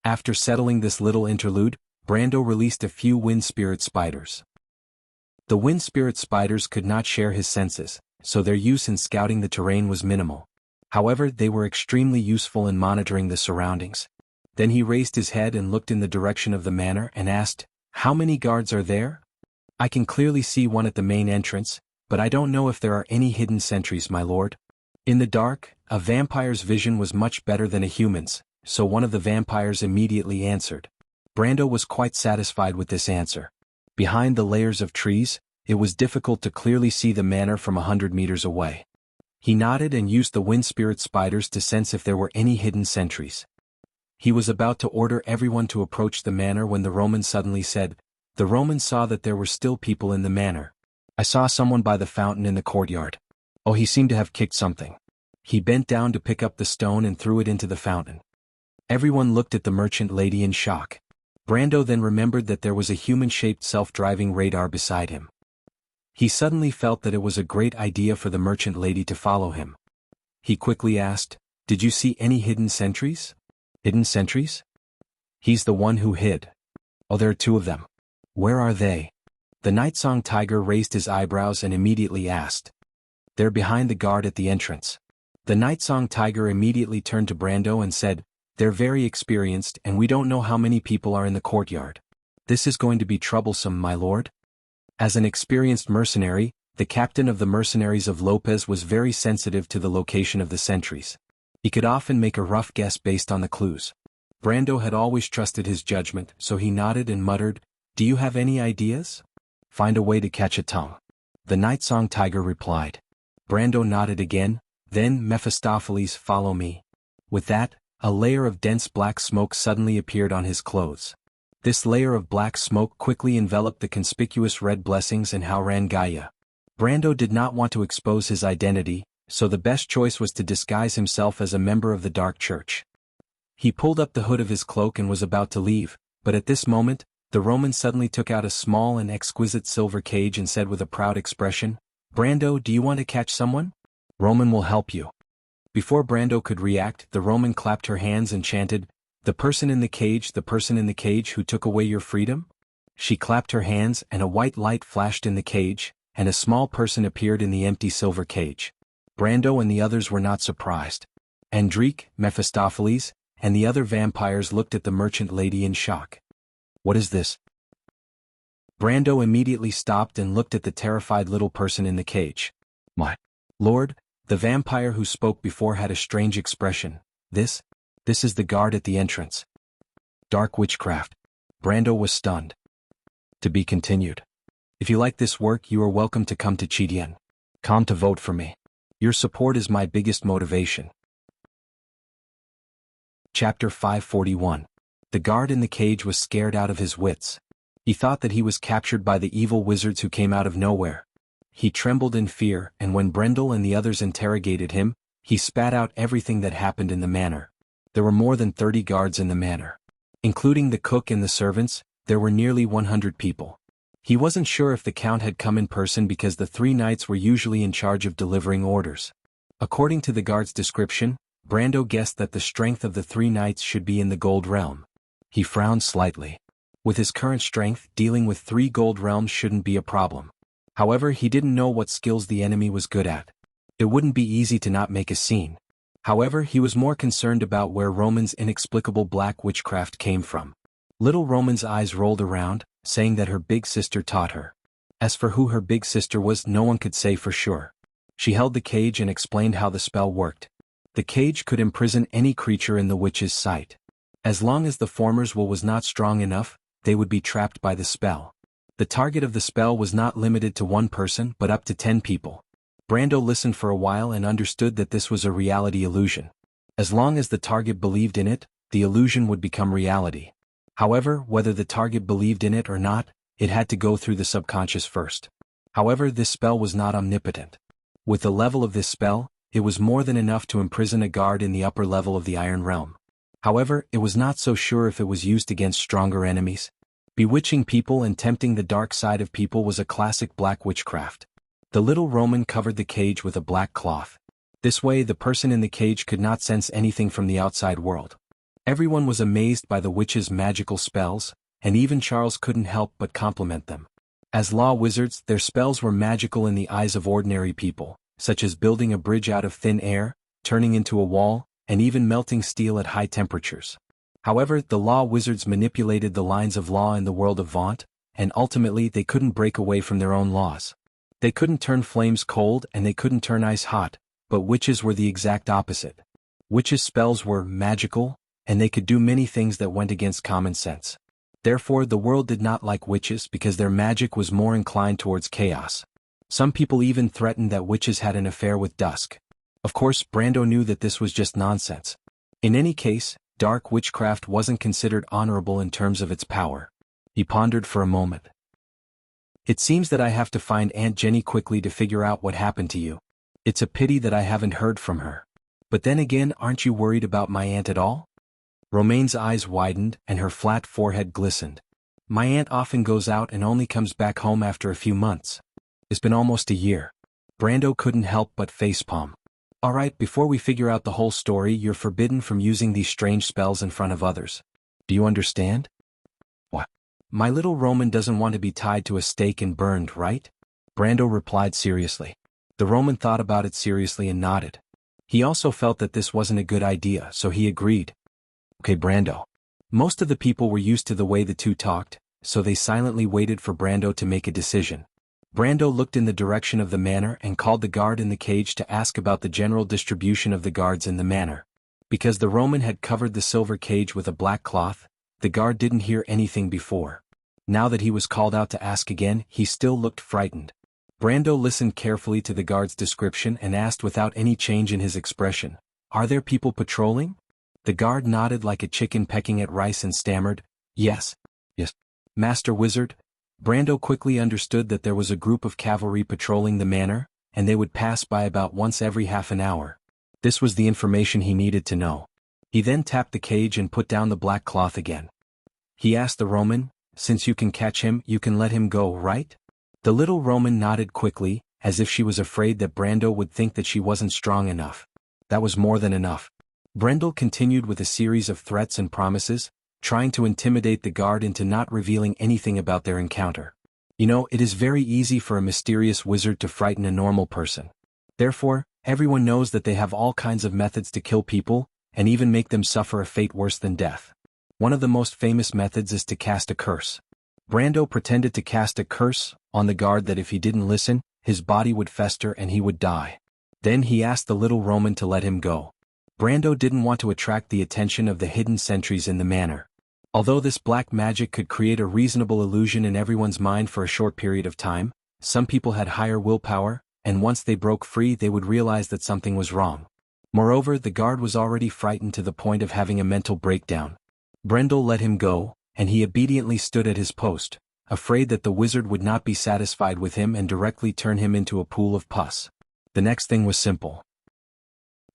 After settling this little interlude, Brando released a few wind spirit spiders. The wind spirit spiders could not share his senses, so their use in scouting the terrain was minimal. However, they were extremely useful in monitoring the surroundings. Then he raised his head and looked in the direction of the manor and asked, "How many guards are there?" "I can clearly see one at the main entrance, but I don't know if there are any hidden sentries, my lord." In the dark, a vampire's vision was much better than a human's, so one of the vampires immediately answered. Brando was quite satisfied with this answer. Behind the layers of trees, it was difficult to clearly see the manor from 100 meters away. He nodded and used the wind spirit spiders to sense if there were any hidden sentries. He was about to order everyone to approach the manor when the Roman suddenly said, "The Roman saw that there were still people in the manor. I saw someone by the fountain in the courtyard. Oh, he seemed to have kicked something." He bent down to pick up the stone and threw it into the fountain. Everyone looked at the merchant lady in shock. Brando then remembered that there was a human-shaped self-driving radar beside him. He suddenly felt that it was a great idea for the merchant lady to follow him. He quickly asked, "Did you see any hidden sentries?" "Hidden sentries?" "He's the one who hid." "Oh, there are 2 of them." "Where are they?" The Nightsong Tiger raised his eyebrows and immediately asked. "They're behind the guard at the entrance." The Nightsong Tiger immediately turned to Brando and said, "They're very experienced and we don't know how many people are in the courtyard. This is going to be troublesome, my lord." As an experienced mercenary, the captain of the mercenaries of Lopez was very sensitive to the location of the sentries. He could often make a rough guess based on the clues. Brando had always trusted his judgment, so he nodded and muttered, "Do you have any ideas?" "Find a way to catch a tongue," the Nightsong Tiger replied. Brando nodded again, then Mephistopheles, "Follow me." With that, a layer of dense black smoke suddenly appeared on his clothes. This layer of black smoke quickly enveloped the conspicuous red blessings and Howran Gaia. Brando did not want to expose his identity, so the best choice was to disguise himself as a member of the Dark Church. He pulled up the hood of his cloak and was about to leave, but at this moment, the Roman suddenly took out a small and exquisite silver cage and said with a proud expression, "Brando, do you want to catch someone? Roman will help you." Before Brando could react, the Roman clapped her hands and chanted, the person in the cage who took away your freedom?" She clapped her hands and a white light flashed in the cage, and a small person appeared in the empty silver cage. Brando and the others were not surprised. Andrique, Mephistopheles, and the other vampires looked at the merchant lady in shock. "What is this?" Brando immediately stopped and looked at the terrified little person in the cage. "My lord," the vampire who spoke before had a strange expression. This is the guard at the entrance." Dark witchcraft. Brando was stunned. To be continued. If you like this work, you are welcome to come to Chidien. Come to vote for me. Your support is my biggest motivation. Chapter 541. The guard in the cage was scared out of his wits. He thought that he was captured by the evil wizards who came out of nowhere. He trembled in fear, and when Brendel and the others interrogated him, he spat out everything that happened in the manor. There were more than 30 guards in the manor. Including the cook and the servants, there were nearly 100 people. He wasn't sure if the count had come in person because the 3 knights were usually in charge of delivering orders. According to the guard's description, Brando guessed that the strength of the 3 knights should be in the gold realm. He frowned slightly. With his current strength, dealing with 3 gold realms shouldn't be a problem. However, he didn't know what skills the enemy was good at. It wouldn't be easy to not make a scene. However, he was more concerned about where Roman's inexplicable black witchcraft came from. Little Roman's eyes rolled around, saying that her big sister taught her. As for who her big sister was, no one could say for sure. She held the cage and explained how the spell worked. The cage could imprison any creature in the witch's sight. As long as the former's will was not strong enough, they would be trapped by the spell. The target of the spell was not limited to 1 person but up to 10 people. Brando listened for a while and understood that this was a reality illusion. As long as the target believed in it, the illusion would become reality. However, whether the target believed in it or not, it had to go through the subconscious first. However, this spell was not omnipotent. With the level of this spell, it was more than enough to imprison a guard in the upper level of the Iron Realm. However, it was not so sure if it was used against stronger enemies. Bewitching people and tempting the dark side of people was a classic black witchcraft. The little Roman covered the cage with a black cloth. This way the person in the cage could not sense anything from the outside world. Everyone was amazed by the witch's magical spells, and even Charles couldn't help but compliment them. As law wizards, their spells were magical in the eyes of ordinary people, such as building a bridge out of thin air, turning into a wall, and even melting steel at high temperatures. However, the law wizards manipulated the lines of law in the world of Vaunt, and ultimately they couldn't break away from their own laws. They couldn't turn flames cold and they couldn't turn ice hot, but witches were the exact opposite. Witches' spells were magical, and they could do many things that went against common sense. Therefore, the world did not like witches because their magic was more inclined towards chaos. Some people even threatened that witches had an affair with Dusk. Of course, Brando knew that this was just nonsense. In any case, dark witchcraft wasn't considered honorable in terms of its power. He pondered for a moment. "It seems that I have to find Aunt Jenny quickly to figure out what happened to you. It's a pity that I haven't heard from her. But then again, aren't you worried about my aunt at all?" Romaine's eyes widened and her flat forehead glistened. "My aunt often goes out and only comes back home after a few months. It's been almost a year." Brando couldn't help but facepalm. "Alright, before we figure out the whole story, you're forbidden from using these strange spells in front of others. Do you understand?" "What? My little Roman doesn't want to be tied to a stake and burned, right?" Brando replied seriously. The Roman thought about it seriously and nodded. He also felt that this wasn't a good idea, so he agreed. "Okay, Brando." Most of the people were used to the way the two talked, so they silently waited for Brando to make a decision. Brando looked in the direction of the manor and called the guard in the cage to ask about the general distribution of the guards in the manor. Because the Roman had covered the silver cage with a black cloth, the guard didn't hear anything before. Now that he was called out to ask again, he still looked frightened. Brando listened carefully to the guard's description and asked without any change in his expression, "Are there people patrolling?" The guard nodded like a chicken pecking at rice and stammered, "Yes. Master Wizard? Brando quickly understood that there was a group of cavalry patrolling the manor, and they would pass by about once every half an hour. This was the information he needed to know. He then tapped the cage and put down the black cloth again. He asked the Roman, "Since you can catch him, you can let him go, right?" The little Roman nodded quickly, as if she was afraid that Brando would think that she wasn't strong enough. That was more than enough. Brando continued with a series of threats and promises, trying to intimidate the guard into not revealing anything about their encounter. You know, it is very easy for a mysterious wizard to frighten a normal person. Therefore, everyone knows that they have all kinds of methods to kill people, and even make them suffer a fate worse than death. One of the most famous methods is to cast a curse. Brando pretended to cast a curse on the guard that if he didn't listen, his body would fester and he would die. Then he asked the little Roman to let him go. Brando didn't want to attract the attention of the hidden sentries in the manor. Although this black magic could create a reasonable illusion in everyone's mind for a short period of time, some people had higher willpower, and once they broke free they would realize that something was wrong. Moreover, the guard was already frightened to the point of having a mental breakdown. Brando let him go, and he obediently stood at his post, afraid that the wizard would not be satisfied with him and directly turn him into a pool of pus. The next thing was simple.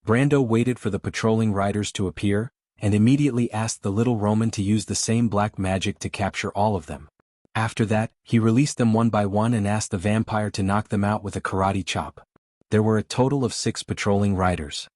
Brando waited for the patrolling riders to appear, and immediately asked the little Roman to use the same black magic to capture all of them. After that, he released them one by one and asked the vampire to knock them out with a karate chop. There were a total of 6 patrolling riders.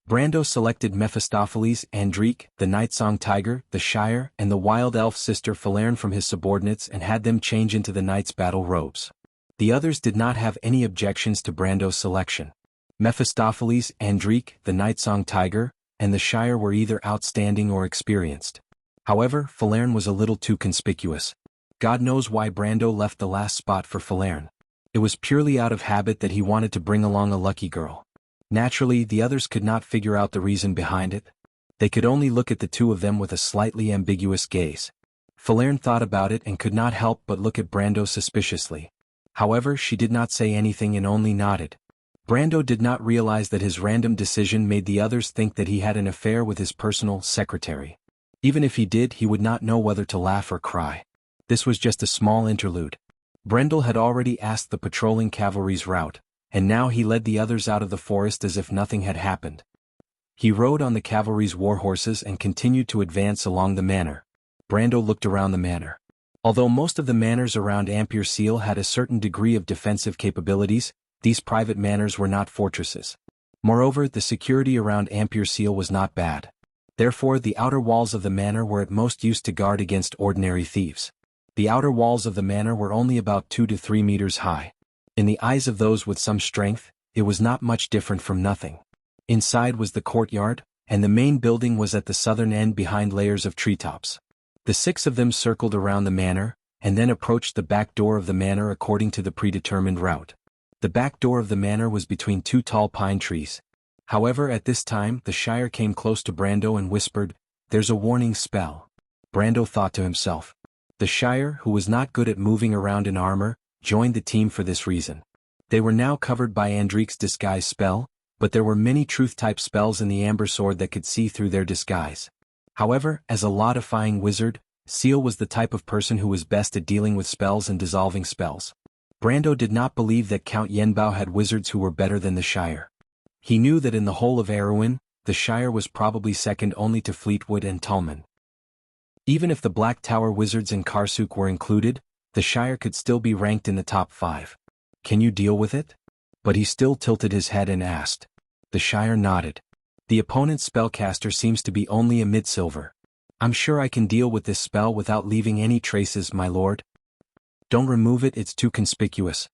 Brando selected Mephistopheles, Andrique, the Nightsong Tiger, the Shire, and the wild elf sister Falerne from his subordinates and had them change into the knight's battle robes. The others did not have any objections to Brando's selection. Mephistopheles, Andrique, the Nightsong Tiger, and the Shire were either outstanding or experienced. However, Falerne was a little too conspicuous. God knows why Brando left the last spot for Falerne. It was purely out of habit that he wanted to bring along a lucky girl. Naturally, the others could not figure out the reason behind it. They could only look at the two of them with a slightly ambiguous gaze. Falerne thought about it and could not help but look at Brando suspiciously. However, she did not say anything and only nodded. Brando did not realize that his random decision made the others think that he had an affair with his personal secretary. Even if he did, he would not know whether to laugh or cry. This was just a small interlude. Brendel had already asked the patrolling cavalry's route, and now he led the others out of the forest as if nothing had happened. He rode on the cavalry's war horses and continued to advance along the manor. Brando looked around the manor. Although most of the manors around Ampere Seal had a certain degree of defensive capabilities, these private manors were not fortresses. Moreover, the security around Ampere Seal was not bad. Therefore, the outer walls of the manor were at most used to guard against ordinary thieves. The outer walls of the manor were only about 2 to 3 meters high. In the eyes of those with some strength, it was not much different from nothing. Inside was the courtyard, and the main building was at the southern end behind layers of treetops. The 6 of them circled around the manor, and then approached the back door of the manor according to the predetermined route. The back door of the manor was between 2 tall pine trees. However, at this time, the Shire came close to Brando and whispered, "There's a warning spell." Brando thought to himself. The Shire, who was not good at moving around in armor, joined the team for this reason. They were now covered by Andrique's disguise spell, but there were many truth-type spells in the Amber Sword that could see through their disguise. However, as a law-defying wizard, Seal was the type of person who was best at dealing with spells and dissolving spells. Brando did not believe that Count Yenbao had wizards who were better than the Shire. He knew that in the whole of Erewhon, the Shire was probably second only to Fleetwood and Tullman. Even if the Black Tower wizards and Karsuk were included, the Shire could still be ranked in the top 5. "Can you deal with it?" But he still tilted his head and asked. The Shire nodded. "The opponent's spellcaster seems to be only a mid-silver. I'm sure I can deal with this spell without leaving any traces, my lord." "Don't remove it, it's too conspicuous."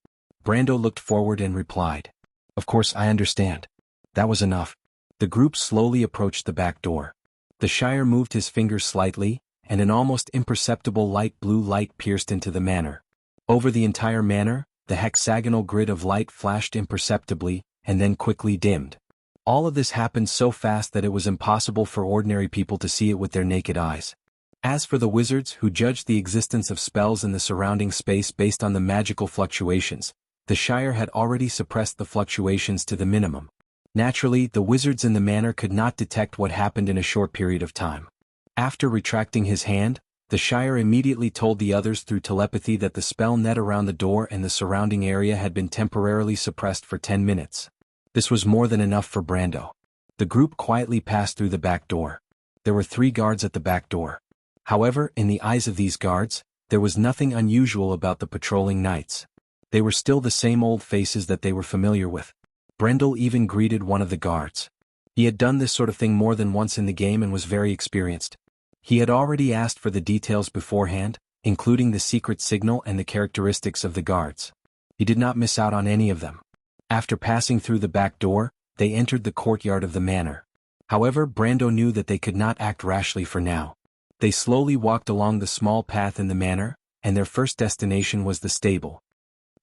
Brando looked forward and replied. "Of course, I understand." That was enough. The group slowly approached the back door. The Shire moved his fingers slightly, and an almost imperceptible light blue light pierced into the manor. Over the entire manor, the hexagonal grid of light flashed imperceptibly, and then quickly dimmed. All of this happened so fast that it was impossible for ordinary people to see it with their naked eyes. As for the wizards who judged the existence of spells in the surrounding space based on the magical fluctuations, the Shire had already suppressed the fluctuations to the minimum. Naturally, the wizards in the manor could not detect what happened in a short period of time. After retracting his hand, The Shire immediately told the others through telepathy that the spell net around the door and the surrounding area had been temporarily suppressed for 10 minutes. This was more than enough for Brando. The group quietly passed through the back door. There were 3 guards at the back door. However, in the eyes of these guards, there was nothing unusual about the patrolling knights. They were still the same old faces that they were familiar with. Brendel even greeted one of the guards. He had done this sort of thing more than once in the game and was very experienced. He had already asked for the details beforehand, including the secret signal and the characteristics of the guards. He did not miss out on any of them. After passing through the back door, they entered the courtyard of the manor. However, Brando knew that they could not act rashly for now. They slowly walked along the small path in the manor, and their first destination was the stable.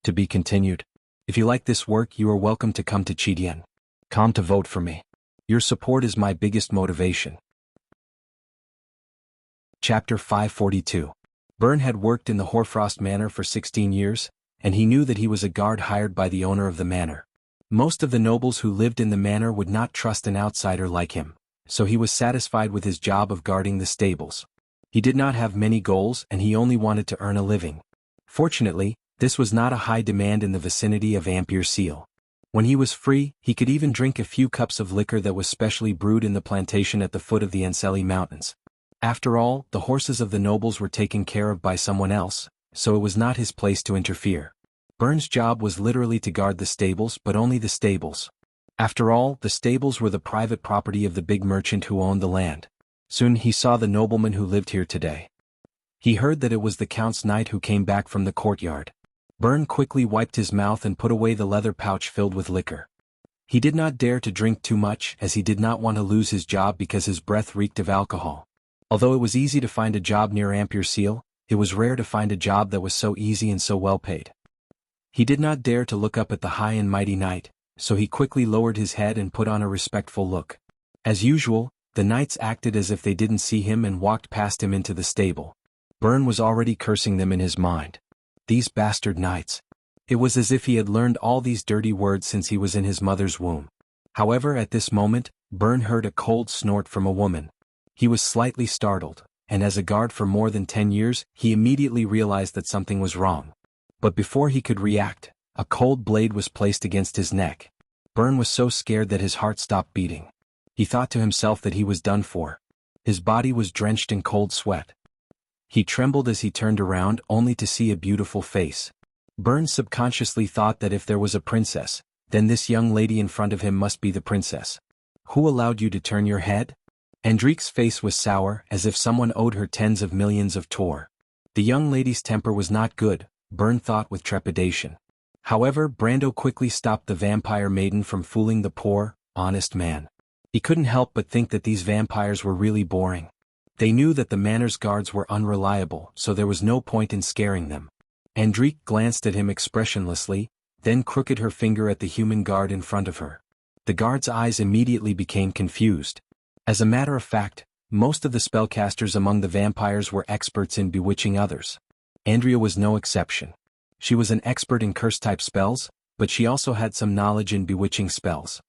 To be continued. If you like this work, you are welcome to come to Chidian. Come to vote for me. Your support is my biggest motivation. Chapter 542. Byrne had worked in the Hoarfrost Manor for 16 years, and he knew that he was a guard hired by the owner of the manor. Most of the nobles who lived in the manor would not trust an outsider like him, so he was satisfied with his job of guarding the stables. He did not have many goals and he only wanted to earn a living. Fortunately, this was not a high demand in the vicinity of Ampere Seal. When he was free, he could even drink a few cups of liquor that was specially brewed in the plantation at the foot of the Enseli Mountains. After all, the horses of the nobles were taken care of by someone else, so it was not his place to interfere. Byrne's job was literally to guard the stables, but only the stables. After all, the stables were the private property of the big merchant who owned the land. Soon he saw the nobleman who lived here today. He heard that it was the Count's knight who came back from the courtyard. Byrne quickly wiped his mouth and put away the leather pouch filled with liquor. He did not dare to drink too much as he did not want to lose his job because his breath reeked of alcohol. Although it was easy to find a job near Ampere Seal, it was rare to find a job that was so easy and so well paid. He did not dare to look up at the high and mighty knight, so he quickly lowered his head and put on a respectful look. As usual, the knights acted as if they didn't see him and walked past him into the stable. Byrne was already cursing them in his mind. These bastard knights. It was as if he had learned all these dirty words since he was in his mother's womb. However, at this moment, Byrne heard a cold snort from a woman. He was slightly startled, and as a guard for more than 10 years, he immediately realized that something was wrong. But before he could react, a cold blade was placed against his neck. Byrne was so scared that his heart stopped beating. He thought to himself that he was done for. His body was drenched in cold sweat. He trembled as he turned around only to see a beautiful face. Byrne subconsciously thought that if there was a princess, then this young lady in front of him must be the princess. Who allowed you to turn your head? Andrique's face was sour, as if someone owed her tens of millions of tor. The young lady's temper was not good, Byrne thought with trepidation. However, Brando quickly stopped the vampire maiden from fooling the poor, honest man. He couldn't help but think that these vampires were really boring. They knew that the manor's guards were unreliable, so there was no point in scaring them. Andrique glanced at him expressionlessly, then crooked her finger at the human guard in front of her. The guard's eyes immediately became confused. As a matter of fact, most of the spellcasters among the vampires were experts in bewitching others. Andrea was no exception. She was an expert in curse-type spells, but she also had some knowledge in bewitching spells.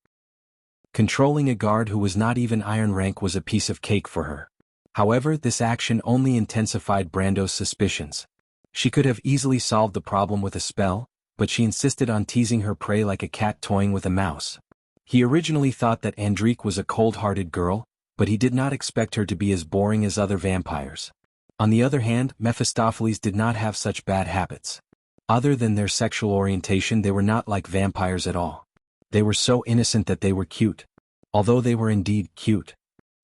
Controlling a guard who was not even iron rank was a piece of cake for her. However, this action only intensified Brando's suspicions. She could have easily solved the problem with a spell, but she insisted on teasing her prey like a cat toying with a mouse. He originally thought that Andrique was a cold-hearted girl, but he did not expect her to be as boring as other vampires. On the other hand, Mephistopheles did not have such bad habits. Other than their sexual orientation, they were not like vampires at all. They were so innocent that they were cute. Although they were indeed cute.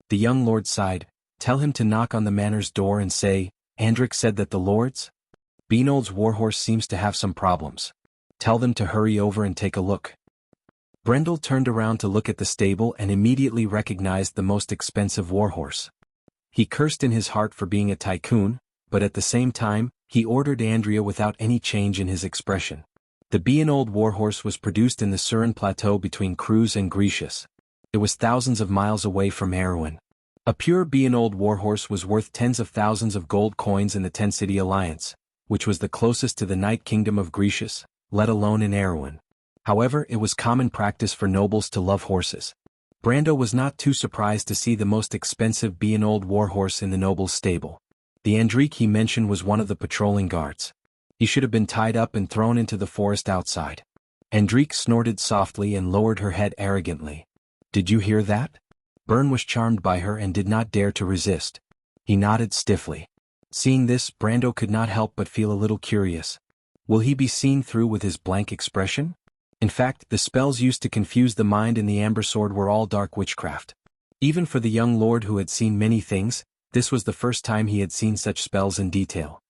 The young lord sighed. Tell him to knock on the manor's door and say, Andrique said that the lords? Beanold's warhorse seems to have some problems. Tell them to hurry over and take a look. Brendel turned around to look at the stable and immediately recognized the most expensive warhorse. He cursed in his heart for being a tycoon, but at the same time, he ordered Andrea without any change in his expression. The Beanold warhorse was produced in the Surin Plateau between Cruz and Grecius. It was thousands of miles away from Erewhon. A pure Beanold warhorse was worth tens of thousands of gold coins in the Ten-City Alliance, which was the closest to the Knight Kingdom of Grecius, let alone in Erewhon. However, it was common practice for nobles to love horses. Brando was not too surprised to see the most expensive Beanold warhorse in the noble's stable. The Andrik he mentioned was one of the patrolling guards. He should have been tied up and thrown into the forest outside. Andrik snorted softly and lowered her head arrogantly. Did you hear that? Byrne was charmed by her and did not dare to resist. He nodded stiffly. Seeing this, Brando could not help but feel a little curious. Will he be seen through with his blank expression? In fact, the spells used to confuse the mind in the Amber Sword were all dark witchcraft. Even for the young lord who had seen many things, this was the first time he had seen such spells in detail.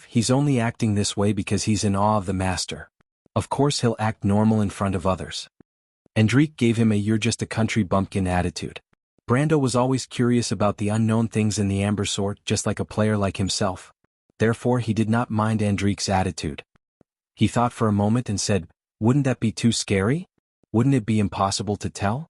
He's only acting this way because he's in awe of the master. Of course he'll act normal in front of others. Andrik gave him a "you're just a country bumpkin" attitude. Brando was always curious about the unknown things in the Amber Sword, just like a player like himself. Therefore he did not mind Andrik's attitude. He thought for a moment and said, wouldn't that be too scary? Wouldn't it be impossible to tell?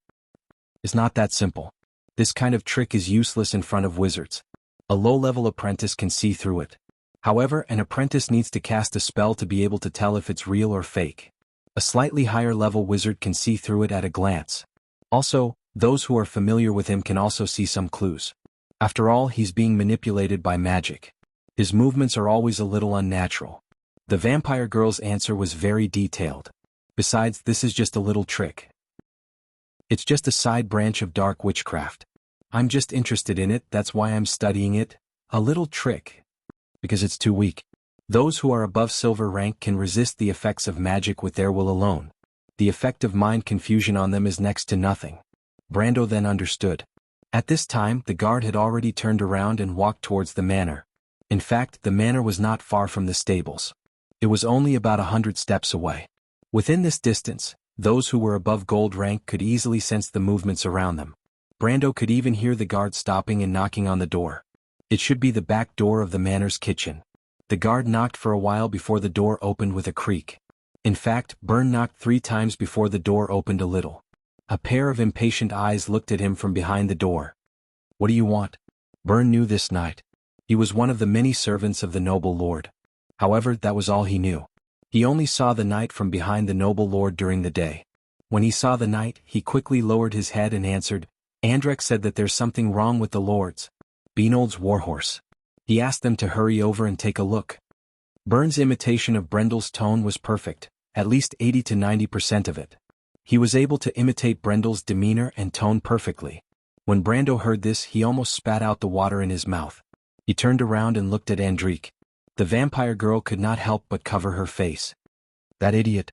It's not that simple. This kind of trick is useless in front of wizards. A low-level apprentice can see through it. However, an apprentice needs to cast a spell to be able to tell if it's real or fake. A slightly higher-level wizard can see through it at a glance. Also, those who are familiar with him can also see some clues. After all, he's being manipulated by magic. His movements are always a little unnatural. The vampire girl's answer was very detailed. Besides, this is just a little trick. It's just a side branch of dark witchcraft. I'm just interested in it, that's why I'm studying it. A little trick. Because it's too weak. Those who are above silver rank can resist the effects of magic with their will alone. The effect of mind confusion on them is next to nothing. Brando then understood. At this time, the guard had already turned around and walked towards the manor. In fact, the manor was not far from the stables. It was only about 100 steps away. Within this distance, those who were above gold rank could easily sense the movements around them. Brando could even hear the guard stopping and knocking on the door. It should be the back door of the manor's kitchen. The guard knocked for a while before the door opened with a creak. In fact, Byrne knocked 3 times before the door opened a little. A pair of impatient eyes looked at him from behind the door. What do you want? Byrne knew this knight. He was one of the many servants of the noble lord. However, that was all he knew. He only saw the knight from behind the noble lord during the day. When he saw the knight, he quickly lowered his head and answered, Andrek said that there's something wrong with the lords. Beanold's warhorse. He asked them to hurry over and take a look. Byrne's imitation of Brendel's tone was perfect, at least 80 to 90% of it. He was able to imitate Brendel's demeanor and tone perfectly. When Brando heard this, he almost spat out the water in his mouth. He turned around and looked at Andrik. The vampire girl could not help but cover her face. That idiot.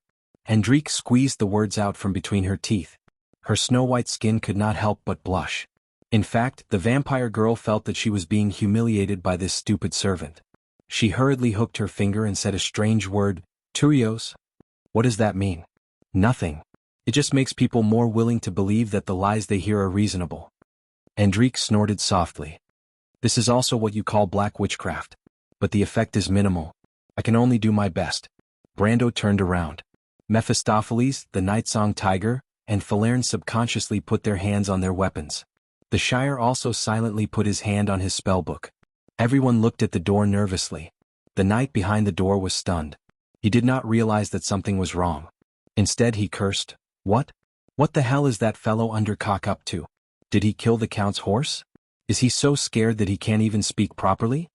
Andrik squeezed the words out from between her teeth. Her snow-white skin could not help but blush. In fact, the vampire girl felt that she was being humiliated by this stupid servant. She hurriedly hooked her finger and said a strange word, Turios. What does that mean? Nothing. It just makes people more willing to believe that the lies they hear are reasonable. Andrik snorted softly. This is also what you call black witchcraft. But the effect is minimal. I can only do my best. Brando turned around. Mephistopheles, the Nightsong Tiger, and Falerne subconsciously put their hands on their weapons. The Shire also silently put his hand on his spellbook. Everyone looked at the door nervously. The knight behind the door was stunned. He did not realize that something was wrong. Instead he cursed, What? What the hell is that fellow undercock up to? Did he kill the Count's horse? Is he so scared that he can't even speak properly?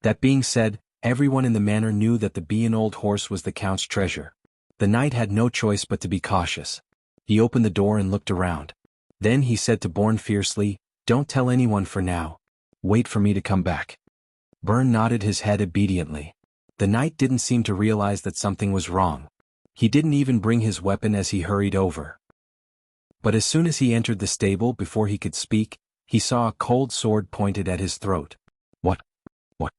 That being said, everyone in the manor knew that the Beanold horse was the Count's treasure. The knight had no choice but to be cautious. He opened the door and looked around. Then he said to Bourne fiercely, Don't tell anyone for now. Wait for me to come back. Byrne nodded his head obediently. The knight didn't seem to realize that something was wrong. He didn't even bring his weapon as he hurried over. But as soon as he entered the stable, before he could speak, he saw a cold sword pointed at his throat. What? What?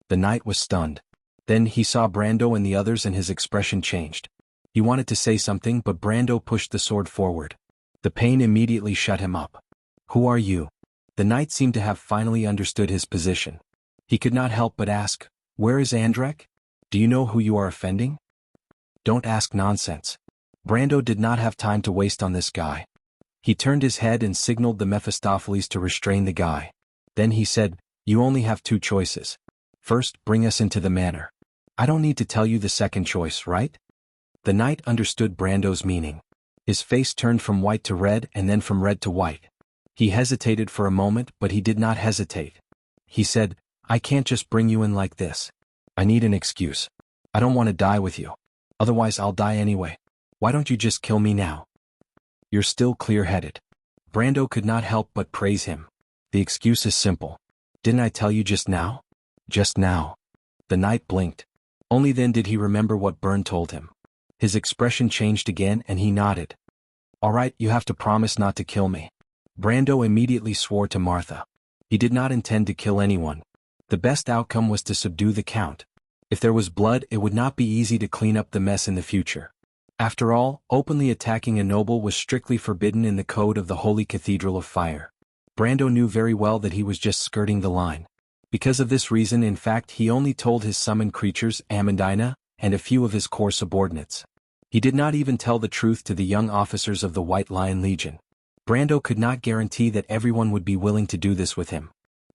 The knight was stunned. Then he saw Brando and the others and his expression changed. He wanted to say something, but Brando pushed the sword forward. The pain immediately shut him up. Who are you? The knight seemed to have finally understood his position. He could not help but ask, Where is Andrek? Do you know who you are offending? Don't ask nonsense. Brando did not have time to waste on this guy. He turned his head and signaled the Mephistopheles to restrain the guy. Then he said, You only have 2 choices. First, bring us into the manor. I don't need to tell you the second choice, right? The knight understood Brando's meaning. His face turned from white to red and then from red to white. He hesitated for a moment, but he did not hesitate. He said, I can't just bring you in like this. I need an excuse. I don't want to die with you. Otherwise I'll die anyway. Why don't you just kill me now? You're still clear-headed. Brando could not help but praise him. The excuse is simple. Didn't I tell you just now? Just now. The knight blinked. Only then did he remember what Byrne told him. His expression changed again and he nodded. All right, you have to promise not to kill me. Brando immediately swore to Martha. He did not intend to kill anyone. The best outcome was to subdue the Count. If there was blood, it would not be easy to clean up the mess in the future. After all, openly attacking a noble was strictly forbidden in the code of the Holy Cathedral of Fire. Brando knew very well that he was just skirting the line. Because of this reason, in fact, he only told his summoned creatures, Amandina, and a few of his core subordinates. He did not even tell the truth to the young officers of the White Lion Legion. Brando could not guarantee that everyone would be willing to do this with him.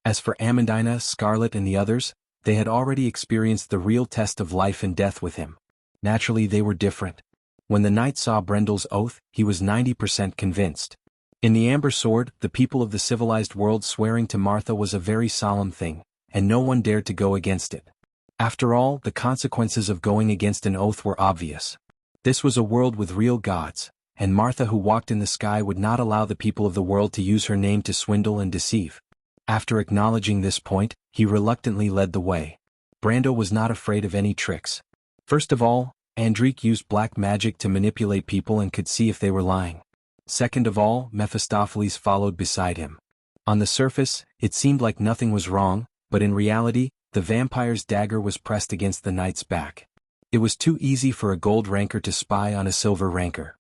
As for Amandina, Scarlet and the others, they had already experienced the real test of life and death with him. Naturally, they were different. When the knight saw Brendel's oath, he was 90% convinced. In the Amber Sword, the people of the civilized world swearing to Martha was a very solemn thing, and no one dared to go against it. After all, the consequences of going against an oath were obvious. This was a world with real gods, and Martha who walked in the sky would not allow the people of the world to use her name to swindle and deceive. After acknowledging this point, he reluctantly led the way. Brando was not afraid of any tricks. First of all, Andrique used black magic to manipulate people and could see if they were lying. Second of all, Mephistopheles followed beside him. On the surface, it seemed like nothing was wrong, but in reality, the vampire's dagger was pressed against the knight's back. It was too easy for a gold ranker to spy on a silver ranker.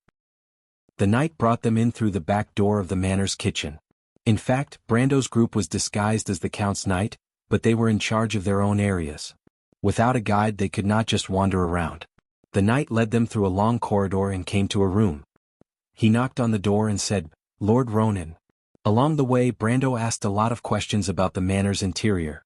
The knight brought them in through the back door of the manor's kitchen. In fact, Brando's group was disguised as the Count's knight, but they were in charge of their own areas. Without a guide, they could not just wander around. The knight led them through a long corridor and came to a room. He knocked on the door and said, "Lord Ronan." Along the way, Brando asked a lot of questions about the manor's interior.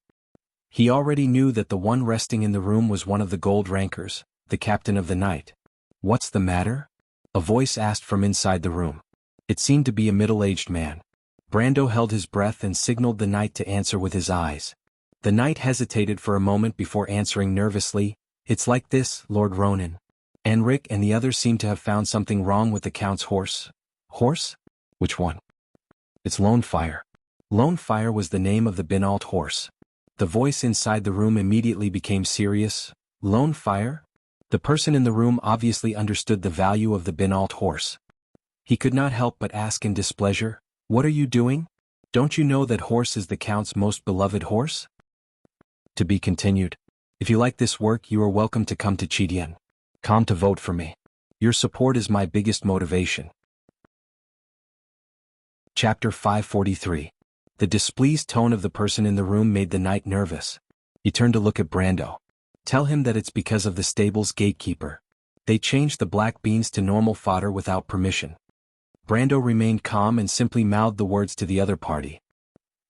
He already knew that the one resting in the room was one of the gold rankers, the captain of the night. "What's the matter?" a voice asked from inside the room. It seemed to be a middle-aged man. Brando held his breath and signaled the knight to answer with his eyes. The knight hesitated for a moment before answering nervously, "It's like this, Lord Ronan. Enric and the others seem to have found something wrong with the Count's horse." "Horse? Which one?" "It's Lonefire." Lonefire was the name of the Binault horse. The voice inside the room immediately became serious. Lonefire? The person in the room obviously understood the value of the Binault horse. He could not help but ask in displeasure, "What are you doing? Don't you know that horse is the Count's most beloved horse?" To be continued. If you like this work, you are welcome to come to Chidian. Come to vote for me. Your support is my biggest motivation. Chapter 543. The displeased tone of the person in the room made the knight nervous. He turned to look at Brando. "Tell him that it's because of the stable's gatekeeper. They changed the black beans to normal fodder without permission." Brando remained calm and simply mouthed the words to the other party.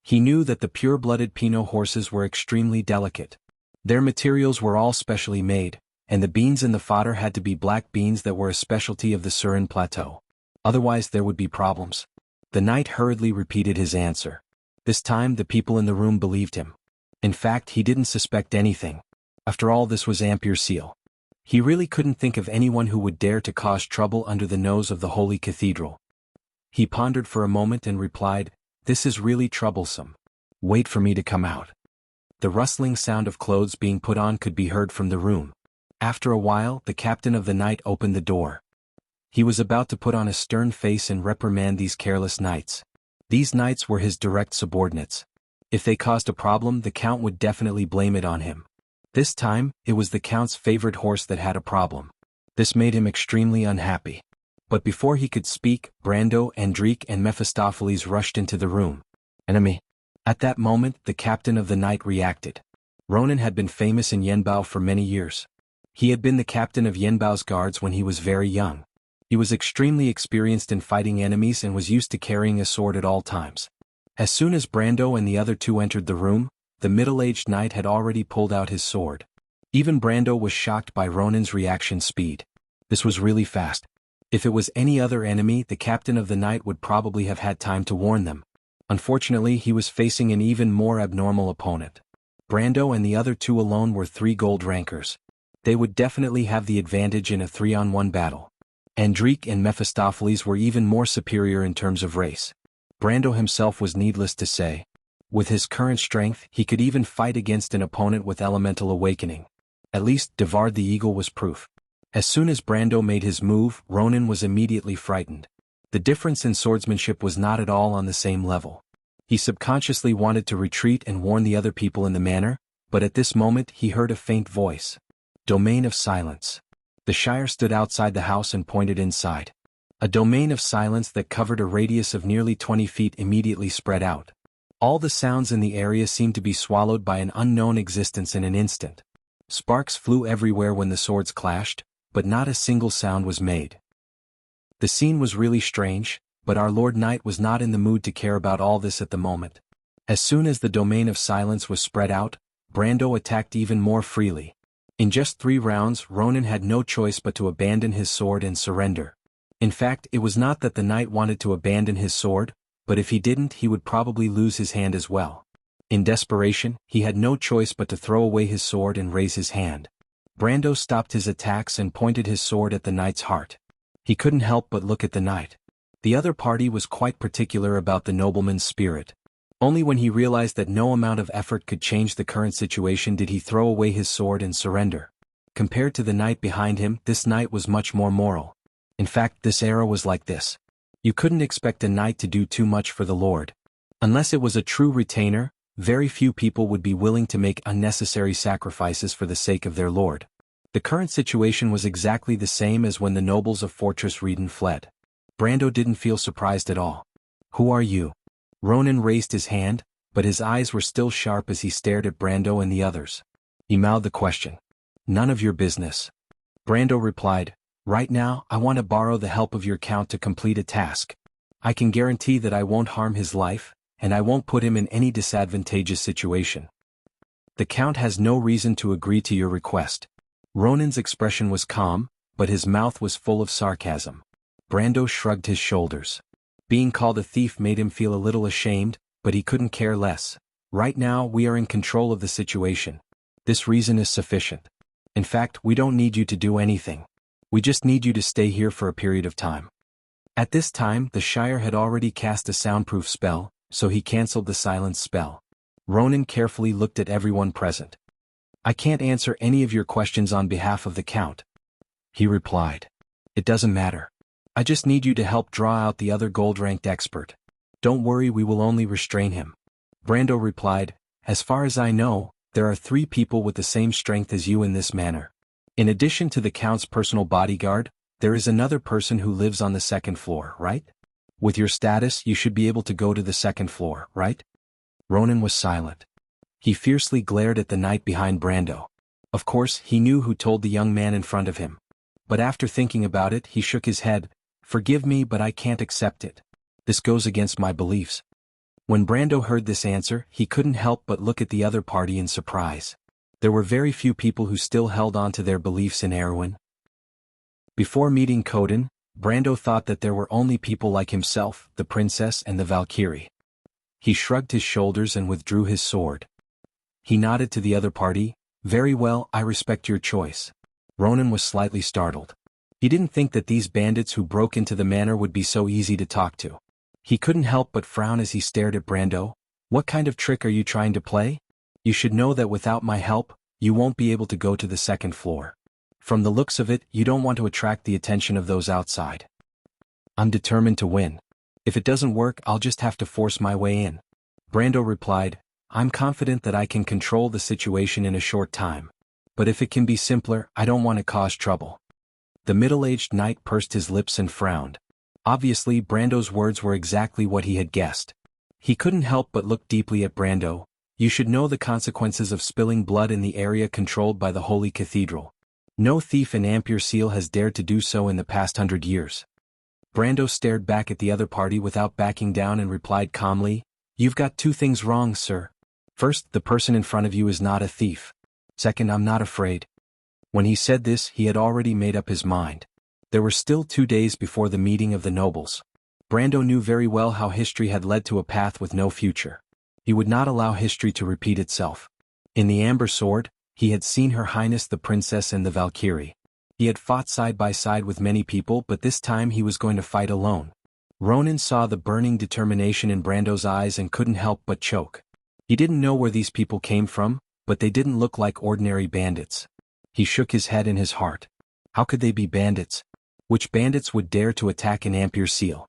He knew that the pure-blooded Pinot horses were extremely delicate. Their materials were all specially made, and the beans in the fodder had to be black beans that were a specialty of the Surin Plateau. Otherwise there would be problems. The knight hurriedly repeated his answer. This time the people in the room believed him. In fact, he didn't suspect anything. After all, this was Ampere Seal. He really couldn't think of anyone who would dare to cause trouble under the nose of the Holy Cathedral. He pondered for a moment and replied, "This is really troublesome. Wait for me to come out." The rustling sound of clothes being put on could be heard from the room. After a while, the captain of the night opened the door. He was about to put on a stern face and reprimand these careless knights. These knights were his direct subordinates. If they caused a problem, the Count would definitely blame it on him. This time, it was the Count's favorite horse that had a problem. This made him extremely unhappy. But before he could speak, Brando, Andrique and Mephistopheles rushed into the room. "Enemy." At that moment, the captain of the night reacted. Ronan had been famous in Yenbao for many years. He had been the captain of Yenbao's guards when he was very young. He was extremely experienced in fighting enemies and was used to carrying a sword at all times. As soon as Brando and the other two entered the room, the middle-aged knight had already pulled out his sword. Even Brando was shocked by Ronan's reaction speed. This was really fast. If it was any other enemy, the captain of the night would probably have had time to warn them. Unfortunately, he was facing an even more abnormal opponent. Brando and the other two alone were 3 gold rankers. They would definitely have the advantage in a 3-on-1 battle. Andrique and Mephistopheles were even more superior in terms of race. Brando himself was needless to say. With his current strength, he could even fight against an opponent with elemental awakening. At least, Devard the Eagle was proof. As soon as Brando made his move, Ronan was immediately frightened. The difference in swordsmanship was not at all on the same level. He subconsciously wanted to retreat and warn the other people in the manner, but at this moment he heard a faint voice. Domain of silence. The Shire stood outside the house and pointed inside. A domain of silence that covered a radius of nearly 20 feet immediately spread out. All the sounds in the area seemed to be swallowed by an unknown existence in an instant. Sparks flew everywhere when the swords clashed, but not a single sound was made. The scene was really strange, but our Lord Knight was not in the mood to care about all this at the moment. As soon as the domain of silence was spread out, Brando attacked even more freely. In just 3 rounds, Ronan had no choice but to abandon his sword and surrender. In fact, it was not that the knight wanted to abandon his sword, but if he didn't, he would probably lose his hand as well. In desperation, he had no choice but to throw away his sword and raise his hand. Brando stopped his attacks and pointed his sword at the knight's heart. He couldn't help but look at the knight. The other party was quite particular about the nobleman's spirit. Only when he realized that no amount of effort could change the current situation did he throw away his sword and surrender. Compared to the knight behind him, this knight was much more moral. In fact, this era was like this. You couldn't expect a knight to do too much for the Lord. Unless it was a true retainer, very few people would be willing to make unnecessary sacrifices for the sake of their lord. The current situation was exactly the same as when the nobles of Fortress Reden fled. Brando didn't feel surprised at all. Who are you? Ronan raised his hand, but his eyes were still sharp as he stared at Brando and the others. He mouthed the question. None of your business. Brando replied, right now, I want to borrow the help of your count to complete a task. I can guarantee that I won't harm his life, and I won't put him in any disadvantageous situation. The count has no reason to agree to your request. Ronan's expression was calm, but his mouth was full of sarcasm. Brando shrugged his shoulders. Being called a thief made him feel a little ashamed, but he couldn't care less. Right now, we are in control of the situation. This reason is sufficient. In fact, we don't need you to do anything. We just need you to stay here for a period of time. At this time, the Shire had already cast a soundproof spell, so he cancelled the silence spell. Ronan carefully looked at everyone present. I can't answer any of your questions on behalf of the Count, he replied. It doesn't matter. I just need you to help draw out the other gold-ranked expert. Don't worry, we will only restrain him. Brando replied, as far as I know, there are 3 people with the same strength as you in this manner. In addition to the Count's personal bodyguard, there is another person who lives on the 2nd floor, right? With your status, you should be able to go to the 2nd floor, right? Ronan was silent. He fiercely glared at the knight behind Brando. Of course, he knew who told the young man in front of him. But after thinking about it, he shook his head. Forgive me, but I can't accept it. This goes against my beliefs. When Brando heard this answer, he couldn't help but look at the other party in surprise. There were very few people who still held on to their beliefs in Erwin. Before meeting Coden, Brando thought that there were only people like himself, the princess and the Valkyrie. He shrugged his shoulders and withdrew his sword. He nodded to the other party. Very well, I respect your choice. Ronan was slightly startled. He didn't think that these bandits who broke into the manor would be so easy to talk to. He couldn't help but frown as he stared at Brando. What kind of trick are you trying to play? You should know that without my help, you won't be able to go to the 2nd floor. From the looks of it, you don't want to attract the attention of those outside. I'm determined to win. If it doesn't work, I'll just have to force my way in. Brando replied, I'm confident that I can control the situation in a short time. But if it can be simpler, I don't want to cause trouble. The middle-aged knight pursed his lips and frowned. Obviously, Brando's words were exactly what he had guessed. He couldn't help but look deeply at Brando. You should know the consequences of spilling blood in the area controlled by the Holy Cathedral. No thief in Ampere Seal has dared to do so in the past 100 years. Brando stared back at the other party without backing down and replied calmly, You've got 2 things wrong, sir. First, the person in front of you is not a thief. Second, I'm not afraid. When he said this, he had already made up his mind. There were still 2 days before the meeting of the nobles. Brando knew very well how history had led to a path with no future. He would not allow history to repeat itself. In the Amber Sword, he had seen Her Highness the Princess and the Valkyrie. He had fought side by side with many people, but this time he was going to fight alone. Ronan saw the burning determination in Brando's eyes and couldn't help but choke. He didn't know where these people came from, but they didn't look like ordinary bandits. He shook his head in his heart. How could they be bandits? Which bandits would dare to attack an Ampere seal?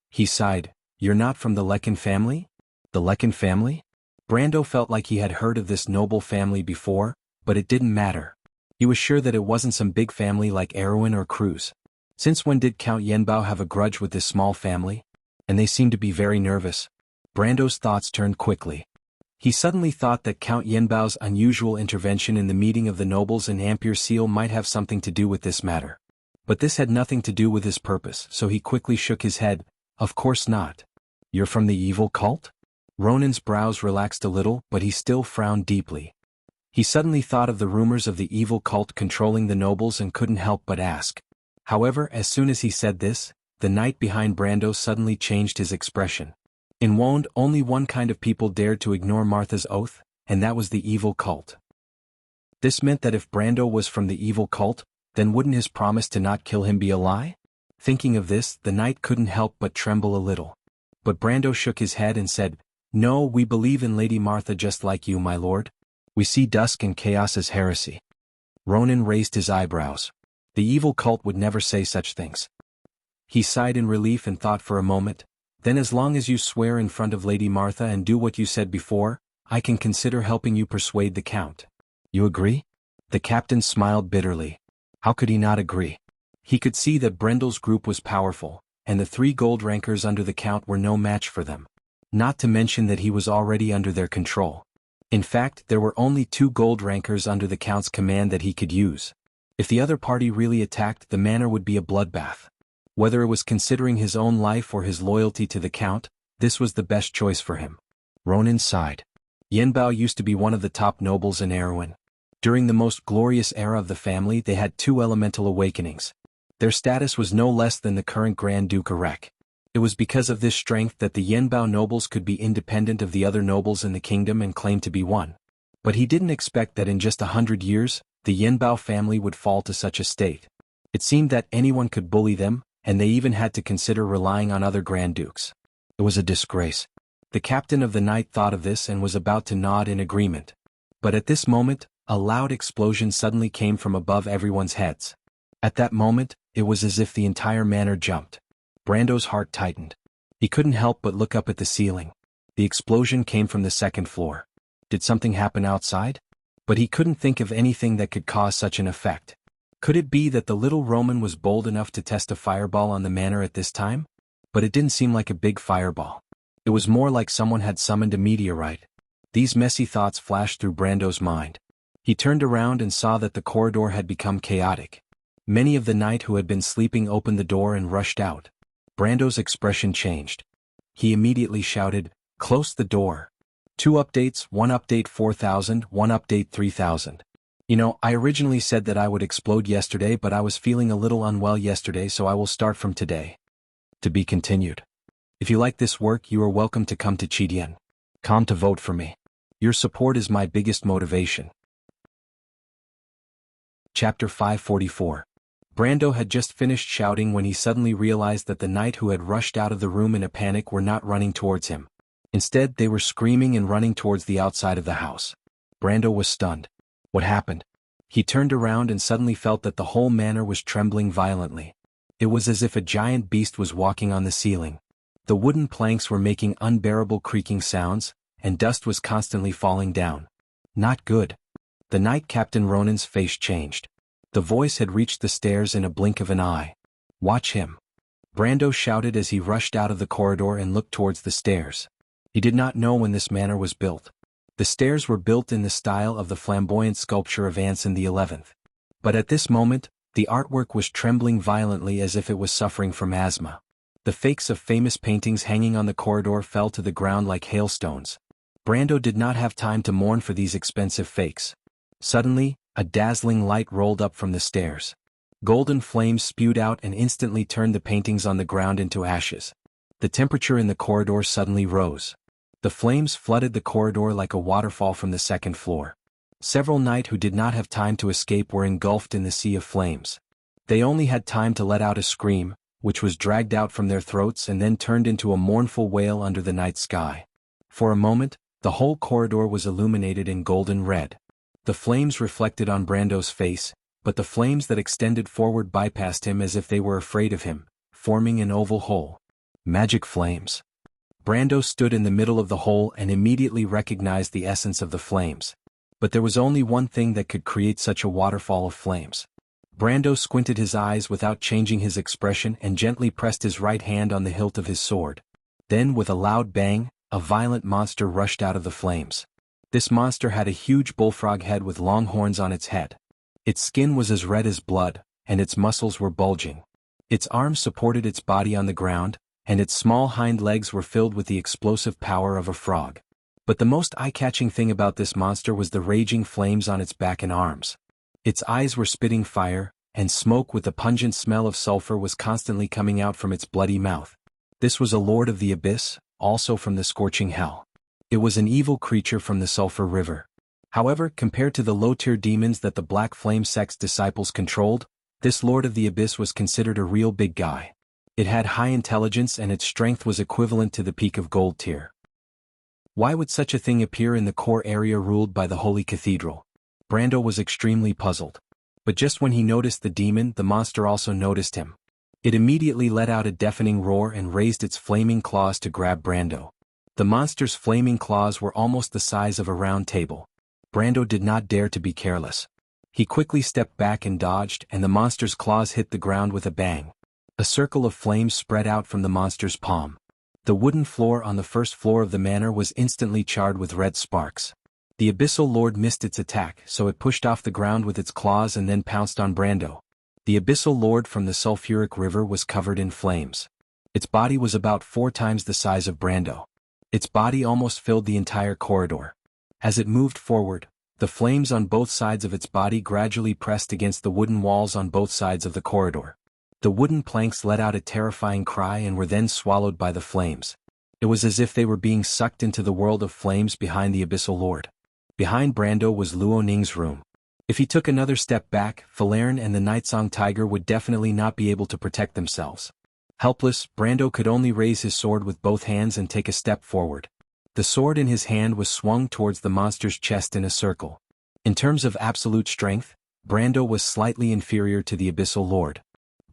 He sighed. You're not from the Lekin family? The Lekin family? Brando felt like he had heard of this noble family before, but it didn't matter. He was sure that it wasn't some big family like Erwin or Cruz. Since when did Count Yenbao have a grudge with this small family? And they seemed to be very nervous. Brando's thoughts turned quickly. He suddenly thought that Count Yenbao's unusual intervention in the meeting of the nobles in Ampere Seal might have something to do with this matter. But this had nothing to do with his purpose, so he quickly shook his head. Of course not. You're from the evil cult? Ronan's brows relaxed a little, but he still frowned deeply. He suddenly thought of the rumors of the evil cult controlling the nobles and couldn't help but ask. However, as soon as he said this, the knight behind Brando suddenly changed his expression. In Wond, only one kind of people dared to ignore Martha's oath, and that was the evil cult. This meant that if Brando was from the evil cult, then wouldn't his promise to not kill him be a lie? Thinking of this, the knight couldn't help but tremble a little. But Brando shook his head and said, No, we believe in Lady Martha just like you, my lord. We see dusk and chaos as heresy. Ronan raised his eyebrows. The evil cult would never say such things. He sighed in relief and thought for a moment. Then as long as you swear in front of Lady Martha and do what you said before, I can consider helping you persuade the Count. You agree? The captain smiled bitterly. How could he not agree? He could see that Brendel's group was powerful, and the 3 gold rankers under the Count were no match for them. Not to mention that he was already under their control. In fact, there were only 2 gold rankers under the Count's command that he could use. If the other party really attacked, the manor would be a bloodbath. Whether it was considering his own life or his loyalty to the Count, this was the best choice for him. Ronan sighed. Yenbao used to be one of the top nobles in Erwin. During the most glorious era of the family, they had 2 elemental awakenings. Their status was no less than the current Grand Duke Arek. It was because of this strength that the Yenbao nobles could be independent of the other nobles in the kingdom and claim to be one. But he didn't expect that in just 100 years, the Yenbao family would fall to such a state. It seemed that anyone could bully them, and they even had to consider relying on other Grand Dukes. It was a disgrace. The captain of the night thought of this and was about to nod in agreement. But at this moment, a loud explosion suddenly came from above everyone's heads. At that moment, it was as if the entire manor jumped. Brando's heart tightened. He couldn't help but look up at the ceiling. The explosion came from the 2nd floor. Did something happen outside? But he couldn't think of anything that could cause such an effect. Could it be that the little Roman was bold enough to test a fireball on the manor at this time? But it didn't seem like a big fireball. It was more like someone had summoned a meteorite. These messy thoughts flashed through Brando's mind. He turned around and saw that the corridor had become chaotic. Many of the night who had been sleeping opened the door and rushed out. Brando's expression changed. He immediately shouted, "Close the door." 2 updates, 1 update 4000, 1 update 3000. I originally said that I would explode yesterday, but I was feeling a little unwell yesterday, so I will start from today. To be continued. If you like this work, you are welcome to come to Chidian. Come to vote for me. Your support is my biggest motivation. Chapter 544. Brando had just finished shouting when he suddenly realized that the knight who had rushed out of the room in a panic were not running towards him. Instead, they were screaming and running towards the outside of the house. Brando was stunned. What happened? He turned around and suddenly felt that the whole manor was trembling violently. It was as if a giant beast was walking on the ceiling. The wooden planks were making unbearable creaking sounds, and dust was constantly falling down. Not good. The Knight Captain Ronan's face changed. The voice had reached the stairs in a blink of an eye. Watch him. Brando shouted as he rushed out of the corridor and looked towards the stairs. He did not know when this manor was built. The stairs were built in the style of the flamboyant sculpture of Anson the 11th. But at this moment, the artwork was trembling violently as if it was suffering from asthma. The fakes of famous paintings hanging on the corridor fell to the ground like hailstones. Brando did not have time to mourn for these expensive fakes. Suddenly, a dazzling light rolled up from the stairs. Golden flames spewed out and instantly turned the paintings on the ground into ashes. The temperature in the corridor suddenly rose. The flames flooded the corridor like a waterfall from the 2nd floor. Several knights who did not have time to escape were engulfed in the sea of flames. They only had time to let out a scream, which was dragged out from their throats and then turned into a mournful wail under the night sky. For a moment, the whole corridor was illuminated in golden red. The flames reflected on Brando's face, but the flames that extended forward bypassed him as if they were afraid of him, forming an oval hole. Magic flames. Brando stood in the middle of the hole and immediately recognized the essence of the flames. But there was only one thing that could create such a waterfall of flames. Brando squinted his eyes without changing his expression and gently pressed his right hand on the hilt of his sword. Then, with a loud bang, a violent monster rushed out of the flames. This monster had a huge bullfrog head with long horns on its head. Its skin was as red as blood, and its muscles were bulging. Its arms supported its body on the ground, and its small hind legs were filled with the explosive power of a frog. But the most eye-catching thing about this monster was the raging flames on its back and arms. Its eyes were spitting fire, and smoke with the pungent smell of sulfur was constantly coming out from its bloody mouth. This was a lord of the abyss, also from the scorching hell. It was an evil creature from the sulfur river. However, compared to the low-tier demons that the Black Flame sect's disciples controlled, this lord of the abyss was considered a real big guy. It had high intelligence and its strength was equivalent to the peak of gold tier. Why would such a thing appear in the core area ruled by the Holy Cathedral? Brando was extremely puzzled. But just when he noticed the demon, the monster also noticed him. It immediately let out a deafening roar and raised its flaming claws to grab Brando. The monster's flaming claws were almost the size of a round table. Brando did not dare to be careless. He quickly stepped back and dodged, and the monster's claws hit the ground with a bang. A circle of flames spread out from the monster's palm. The wooden floor on the first floor of the manor was instantly charred with red sparks. The Abyssal Lord missed its attack, so it pushed off the ground with its claws and then pounced on Brando. The Abyssal Lord from the sulfuric river was covered in flames. Its body was about 4 times the size of Brando. Its body almost filled the entire corridor. As it moved forward, the flames on both sides of its body gradually pressed against the wooden walls on both sides of the corridor. The wooden planks let out a terrifying cry and were then swallowed by the flames. It was as if they were being sucked into the world of flames behind the Abyssal Lord. Behind Brando was Luo Ning's room. If he took another step back, Falern and the Nightsong Tiger would definitely not be able to protect themselves. Helpless, Brando could only raise his sword with both hands and take a step forward. The sword in his hand was swung towards the monster's chest in a circle. In terms of absolute strength, Brando was slightly inferior to the Abyssal Lord.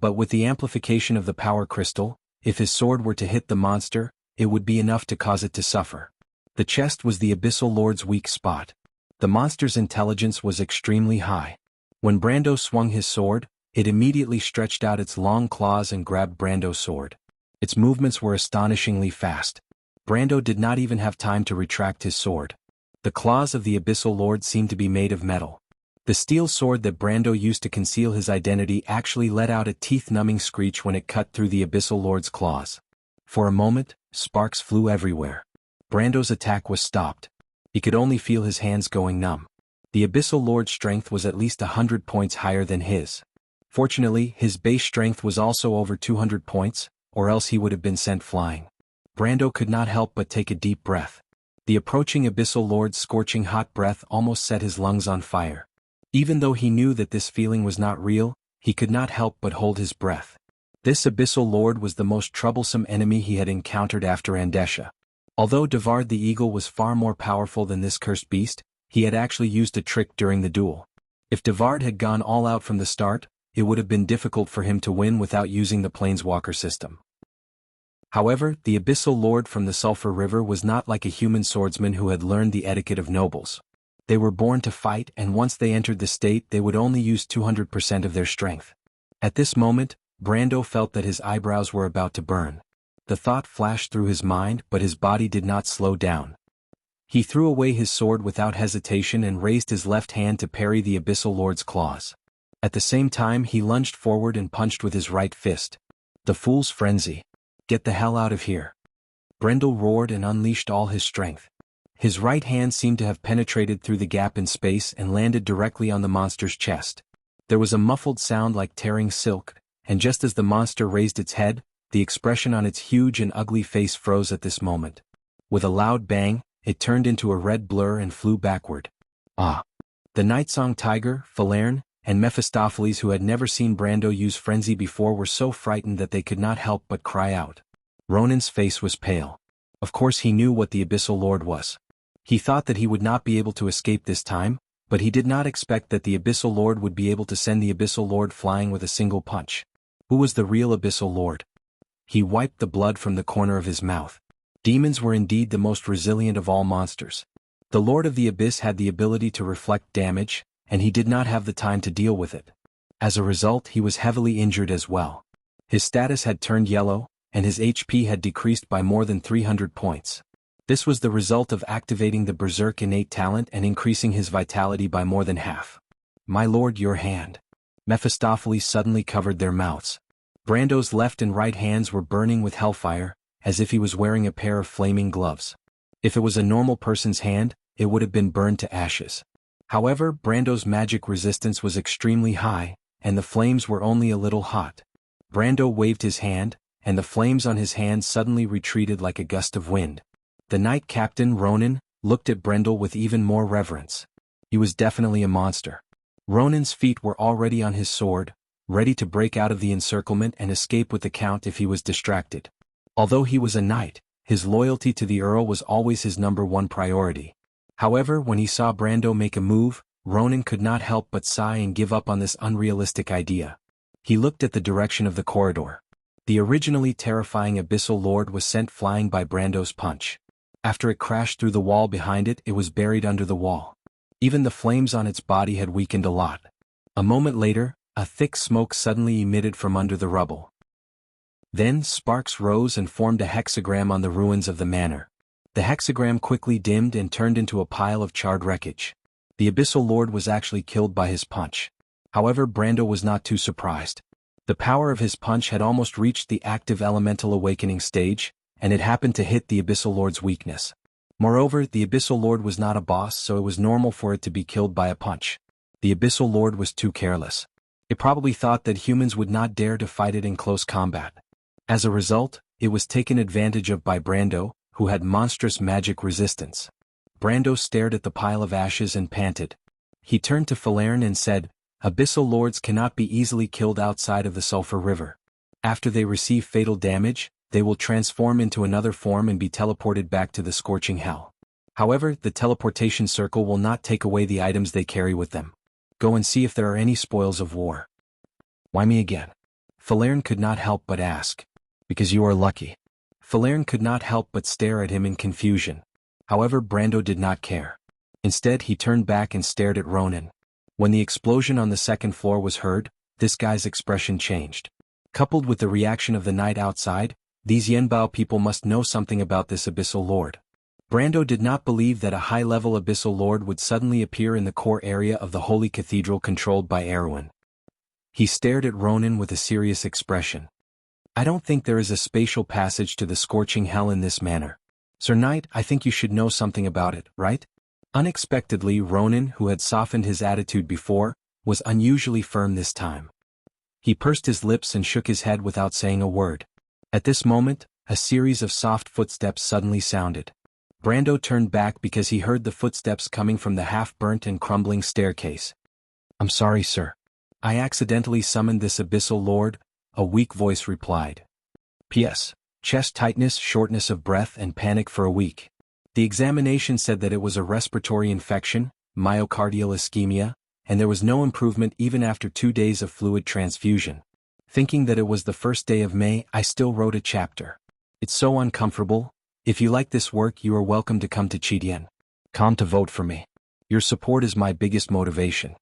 But with the amplification of the power crystal, if his sword were to hit the monster, it would be enough to cause it to suffer. The chest was the Abyssal Lord's weak spot. The monster's intelligence was extremely high. When Brando swung his sword, it immediately stretched out its long claws and grabbed Brando's sword. Its movements were astonishingly fast. Brando did not even have time to retract his sword. The claws of the Abyssal Lord seemed to be made of metal. The steel sword that Brando used to conceal his identity actually let out a teeth-numbing screech when it cut through the Abyssal Lord's claws. For a moment, sparks flew everywhere. Brando's attack was stopped. He could only feel his hands going numb. The Abyssal Lord's strength was at least 100 points higher than his. Fortunately, his base strength was also over 200 points, or else he would have been sent flying. Brando could not help but take a deep breath. The approaching Abyssal Lord's scorching hot breath almost set his lungs on fire. Even though he knew that this feeling was not real, he could not help but hold his breath. This Abyssal Lord was the most troublesome enemy he had encountered after Andesha. Although Devard the Eagle was far more powerful than this cursed beast, he had actually used a trick during the duel. If Devard had gone all out from the start, it would have been difficult for him to win without using the Planeswalker system. However, the Abyssal Lord from the Sulphur River was not like a human swordsman who had learned the etiquette of nobles. They were born to fight, and once they entered the state they would only use 200% of their strength. At this moment, Brando felt that his eyebrows were about to burn. The thought flashed through his mind, but his body did not slow down. He threw away his sword without hesitation and raised his left hand to parry the Abyssal Lord's claws. At the same time he lunged forward and punched with his right fist. The fool's frenzy. Get the hell out of here. Brendel roared and unleashed all his strength. His right hand seemed to have penetrated through the gap in space and landed directly on the monster's chest. There was a muffled sound like tearing silk, and just as the monster raised its head, the expression on its huge and ugly face froze at this moment. With a loud bang, it turned into a red blur and flew backward. Ah! The Nightsong Tiger, Falerne, and Mephistopheles, who had never seen Brando use frenzy before, were so frightened that they could not help but cry out. Ronan's face was pale. Of course he knew what the Abyssal Lord was. He thought that he would not be able to escape this time, but he did not expect that the Abyssal Lord would be able to send the Abyssal Lord flying with a single punch. Who was the real Abyssal Lord? He wiped the blood from the corner of his mouth. Demons were indeed the most resilient of all monsters. The Lord of the Abyss had the ability to reflect damage, and he did not have the time to deal with it. As a result, he was heavily injured as well. His status had turned yellow, and his HP had decreased by more than 300 points. This was the result of activating the Berserk innate talent and increasing his vitality by more than half. My lord, your hand. Mephistopheles suddenly covered their mouths. Brando's left and right hands were burning with hellfire, as if he was wearing a pair of flaming gloves. If it was a normal person's hand, it would have been burned to ashes. However, Brando's magic resistance was extremely high, and the flames were only a little hot. Brando waved his hand, and the flames on his hand suddenly retreated like a gust of wind. The Knight Captain, Ronan, looked at Brendel with even more reverence. He was definitely a monster. Ronan's feet were already on his sword, ready to break out of the encirclement and escape with the Count if he was distracted. Although he was a knight, his loyalty to the Earl was always his #1 priority. However, when he saw Brando make a move, Ronan could not help but sigh and give up on this unrealistic idea. He looked at the direction of the corridor. The originally terrifying Abyssal Lord was sent flying by Brando's punch. After it crashed through the wall behind it, it was buried under the wall. Even the flames on its body had weakened a lot. A moment later, a thick smoke suddenly emitted from under the rubble. Then sparks rose and formed a hexagram on the ruins of the manor. The hexagram quickly dimmed and turned into a pile of charred wreckage. The Abyssal Lord was actually killed by his punch. However, Brando was not too surprised. The power of his punch had almost reached the active elemental awakening stage, and it happened to hit the Abyssal Lord's weakness. Moreover, the Abyssal Lord was not a boss, so it was normal for it to be killed by a punch. The Abyssal Lord was too careless. It probably thought that humans would not dare to fight it in close combat. As a result, it was taken advantage of by Brando, who had monstrous magic resistance. Brando stared at the pile of ashes and panted. He turned to Falerne and said, Abyssal Lords cannot be easily killed outside of the Sulphur River. After they receive fatal damage, they will transform into another form and be teleported back to the scorching hell. However, the teleportation circle will not take away the items they carry with them. Go and see if there are any spoils of war. Why me again? Falerne could not help but ask. Because you are lucky. Falerne could not help but stare at him in confusion. However, Brando did not care. Instead, he turned back and stared at Ronan. When the explosion on the second floor was heard, this guy's expression changed. Coupled with the reaction of the night outside, these Yenbao people must know something about this Abyssal Lord. Brando did not believe that a high-level Abyssal Lord would suddenly appear in the core area of the Holy Cathedral controlled by Erwin. He stared at Ronan with a serious expression. I don't think there is a spatial passage to the scorching hell in this manner. Sir Knight, I think you should know something about it, right? Unexpectedly, Ronan, who had softened his attitude before, was unusually firm this time. He pursed his lips and shook his head without saying a word. At this moment, a series of soft footsteps suddenly sounded. Brando turned back because he heard the footsteps coming from the half-burnt and crumbling staircase. I'm sorry, sir. I accidentally summoned this Abyssal Lord, a weak voice replied. P.S. Chest tightness, shortness of breath and panic for a week. The examination said that it was a respiratory infection, myocardial ischemia, and there was no improvement even after 2 days of fluid transfusion. Thinking that it was the first day of May, I still wrote a chapter. It's so uncomfortable. If you like this work, you are welcome to come to Chitian. Come to vote for me. Your support is my biggest motivation.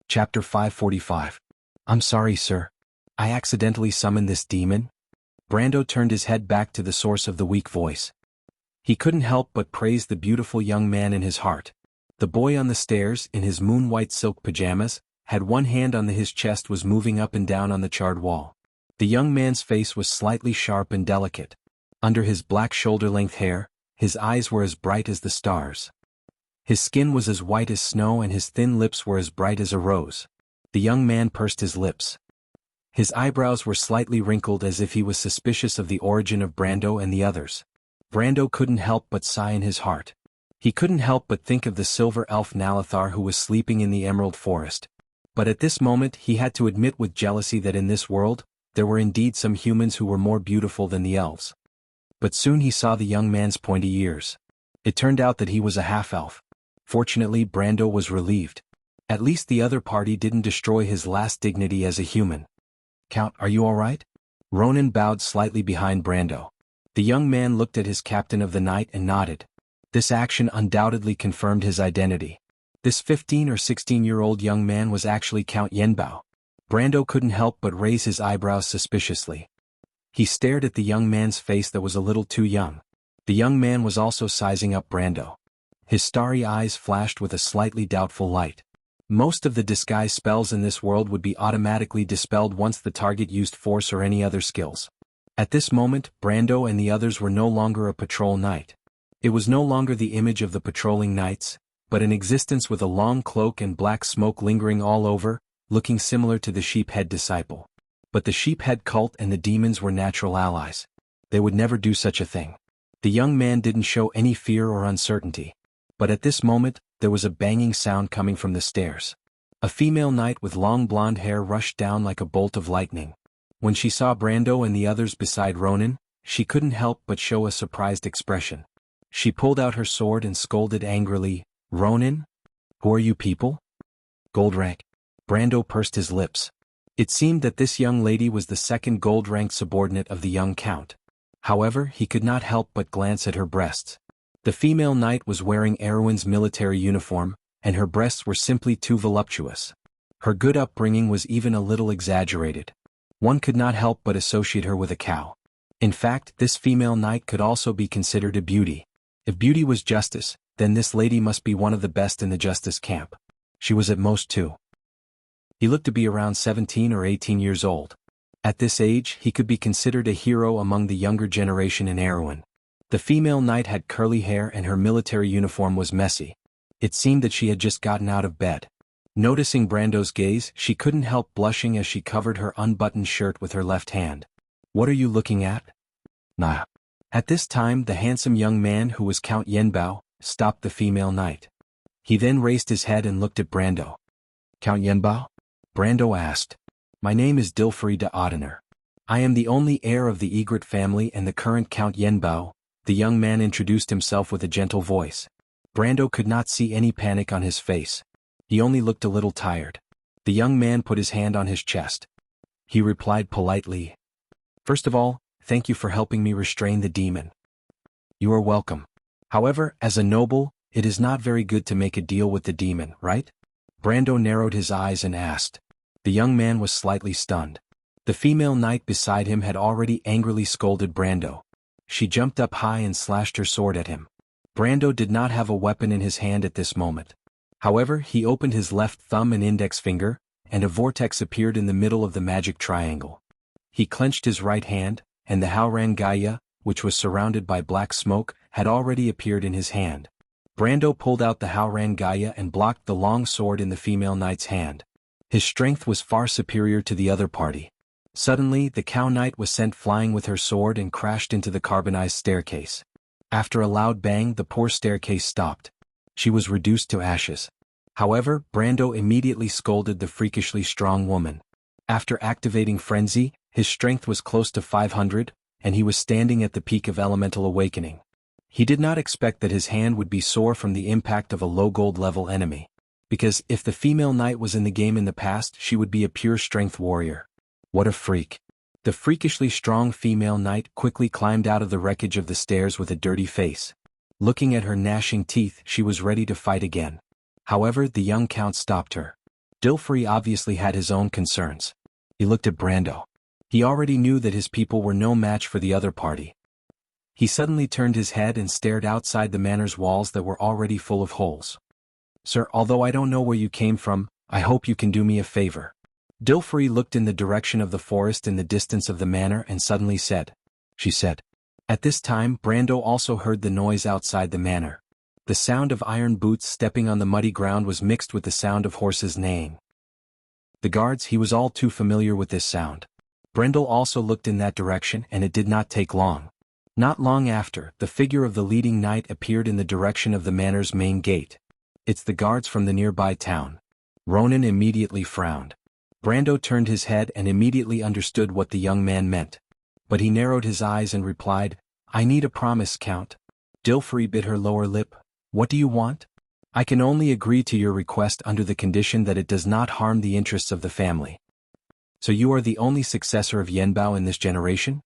Chapter 545. I'm sorry, sir. I accidentally summoned this demon. Brando turned his head back to the source of the weak voice. He couldn't help but praise the beautiful young man in his heart. The boy on the stairs, in his moon-white silk pajamas, had one hand on his chest, was moving up and down on the charred wall. The young man's face was slightly sharp and delicate. Under his black shoulder-length hair, his eyes were as bright as the stars. His skin was as white as snow and his thin lips were as bright as a rose. The young man pursed his lips. His eyebrows were slightly wrinkled as if he was suspicious of the origin of Brando and the others. Brando couldn't help but sigh in his heart. He couldn't help but think of the silver elf Nalathar who was sleeping in the Emerald Forest. But at this moment he had to admit with jealousy that in this world, there were indeed some humans who were more beautiful than the elves. But soon he saw the young man's pointy ears. It turned out that he was a half-elf. Fortunately, Brando was relieved. At least the other party didn't destroy his last dignity as a human. "Count, are you all right?" Ronan bowed slightly behind Brando. The young man looked at his captain of the night and nodded. This action undoubtedly confirmed his identity. This 15 or 16-year-old young man was actually Count Yenbao. Brando couldn't help but raise his eyebrows suspiciously. He stared at the young man's face that was a little too young. The young man was also sizing up Brando. His starry eyes flashed with a slightly doubtful light. Most of the disguise spells in this world would be automatically dispelled once the target used force or any other skills. At this moment, Brando and the others were no longer a patrol knight. It was no longer the image of the patrolling knights, but an existence with a long cloak and black smoke lingering all over, looking similar to the sheephead disciple. But the sheephead cult and the demons were natural allies. They would never do such a thing. The young man didn't show any fear or uncertainty. But at this moment, there was a banging sound coming from the stairs. A female knight with long blonde hair rushed down like a bolt of lightning. When she saw Brando and the others beside Ronan, she couldn't help but show a surprised expression. She pulled out her sword and scolded angrily, "Ronan? Who are you people?" "Gold rank." Brando pursed his lips. It seemed that this young lady was the second gold-ranked subordinate of the young count. However, he could not help but glance at her breasts. The female knight was wearing Erwin's military uniform, and her breasts were simply too voluptuous. Her good upbringing was even a little exaggerated. One could not help but associate her with a cow. In fact, this female knight could also be considered a beauty. If beauty was justice, then this lady must be one of the best in the justice camp. She was at most 2. He looked to be around 17 or 18 years old. At this age, he could be considered a hero among the younger generation in Erwin. The female knight had curly hair and her military uniform was messy. It seemed that she had just gotten out of bed. Noticing Brando's gaze, she couldn't help blushing as she covered her unbuttoned shirt with her left hand. "What are you looking at?" "Nah." At this time, the handsome young man who was Count Yenbao stopped the female knight. He then raised his head and looked at Brando. "Count Yenbao?" Brando asked. "My name is Dilfri de Audener. I am the only heir of the Egret family and the current Count Yenbao." The young man introduced himself with a gentle voice. Brando could not see any panic on his face. He only looked a little tired. The young man put his hand on his chest. He replied politely, "First of all, thank you for helping me restrain the demon." "You are welcome. However, as a noble, it is not very good to make a deal with the demon, right?" Brando narrowed his eyes and asked. The young man was slightly stunned. The female knight beside him had already angrily scolded Brando. She jumped up high and slashed her sword at him. Brando did not have a weapon in his hand at this moment. However, he opened his left thumb and index finger, and a vortex appeared in the middle of the magic triangle. He clenched his right hand, and the Haurangaya, which was surrounded by black smoke, had already appeared in his hand. Brando pulled out the Haurangaya and blocked the long sword in the female knight's hand. His strength was far superior to the other party. Suddenly, the cow knight was sent flying with her sword and crashed into the carbonized staircase. After a loud bang, the poor staircase stopped. She was reduced to ashes. However, Brando immediately scolded the freakishly strong woman. After activating Frenzy, his strength was close to 500, and he was standing at the peak of elemental awakening. He did not expect that his hand would be sore from the impact of a low gold level enemy. Because if the female knight was in the game in the past, she would be a pure strength warrior. What a freak. The freakishly strong female knight quickly climbed out of the wreckage of the stairs with a dirty face. Looking at her gnashing teeth, she was ready to fight again. However, the young count stopped her. Dilfri obviously had his own concerns. He looked at Brando. He already knew that his people were no match for the other party. He suddenly turned his head and stared outside the manor's walls that were already full of holes. "Sir, although I don't know where you came from, I hope you can do me a favor." Dilfri looked in the direction of the forest in the distance of the manor and suddenly said. She said. At this time, Brando also heard the noise outside the manor. The sound of iron boots stepping on the muddy ground was mixed with the sound of horses neighing. The guards, he was all too familiar with this sound. Brendel also looked in that direction and it did not take long. Not long after, the figure of the leading knight appeared in the direction of the manor's main gate. It's the guards from the nearby town. Ronan immediately frowned. Brando turned his head and immediately understood what the young man meant. But he narrowed his eyes and replied, I need a promise, Count. Dilfrey bit her lower lip. What do you want? I can only agree to your request under the condition that it does not harm the interests of the family. So you are the only successor of Yenbao in this generation?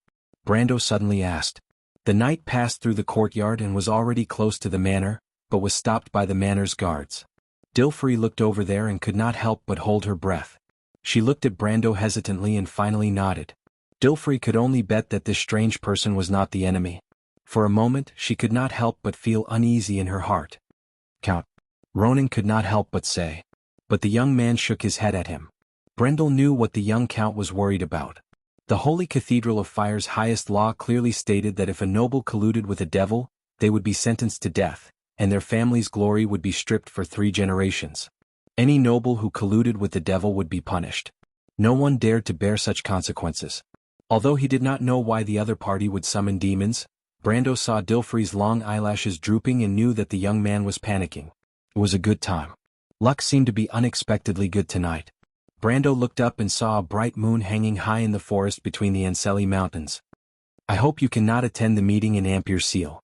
Brando suddenly asked. The knight passed through the courtyard and was already close to the manor, but was stopped by the manor's guards. Dilfrey looked over there and could not help but hold her breath. She looked at Brando hesitantly and finally nodded. Dilfrey could only bet that this strange person was not the enemy. For a moment she could not help but feel uneasy in her heart. Count. Ronan could not help but say. But the young man shook his head at him. Brendel knew what the young count was worried about. The Holy Cathedral of Fire's highest law clearly stated that if a noble colluded with a devil, they would be sentenced to death, and their family's glory would be stripped for 3 generations. Any noble who colluded with the devil would be punished. No one dared to bear such consequences. Although he did not know why the other party would summon demons, Brando saw Dilfrey's long eyelashes drooping and knew that the young man was panicking. It was a good time. Luck seemed to be unexpectedly good tonight. Brando looked up and saw a bright moon hanging high in the forest between the Anceli Mountains. I hope you cannot attend the meeting in Ampere Seal.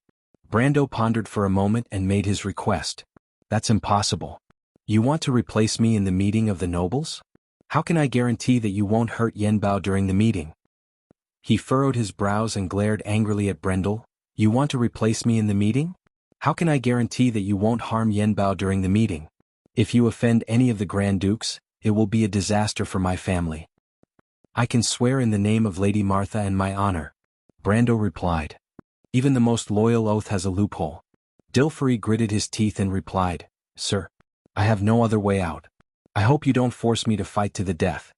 Brando pondered for a moment and made his request. That's impossible. You want to replace me in the meeting of the nobles? How can I guarantee that you won't hurt Yenbao during the meeting? He furrowed his brows and glared angrily at Brendel. You want to replace me in the meeting? How can I guarantee that you won't harm Yenbao during the meeting? If you offend any of the Grand Dukes, it will be a disaster for my family. I can swear in the name of Lady Martha and my honor. Brando replied. Even the most loyal oath has a loophole. Dilfrey gritted his teeth and replied, Sir, I have no other way out. I hope you don't force me to fight to the death.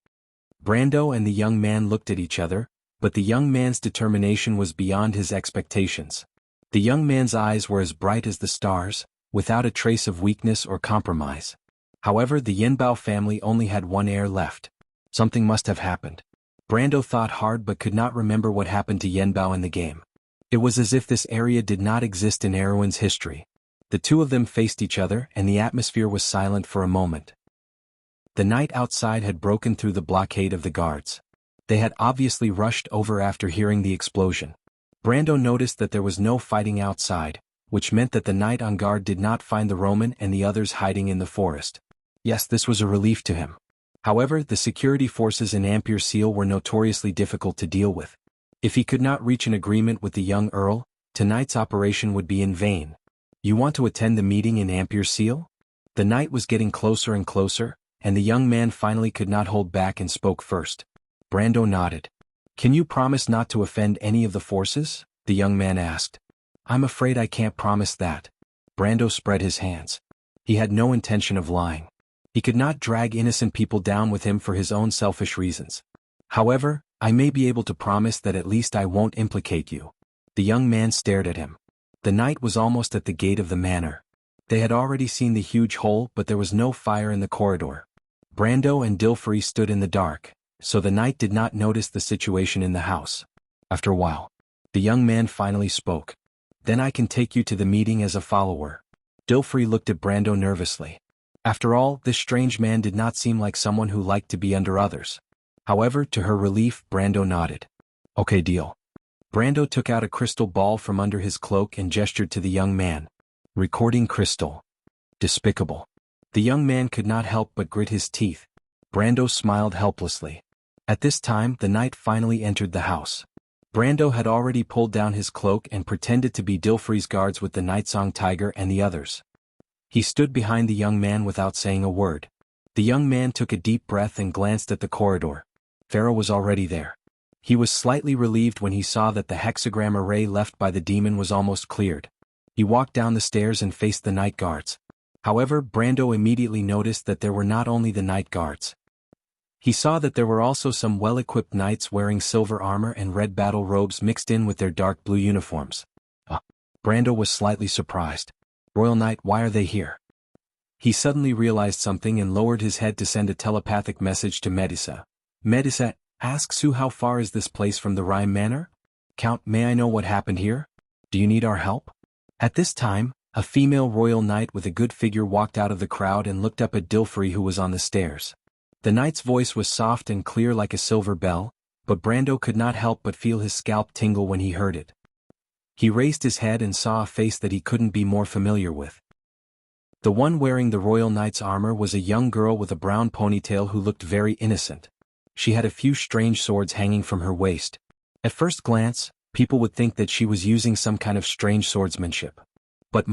Brando and the young man looked at each other, but the young man's determination was beyond his expectations. The young man's eyes were as bright as the stars, without a trace of weakness or compromise. However, the Yenbao family only had one heir left. Something must have happened. Brando thought hard but could not remember what happened to Yenbao in the game. It was as if this area did not exist in Erewhon's history. The two of them faced each other and the atmosphere was silent for a moment. The night outside had broken through the blockade of the guards. They had obviously rushed over after hearing the explosion. Brando noticed that there was no fighting outside, which meant that the knight on guard did not find the Roman and the others hiding in the forest. Yes, this was a relief to him. However, the security forces in Ampere Seal were notoriously difficult to deal with. If he could not reach an agreement with the young earl, tonight's operation would be in vain. You want to attend the meeting in Ampere Seal? The night was getting closer and closer, and the young man finally could not hold back and spoke first. Brando nodded. Can you promise not to offend any of the forces? The young man asked. I'm afraid I can't promise that. Brando spread his hands. He had no intention of lying. He could not drag innocent people down with him for his own selfish reasons. However, I may be able to promise that at least I won't implicate you. The young man stared at him. The night was almost at the gate of the manor. They had already seen the huge hole, but there was no fire in the corridor. Brando and Dilfrey stood in the dark, so the knight did not notice the situation in the house. After a while, the young man finally spoke. Then I can take you to the meeting as a follower. Dilfrey looked at Brando nervously. After all, this strange man did not seem like someone who liked to be under others. However, to her relief, Brando nodded. Okay, deal. Brando took out a crystal ball from under his cloak and gestured to the young man. Recording crystal. Despicable. The young man could not help but grit his teeth. Brando smiled helplessly. At this time, the knight finally entered the house. Brando had already pulled down his cloak and pretended to be Dilfrey's guards with the Nightsong Tiger and the others. He stood behind the young man without saying a word. The young man took a deep breath and glanced at the corridor. Pharaoh was already there. He was slightly relieved when he saw that the hexagram array left by the demon was almost cleared. He walked down the stairs and faced the night guards. However, Brando immediately noticed that there were not only the night guards. He saw that there were also some well-equipped knights wearing silver armor and red battle robes mixed in with their dark blue uniforms. Brando was slightly surprised. Royal Knight, why are they here? He suddenly realized something and lowered his head to send a telepathic message to Medisa. Medisa, ask Sue how far is this place from the Rhyme Manor? Count, may I know what happened here? Do you need our help? At this time, a female royal knight with a good figure walked out of the crowd and looked up at Dilfrey, who was on the stairs. The knight's voice was soft and clear like a silver bell, but Brando could not help but feel his scalp tingle when he heard it. He raised his head and saw a face that he couldn't be more familiar with. The one wearing the royal knight's armor was a young girl with a brown ponytail who looked very innocent. She had a few strange swords hanging from her waist. At first glance, people would think that she was using some kind of strange swordsmanship. But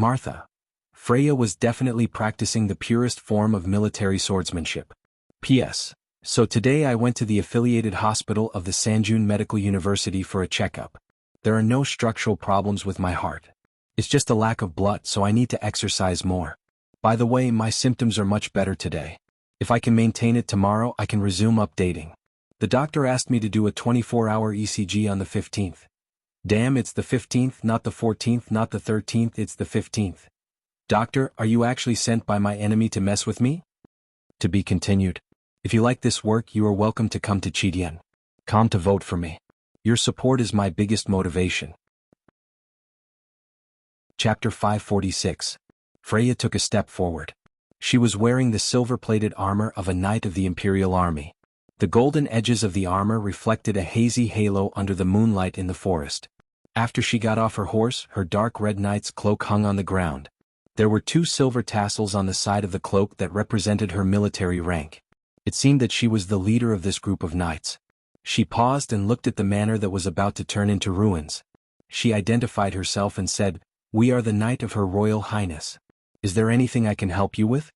Freya was definitely practicing the purest form of military swordsmanship. P.S. So today I went to the affiliated hospital of the Sanjun Medical University for a checkup. There are no structural problems with my heart. It's just a lack of blood, so I need to exercise more. By the way, my symptoms are much better today. If I can maintain it tomorrow, I can resume updating. The doctor asked me to do a 24-hour ECG on the 15th. Damn, it's the 15th, not the 14th, not the 13th, it's the 15th. Doctor, are you actually sent by my enemy to mess with me? To be continued. If you like this work, you are welcome to come to Chidian. Come to vote for me. Your support is my biggest motivation. Chapter 546. Freya took a step forward. She was wearing the silver-plated armor of a knight of the Imperial Army. The golden edges of the armor reflected a hazy halo under the moonlight in the forest. After she got off her horse, her dark red knight's cloak hung on the ground. There were 2 silver tassels on the side of the cloak that represented her military rank. It seemed that she was the leader of this group of knights. She paused and looked at the manor that was about to turn into ruins. She identified herself and said, "We are the Knight of Her Royal Highness. Is there anything I can help you with?"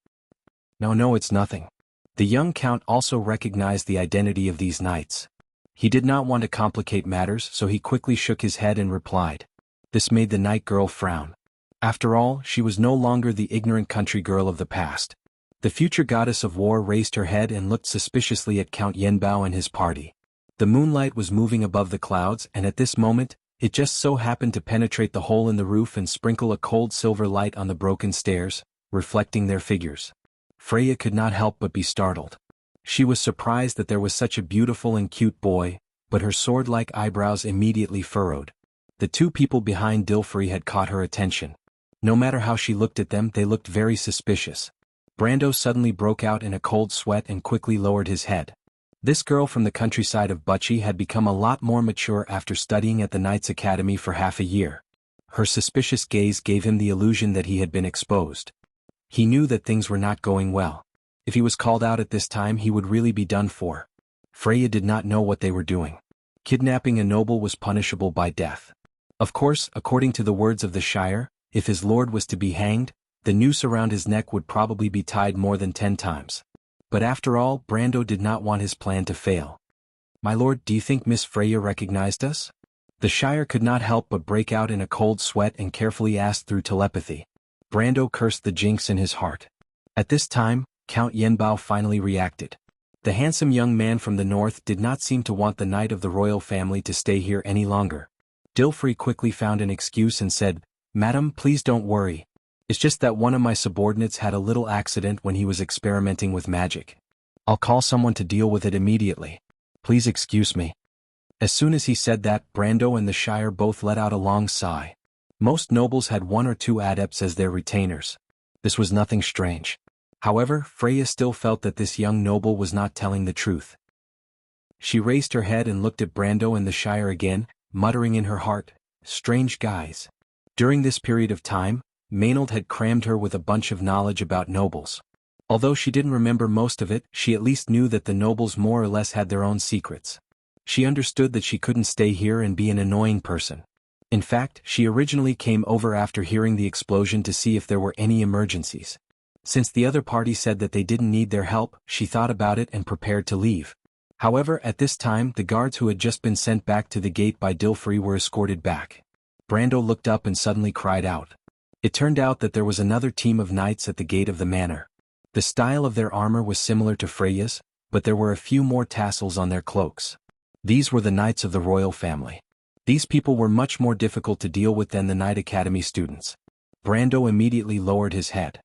No, it's nothing. The young count also recognized the identity of these knights. He did not want to complicate matters, so he quickly shook his head and replied. This made the knight girl frown. After all, she was no longer the ignorant country girl of the past. The future goddess of war raised her head and looked suspiciously at Count Yenbao and his party. The moonlight was moving above the clouds, and at this moment, it just so happened to penetrate the hole in the roof and sprinkle a cold silver light on the broken stairs, reflecting their figures. Freya could not help but be startled. She was surprised that there was such a beautiful and cute boy, but her sword-like eyebrows immediately furrowed. The 2 people behind Dilfrey had caught her attention. No matter how she looked at them, they looked very suspicious. Brando suddenly broke out in a cold sweat and quickly lowered his head. This girl from the countryside of Buchi had become a lot more mature after studying at the Knights Academy for half a year. Her suspicious gaze gave him the illusion that he had been exposed. He knew that things were not going well. If he was called out at this time, he would really be done for. Freya did not know what they were doing. Kidnapping a noble was punishable by death. Of course, according to the words of the Shire, if his lord was to be hanged, the noose around his neck would probably be tied more than 10 times. But after all, Brando did not want his plan to fail. "My lord, do you think Miss Freya recognized us?" The Shire could not help but break out in a cold sweat and carefully asked through telepathy. Brando cursed the jinx in his heart. At this time, Count Yenbao finally reacted. The handsome young man from the north did not seem to want the knight of the royal family to stay here any longer. Dilfrey quickly found an excuse and said, "Madam, please don't worry. It's just that one of my subordinates had a little accident when he was experimenting with magic. I'll call someone to deal with it immediately. Please excuse me." As soon as he said that, Brando and the Shire both let out a long sigh. Most nobles had 1 or 2 adepts as their retainers. This was nothing strange. However, Freya still felt that this young noble was not telling the truth. She raised her head and looked at Brando and the Shire again, muttering in her heart, "Strange guys." During this period of time, Maynard had crammed her with a bunch of knowledge about nobles. Although she didn't remember most of it, she at least knew that the nobles more or less had their own secrets. She understood that she couldn't stay here and be an annoying person. In fact, she originally came over after hearing the explosion to see if there were any emergencies. Since the other party said that they didn't need their help, she thought about it and prepared to leave. However, at this time, the guards who had just been sent back to the gate by Dilfrey were escorted back. Brando looked up and suddenly cried out. It turned out that there was another team of knights at the gate of the manor. The style of their armor was similar to Freya's, but there were a few more tassels on their cloaks. These were the knights of the royal family. These people were much more difficult to deal with than the Knight Academy students. Brando immediately lowered his head.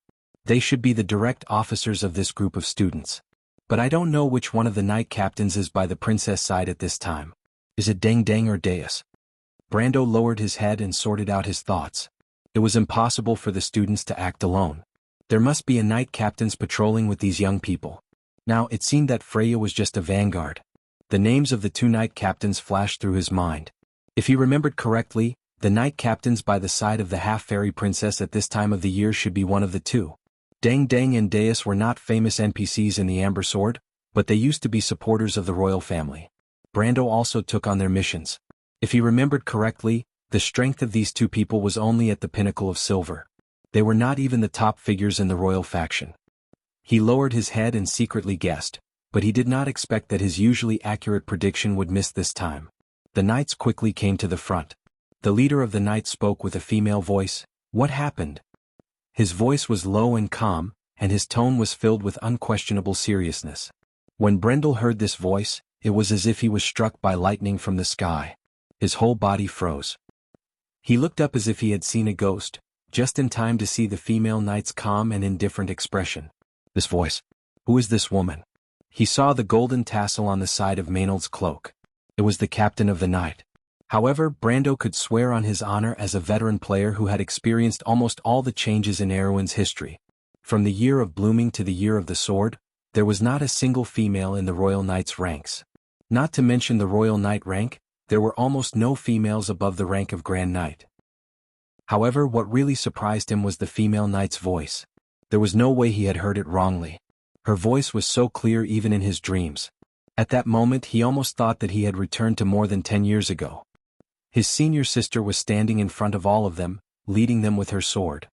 They should be the direct officers of this group of students. But I don't know which one of the knight captains is by the princess side at this time. Is it Deng Deng or Deus? Brando lowered his head and sorted out his thoughts. It was impossible for the students to act alone. There must be a knight captains patrolling with these young people. Now it seemed that Freya was just a vanguard. The names of the two knight captains flashed through his mind. If he remembered correctly, the knight captains by the side of the half-fairy princess at this time of the year should be one of the two. Dang Dang and Deus were not famous NPCs in the Amber Sword, but they used to be supporters of the royal family. Brando also took on their missions. If he remembered correctly, the strength of these two people was only at the pinnacle of silver. They were not even the top figures in the royal faction. He lowered his head and secretly guessed, but he did not expect that his usually accurate prediction would miss this time. The knights quickly came to the front. The leader of the knights spoke with a female voice. What happened? His voice was low and calm, and his tone was filled with unquestionable seriousness. When Brendel heard this voice, it was as if he was struck by lightning from the sky. His whole body froze. He looked up as if he had seen a ghost, just in time to see the female knight's calm and indifferent expression. This voice. Who is this woman? He saw the golden tassel on the side of Maynard's cloak. It was the captain of the knight. However, Brando could swear on his honor as a veteran player who had experienced almost all the changes in Erewhon's history. From the year of blooming to the year of the sword, there was not a single female in the Royal Knight's ranks. Not to mention the Royal Knight rank, there were almost no females above the rank of Grand Knight. However, what really surprised him was the female knight's voice. There was no way he had heard it wrongly. Her voice was so clear even in his dreams. At that moment he almost thought that he had returned to more than 10 years ago. His senior sister was standing in front of all of them, leading them with her sword.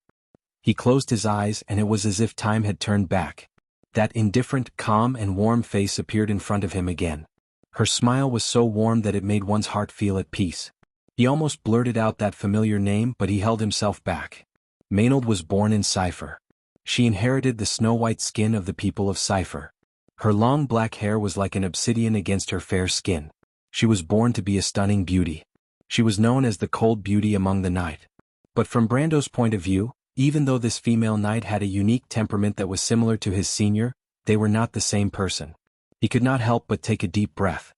He closed his eyes and it was as if time had turned back. That indifferent, calm and warm face appeared in front of him again. Her smile was so warm that it made one's heart feel at peace. He almost blurted out that familiar name, but he held himself back. Maynard was born in Cypher. She inherited the snow-white skin of the people of Cypher. Her long black hair was like an obsidian against her fair skin. She was born to be a stunning beauty. She was known as the cold beauty among the knight. But from Brando's point of view, even though this female knight had a unique temperament that was similar to his senior, they were not the same person. He could not help but take a deep breath.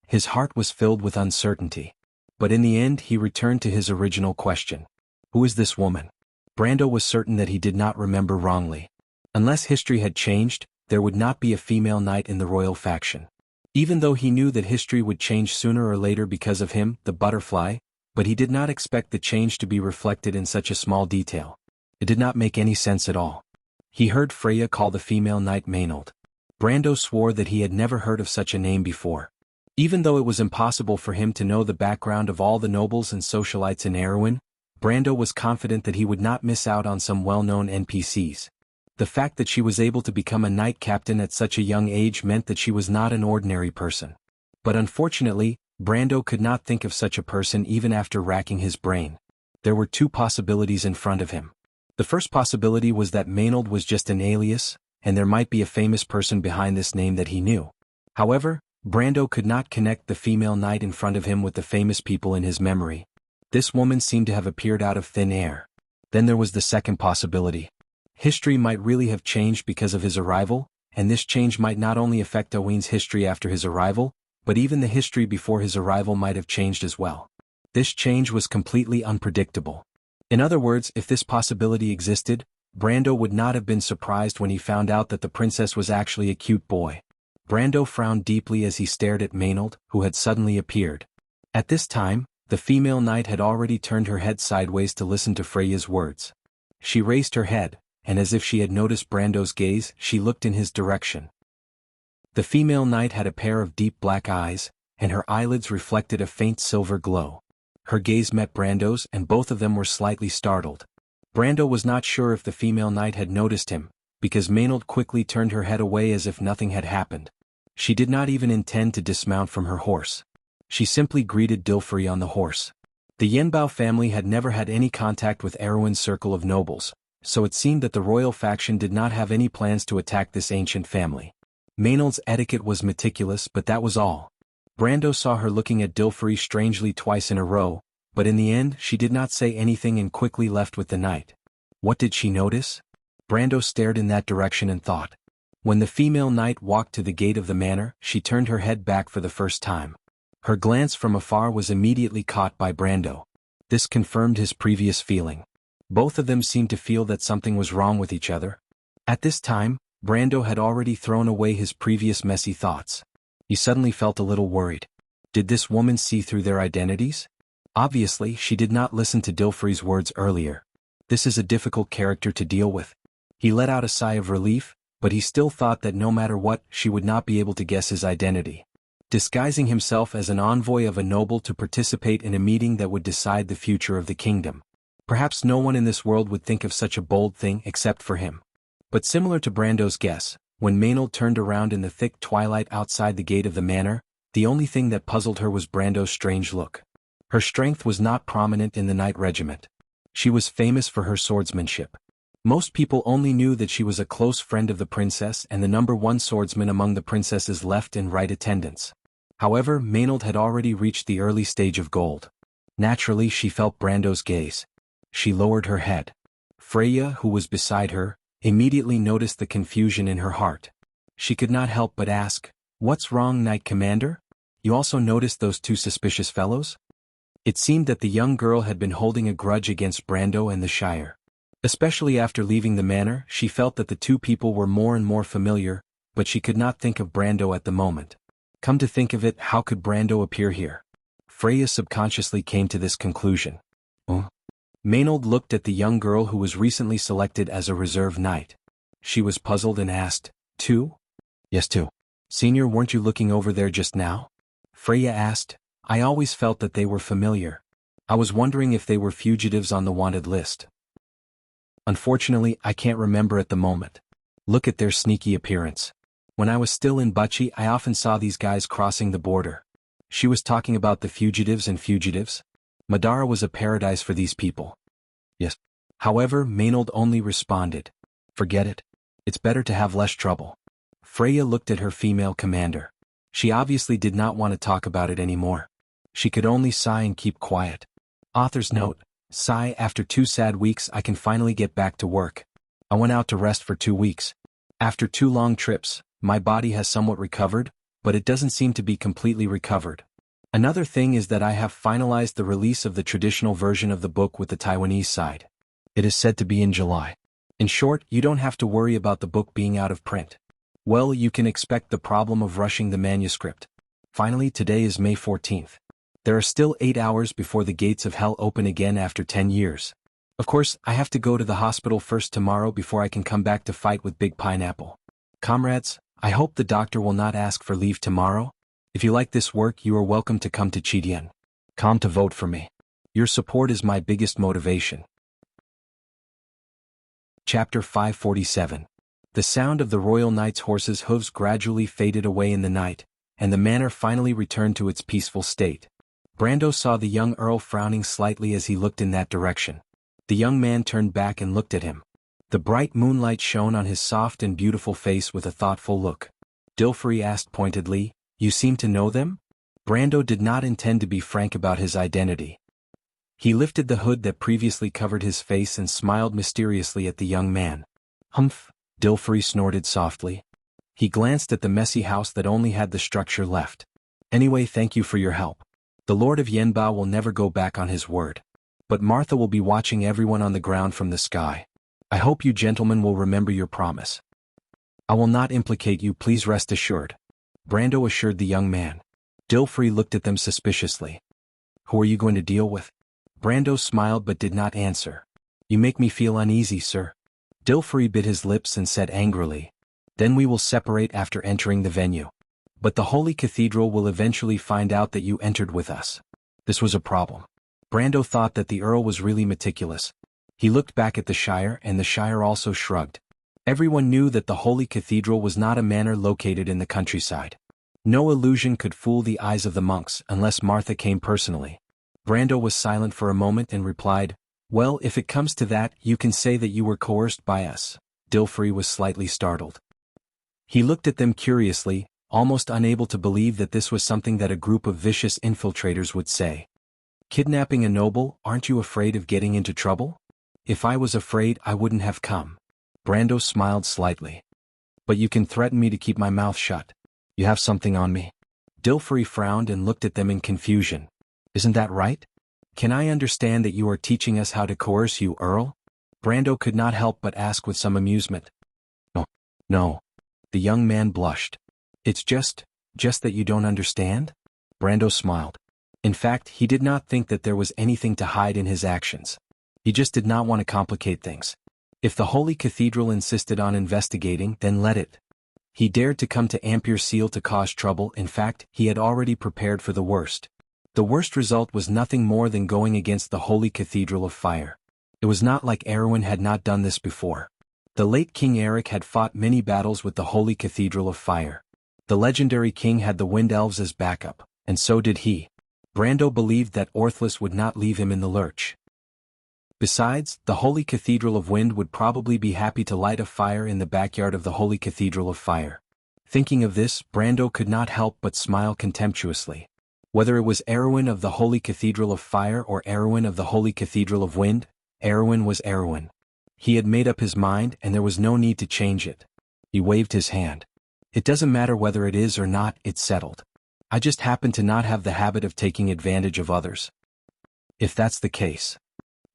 His heart was filled with uncertainty. But in the end he returned to his original question. Who is this woman? Brando was certain that he did not remember wrongly. Unless history had changed, there would not be a female knight in the royal faction. Even though he knew that history would change sooner or later because of him, the butterfly, but he did not expect the change to be reflected in such a small detail. It did not make any sense at all. He heard Freya call the female knight Maynard. Brando swore that he had never heard of such a name before. Even though it was impossible for him to know the background of all the nobles and socialites in Erewhon, Brando was confident that he would not miss out on some well-known NPCs. The fact that she was able to become a knight captain at such a young age meant that she was not an ordinary person. But unfortunately, Brando could not think of such a person even after racking his brain. There were two possibilities in front of him. The first possibility was that Maynard was just an alias, and there might be a famous person behind this name that he knew. However, Brando could not connect the female knight in front of him with the famous people in his memory. This woman seemed to have appeared out of thin air. Then there was the second possibility. History might really have changed because of his arrival, and this change might not only affect Owen's history after his arrival, but even the history before his arrival might have changed as well. This change was completely unpredictable. In other words, if this possibility existed, Brando would not have been surprised when he found out that the princess was actually a cute boy. Brando frowned deeply as he stared at Maynard, who had suddenly appeared. At this time, the female knight had already turned her head sideways to listen to Freya's words. She raised her head, and as if she had noticed Brando's gaze, she looked in his direction. The female knight had a pair of deep black eyes, and her eyelids reflected a faint silver glow. Her gaze met Brando's and both of them were slightly startled. Brando was not sure if the female knight had noticed him, because Maynard quickly turned her head away as if nothing had happened. She did not even intend to dismount from her horse. She simply greeted Dilfrey on the horse. The Yenbao family had never had any contact with Erewhon's circle of nobles, so it seemed that the royal faction did not have any plans to attack this ancient family. Maynard's etiquette was meticulous, but that was all. Brando saw her looking at Dilfrey strangely twice in a row, but in the end she did not say anything and quickly left with the knight. What did she notice? Brando stared in that direction and thought. When the female knight walked to the gate of the manor, she turned her head back for the first time. Her glance from afar was immediately caught by Brando. This confirmed his previous feeling. Both of them seemed to feel that something was wrong with each other. At this time, Brando had already thrown away his previous messy thoughts. He suddenly felt a little worried. Did this woman see through their identities? Obviously, she did not listen to Dilfrey's words earlier. This is a difficult character to deal with. He let out a sigh of relief, but he still thought that no matter what, she would not be able to guess his identity. Disguising himself as an envoy of a noble to participate in a meeting that would decide the future of the kingdom. Perhaps no one in this world would think of such a bold thing except for him. But similar to Brando's guess, when Maynold turned around in the thick twilight outside the gate of the manor, the only thing that puzzled her was Brando's strange look. Her strength was not prominent in the knight regiment. She was famous for her swordsmanship. Most people only knew that she was a close friend of the princess and the #1 swordsman among the princess's left and right attendants. However, Maynold had already reached the early stage of gold. Naturally, she felt Brando's gaze. She lowered her head. Freya, who was beside her, immediately noticed the confusion in her heart. She could not help but ask, "What's wrong, Knight Commander? You also noticed those two suspicious fellows?" It seemed that the young girl had been holding a grudge against Brando and the Shire. Especially after leaving the manor, she felt that the two people were more and more familiar, but she could not think of Brando at the moment. Come to think of it, how could Brando appear here? Freya subconsciously came to this conclusion. Maynold looked at the young girl who was recently selected as a reserve knight. She was puzzled and asked, "Two?" "Yes, two. Senior, weren't you looking over there just now?" Freya asked. "I always felt that they were familiar. I was wondering if they were fugitives on the wanted list. Unfortunately, I can't remember at the moment. Look at their sneaky appearance. When I was still in Bucci, I often saw these guys crossing the border." She was talking about the fugitives and fugitives. Madara was a paradise for these people. Yes. However, Maynold only responded, "Forget it. It's better to have less trouble." Freya looked at her female commander. She obviously did not want to talk about it anymore. She could only sigh and keep quiet. Author's note: sigh, after 2 sad weeks I can finally get back to work. I went out to rest for 2 weeks. After 2 long trips, my body has somewhat recovered, but it doesn't seem to be completely recovered. Another thing is that I have finalized the release of the traditional version of the book with the Taiwanese side. It is said to be in July. In short, you don't have to worry about the book being out of print. Well, you can expect the problem of rushing the manuscript. Finally, today is May 14th. There are still 8 hours before the gates of hell open again after 10 years. Of course, I have to go to the hospital first tomorrow before I can come back to fight with Big Pineapple. Comrades, I hope the doctor will not ask for leave tomorrow. If you like this work, you are welcome to come to Chidian.com to vote for me. Your support is my biggest motivation. Chapter 547. The sound of the Royal Knight's horses' hooves gradually faded away in the night, and the manor finally returned to its peaceful state. Brando saw the young Earl frowning slightly as he looked in that direction. The young man turned back and looked at him. The bright moonlight shone on his soft and beautiful face with a thoughtful look. Dilfrey asked pointedly, "You seem to know them?" Brando did not intend to be frank about his identity. He lifted the hood that previously covered his face and smiled mysteriously at the young man. "Humph," Dilfrey snorted softly. He glanced at the messy house that only had the structure left. "Anyway, thank you for your help. The Lord of Yenbao will never go back on his word. But Martha will be watching everyone on the ground from the sky. I hope you gentlemen will remember your promise." "I will not implicate you, please rest assured," Brando assured the young man. Dilfrey looked at them suspiciously. "Who are you going to deal with?" Brando smiled but did not answer. "You make me feel uneasy, sir." Dilfrey bit his lips and said angrily, "Then we will separate after entering the venue. But the Holy Cathedral will eventually find out that you entered with us." This was a problem. Brando thought that the Earl was really meticulous. He looked back at the Shire, and the Shire also shrugged. Everyone knew that the Holy Cathedral was not a manor located in the countryside. No illusion could fool the eyes of the monks unless Martha came personally. Brando was silent for a moment and replied, "Well, if it comes to that, you can say that you were coerced by us." Dilfrey was slightly startled. He looked at them curiously, almost unable to believe that this was something that a group of vicious infiltrators would say. "Kidnapping a noble, aren't you afraid of getting into trouble?" "If I was afraid, I wouldn't have come." Brando smiled slightly. "But you can threaten me to keep my mouth shut. You have something on me." Dilfrey frowned and looked at them in confusion. Isn't that right? Can I understand that you are teaching us how to coerce you, Earl? Brando could not help but ask with some amusement. No. No. The young man blushed. It's just that you don't understand? Brando smiled. In fact, he did not think that there was anything to hide in his actions. He just did not want to complicate things. If the Holy Cathedral insisted on investigating, then let it. He dared to come to Ampere Seal to cause trouble. In fact, he had already prepared for the worst. The worst result was nothing more than going against the Holy Cathedral of Fire. It was not like Erwin had not done this before. The late King Eric had fought many battles with the Holy Cathedral of Fire. The legendary king had the Wind Elves as backup, and so did he. Brando believed that Orthless would not leave him in the lurch. Besides, the Holy Cathedral of Wind would probably be happy to light a fire in the backyard of the Holy Cathedral of Fire. Thinking of this, Brando could not help but smile contemptuously. Whether it was Erwin of the Holy Cathedral of Fire or Erwin of the Holy Cathedral of Wind, Erwin was Erwin. He had made up his mind and there was no need to change it. He waved his hand. It doesn't matter whether it is or not, it's settled. I just happen to not have the habit of taking advantage of others. If that's the case.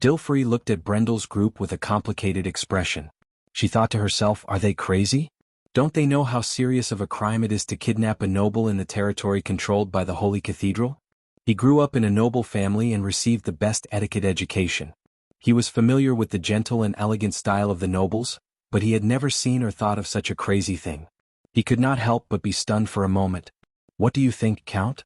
Dilfrey looked at Brendel's group with a complicated expression. She thought to herself, are they crazy? Don't they know how serious of a crime it is to kidnap a noble in the territory controlled by the Holy Cathedral? He grew up in a noble family and received the best etiquette education. He was familiar with the gentle and elegant style of the nobles, but he had never seen or thought of such a crazy thing. He could not help but be stunned for a moment. What do you think, Count?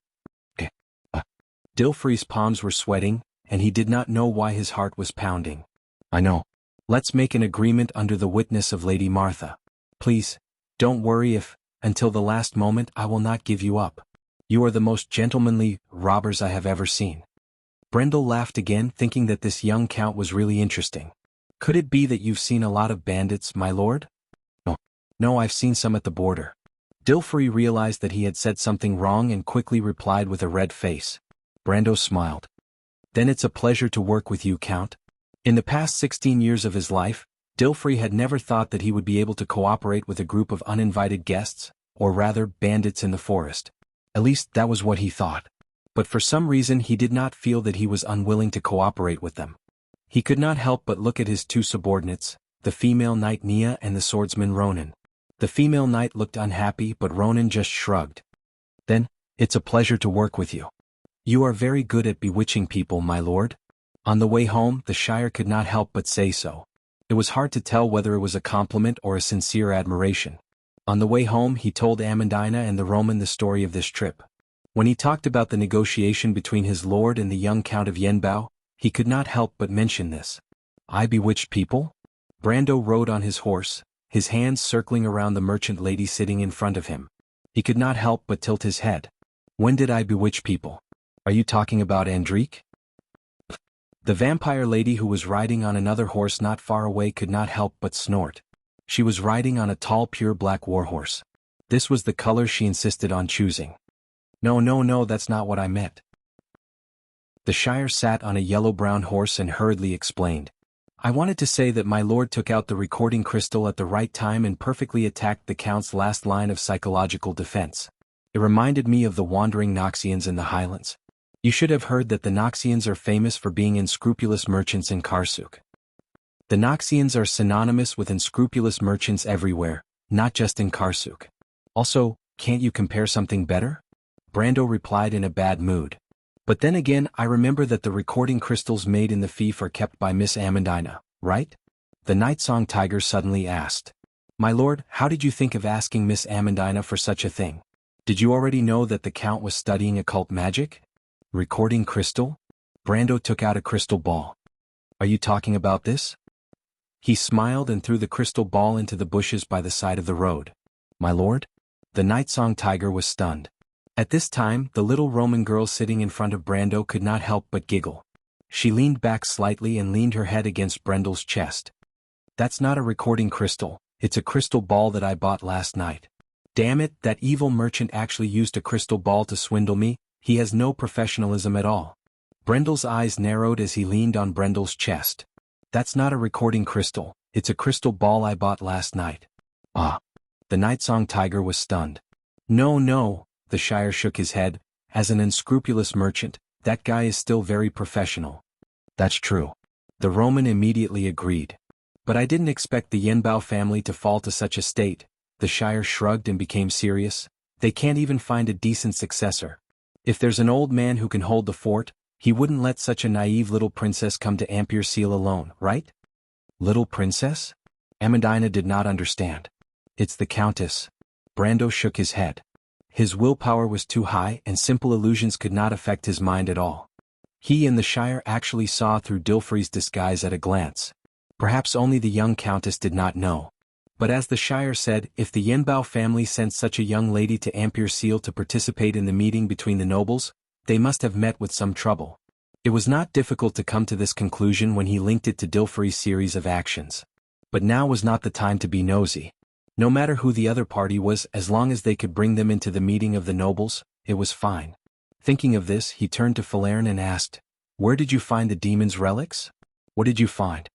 Dilfrey's palms were sweating, and he did not know why his heart was pounding. I know. Let's make an agreement under the witness of Lady Martha. Please, don't worry if, until the last moment, I will not give you up. You are the most gentlemanly robbers I have ever seen. Brendel laughed again, thinking that this young count was really interesting. Could it be that you've seen a lot of bandits, my lord? No, I've seen some at the border. Dilfrey realized that he had said something wrong and quickly replied with a red face. Brando smiled. Then it's a pleasure to work with you, Count. In the past 16 years of his life, Dilfrey had never thought that he would be able to cooperate with a group of uninvited guests, or rather, bandits in the forest. At least that was what he thought. But for some reason he did not feel that he was unwilling to cooperate with them. He could not help but look at his two subordinates, the female knight Nia and the swordsman Ronan. The female knight looked unhappy, but Ronan just shrugged. Then, it's a pleasure to work with you. You are very good at bewitching people, my lord. On the way home, the Shire could not help but say so. It was hard to tell whether it was a compliment or a sincere admiration. On the way home he told Amandina and the Roman the story of this trip. When he talked about the negotiation between his lord and the young Count of Yenbao, he could not help but mention this. I bewitched people? Brando rode on his horse, his hands circling around the merchant lady sitting in front of him. He could not help but tilt his head. When did I bewitch people? Are you talking about Andrique? The vampire lady who was riding on another horse not far away could not help but snort. She was riding on a tall pure black warhorse. This was the color she insisted on choosing. No, that's not what I meant. The Shire sat on a yellow-brown horse and hurriedly explained. I wanted to say that my lord took out the recording crystal at the right time and perfectly attacked the Count's last line of psychological defense. It reminded me of the wandering Noxians in the Highlands. You should have heard that the Noxians are famous for being unscrupulous merchants in Karsuk. The Noxians are synonymous with unscrupulous merchants everywhere, not just in Karsuk. Also, can't you compare something better? Brando replied in a bad mood. But then again, I remember that the recording crystals made in the fief are kept by Miss Amandina, right? The Night Song Tiger suddenly asked. My lord, how did you think of asking Miss Amandina for such a thing? Did you already know that the Count was studying occult magic? Recording crystal? Brando took out a crystal ball. Are you talking about this? He smiled and threw the crystal ball into the bushes by the side of the road. My lord? The Night Song Tiger was stunned. At this time, the little Roman girl sitting in front of Brando could not help but giggle. She leaned back slightly and leaned her head against Brendel's chest. That's not a recording crystal, it's a crystal ball that I bought last night. Damn it, that evil merchant actually used a crystal ball to swindle me. He has no professionalism at all. Brendel's eyes narrowed as he leaned on Brendel's chest. That's not a recording crystal, it's a crystal ball I bought last night. Ah. The Night Song Tiger was stunned. No, The Shire shook his head. As an unscrupulous merchant, that guy is still very professional. That's true. The Roman immediately agreed. But I didn't expect the Yenbao family to fall to such a state. The Shire shrugged and became serious. They can't even find a decent successor. If there's an old man who can hold the fort, he wouldn't let such a naive little princess come to Ampere Seal alone, right? Little princess? Amandina did not understand. It's the Countess. Brando shook his head. His willpower was too high and simple illusions could not affect his mind at all. He and the Shire actually saw through Dilfrey's disguise at a glance. Perhaps only the young Countess did not know. But as the Shire said, if the Yenbao family sent such a young lady to Ampere Seal to participate in the meeting between the nobles, they must have met with some trouble. It was not difficult to come to this conclusion when he linked it to Dilfrey's series of actions. But now was not the time to be nosy. No matter who the other party was, as long as they could bring them into the meeting of the nobles, it was fine. Thinking of this, he turned to Falerne and asked, "Where did you find the demon's relics? What did you find?"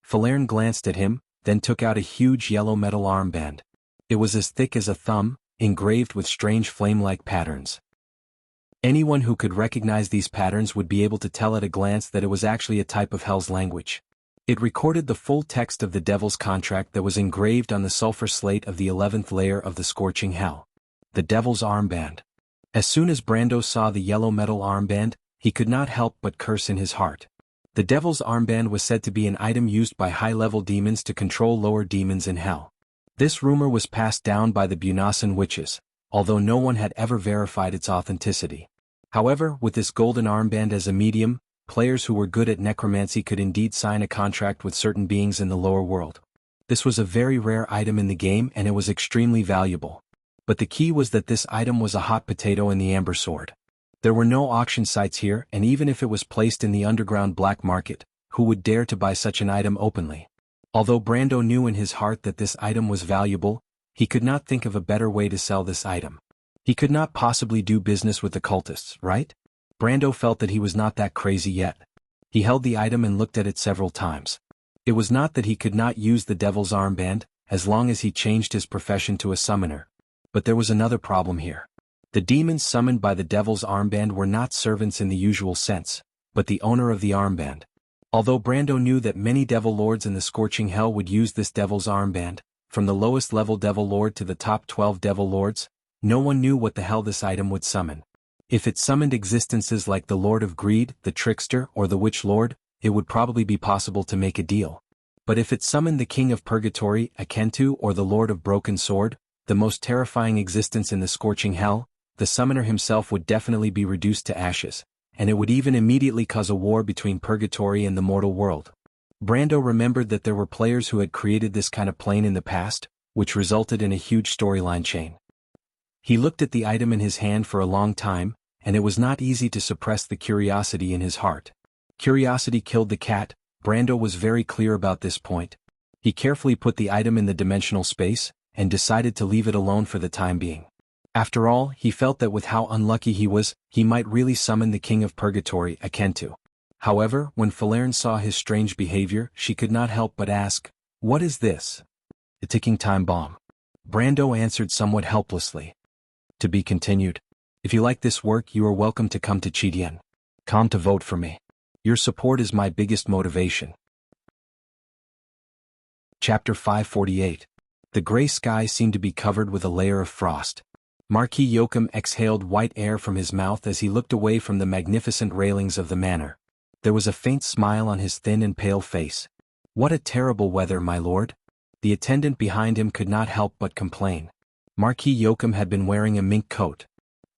Falerne glanced at him, then took out a huge yellow metal armband. It was as thick as a thumb, engraved with strange flame-like patterns. Anyone who could recognize these patterns would be able to tell at a glance that it was actually a type of Hell's language. It recorded the full text of the Devil's contract that was engraved on the sulfur slate of the 11th layer of the scorching hell. The Devil's armband. As soon as Brando saw the yellow metal armband, he could not help but curse in his heart. The Devil's armband was said to be an item used by high-level demons to control lower demons in hell. This rumor was passed down by the Bunasan witches, although no one had ever verified its authenticity. However, with this golden armband as a medium, players who were good at necromancy could indeed sign a contract with certain beings in the lower world. This was a very rare item in the game and it was extremely valuable. But the key was that this item was a hot potato in the Amber Sword. There were no auction sites here, and even if it was placed in the underground black market, who would dare to buy such an item openly? Although Brando knew in his heart that this item was valuable, he could not think of a better way to sell this item. He could not possibly do business with the cultists, right? Brando felt that he was not that crazy yet. He held the item and looked at it several times. It was not that he could not use the Devil's armband, as long as he changed his profession to a summoner. But there was another problem here. The demons summoned by the Devil's armband were not servants in the usual sense, but the owner of the armband. Although Brando knew that many Devil Lords in the Scorching Hell would use this Devil's armband, from the lowest level Devil Lord to the top 12 Devil Lords, no one knew what the hell this item would summon. If it summoned existences like the Lord of Greed, the Trickster, or the Witch Lord, it would probably be possible to make a deal. But if it summoned the King of Purgatory, Akentu, or the Lord of Broken Sword, the most terrifying existence in the Scorching Hell, the summoner himself would definitely be reduced to ashes, and it would even immediately cause a war between Purgatory and the mortal world. Brando remembered that there were players who had created this kind of plane in the past, which resulted in a huge storyline chain. He looked at the item in his hand for a long time, and it was not easy to suppress the curiosity in his heart. Curiosity killed the cat. Brando was very clear about this point. He carefully put the item in the dimensional space, and decided to leave it alone for the time being. After all, he felt that with how unlucky he was, he might really summon the King of Purgatory, Akentu. However, when Falerne saw his strange behavior, she could not help but ask, "What is this?" "A ticking time bomb." Brando answered somewhat helplessly. To be continued. If you like this work, you are welcome to come to Chidien. Come to vote for me. Your support is my biggest motivation. Chapter 548. The gray sky seemed to be covered with a layer of frost. Marquis Joachim exhaled white air from his mouth as he looked away from the magnificent railings of the manor. There was a faint smile on his thin and pale face. "What a terrible weather, my lord." The attendant behind him could not help but complain. Marquis Joachim had been wearing a mink coat.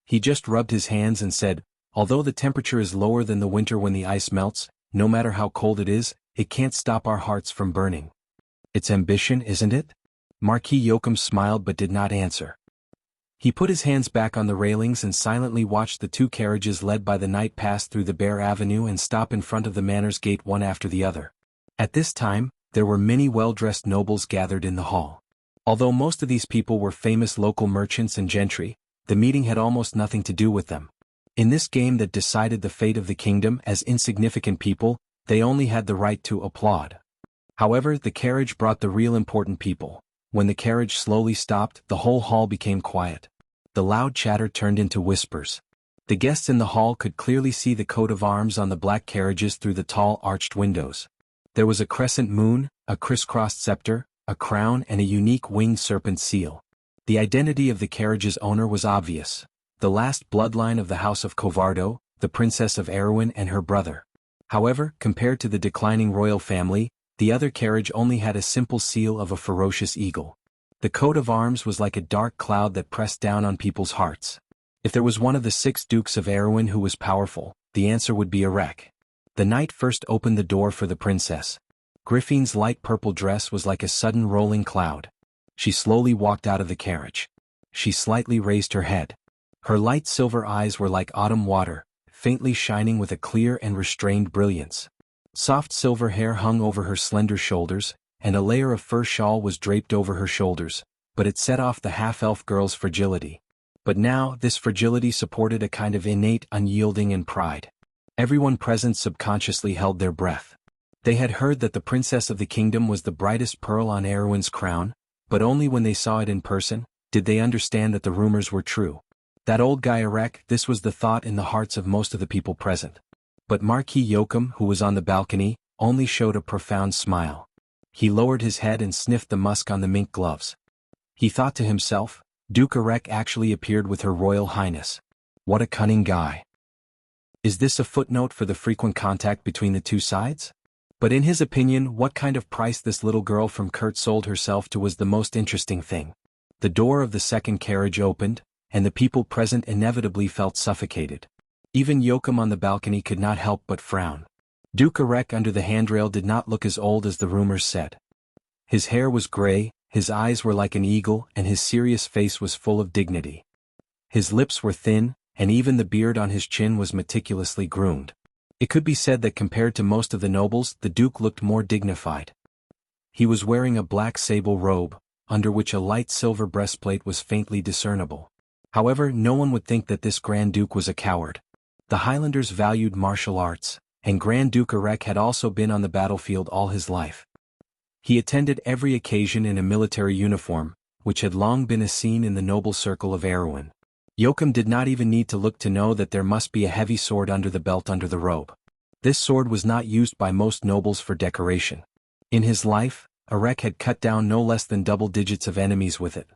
He just rubbed his hands and said, "Although the temperature is lower than the winter when the ice melts, no matter how cold it is, it can't stop our hearts from burning." "It's ambition, isn't it?" Marquis Joachim smiled but did not answer. He put his hands back on the railings and silently watched the two carriages led by the knight pass through the bare avenue and stop in front of the manor's gate one after the other. At this time, there were many well-dressed nobles gathered in the hall. Although most of these people were famous local merchants and gentry, the meeting had almost nothing to do with them. In this game that decided the fate of the kingdom, as insignificant people, they only had the right to applaud. However, the carriage brought the real important people. When the carriage slowly stopped, the whole hall became quiet. the loud chatter turned into whispers. The guests in the hall could clearly see the coat of arms on the black carriages through the tall arched windows. There was a crescent moon, a crisscrossed scepter, a crown and a unique winged serpent seal. The identity of the carriage's owner was obvious: the last bloodline of the House of Covardo, the Princess of Erewhon and her brother. However, compared to the declining royal family, the other carriage only had a simple seal of a ferocious eagle. The coat of arms was like a dark cloud that pressed down on people's hearts. If there was one of the 6 dukes of Erewhon who was powerful, the answer would be Erek. The knight first opened the door for the princess. Griffin's light purple dress was like a sudden rolling cloud. She slowly walked out of the carriage. She slightly raised her head. Her light silver eyes were like autumn water, faintly shining with a clear and restrained brilliance. Soft silver hair hung over her slender shoulders, and a layer of fur shawl was draped over her shoulders, but it set off the half-elf girl's fragility. But now, this fragility supported a kind of innate unyielding and pride. Everyone present subconsciously held their breath. They had heard that the princess of the kingdom was the brightest pearl on Erewhon's crown, but only when they saw it in person did they understand that the rumors were true. That old guy Erek, this was the thought in the hearts of most of the people present. But Marquis Joachim, who was on the balcony, only showed a profound smile. He lowered his head and sniffed the musk on the mink gloves. He thought to himself, Duke Erek actually appeared with Her Royal Highness. What a cunning guy. Is this a footnote for the frequent contact between the two sides? But in his opinion, what kind of price this little girl from Kurt sold herself to was the most interesting thing. The door of the second carriage opened, and the people present inevitably felt suffocated. Even Joachim on the balcony could not help but frown. Duke Erek under the handrail did not look as old as the rumors said. His hair was gray, his eyes were like an eagle, and his serious face was full of dignity. His lips were thin, and even the beard on his chin was meticulously groomed. It could be said that compared to most of the nobles, the Duke looked more dignified. He was wearing a black sable robe, under which a light silver breastplate was faintly discernible. However, no one would think that this Grand Duke was a coward. The Highlanders valued martial arts, and Grand Duke Erek had also been on the battlefield all his life. He attended every occasion in a military uniform, which had long been a scene in the noble circle of Erewhon. Joachim did not even need to look to know that there must be a heavy sword under the belt under the robe. This sword was not used by most nobles for decoration. In his life, Erek had cut down no less than double digits of enemies with it.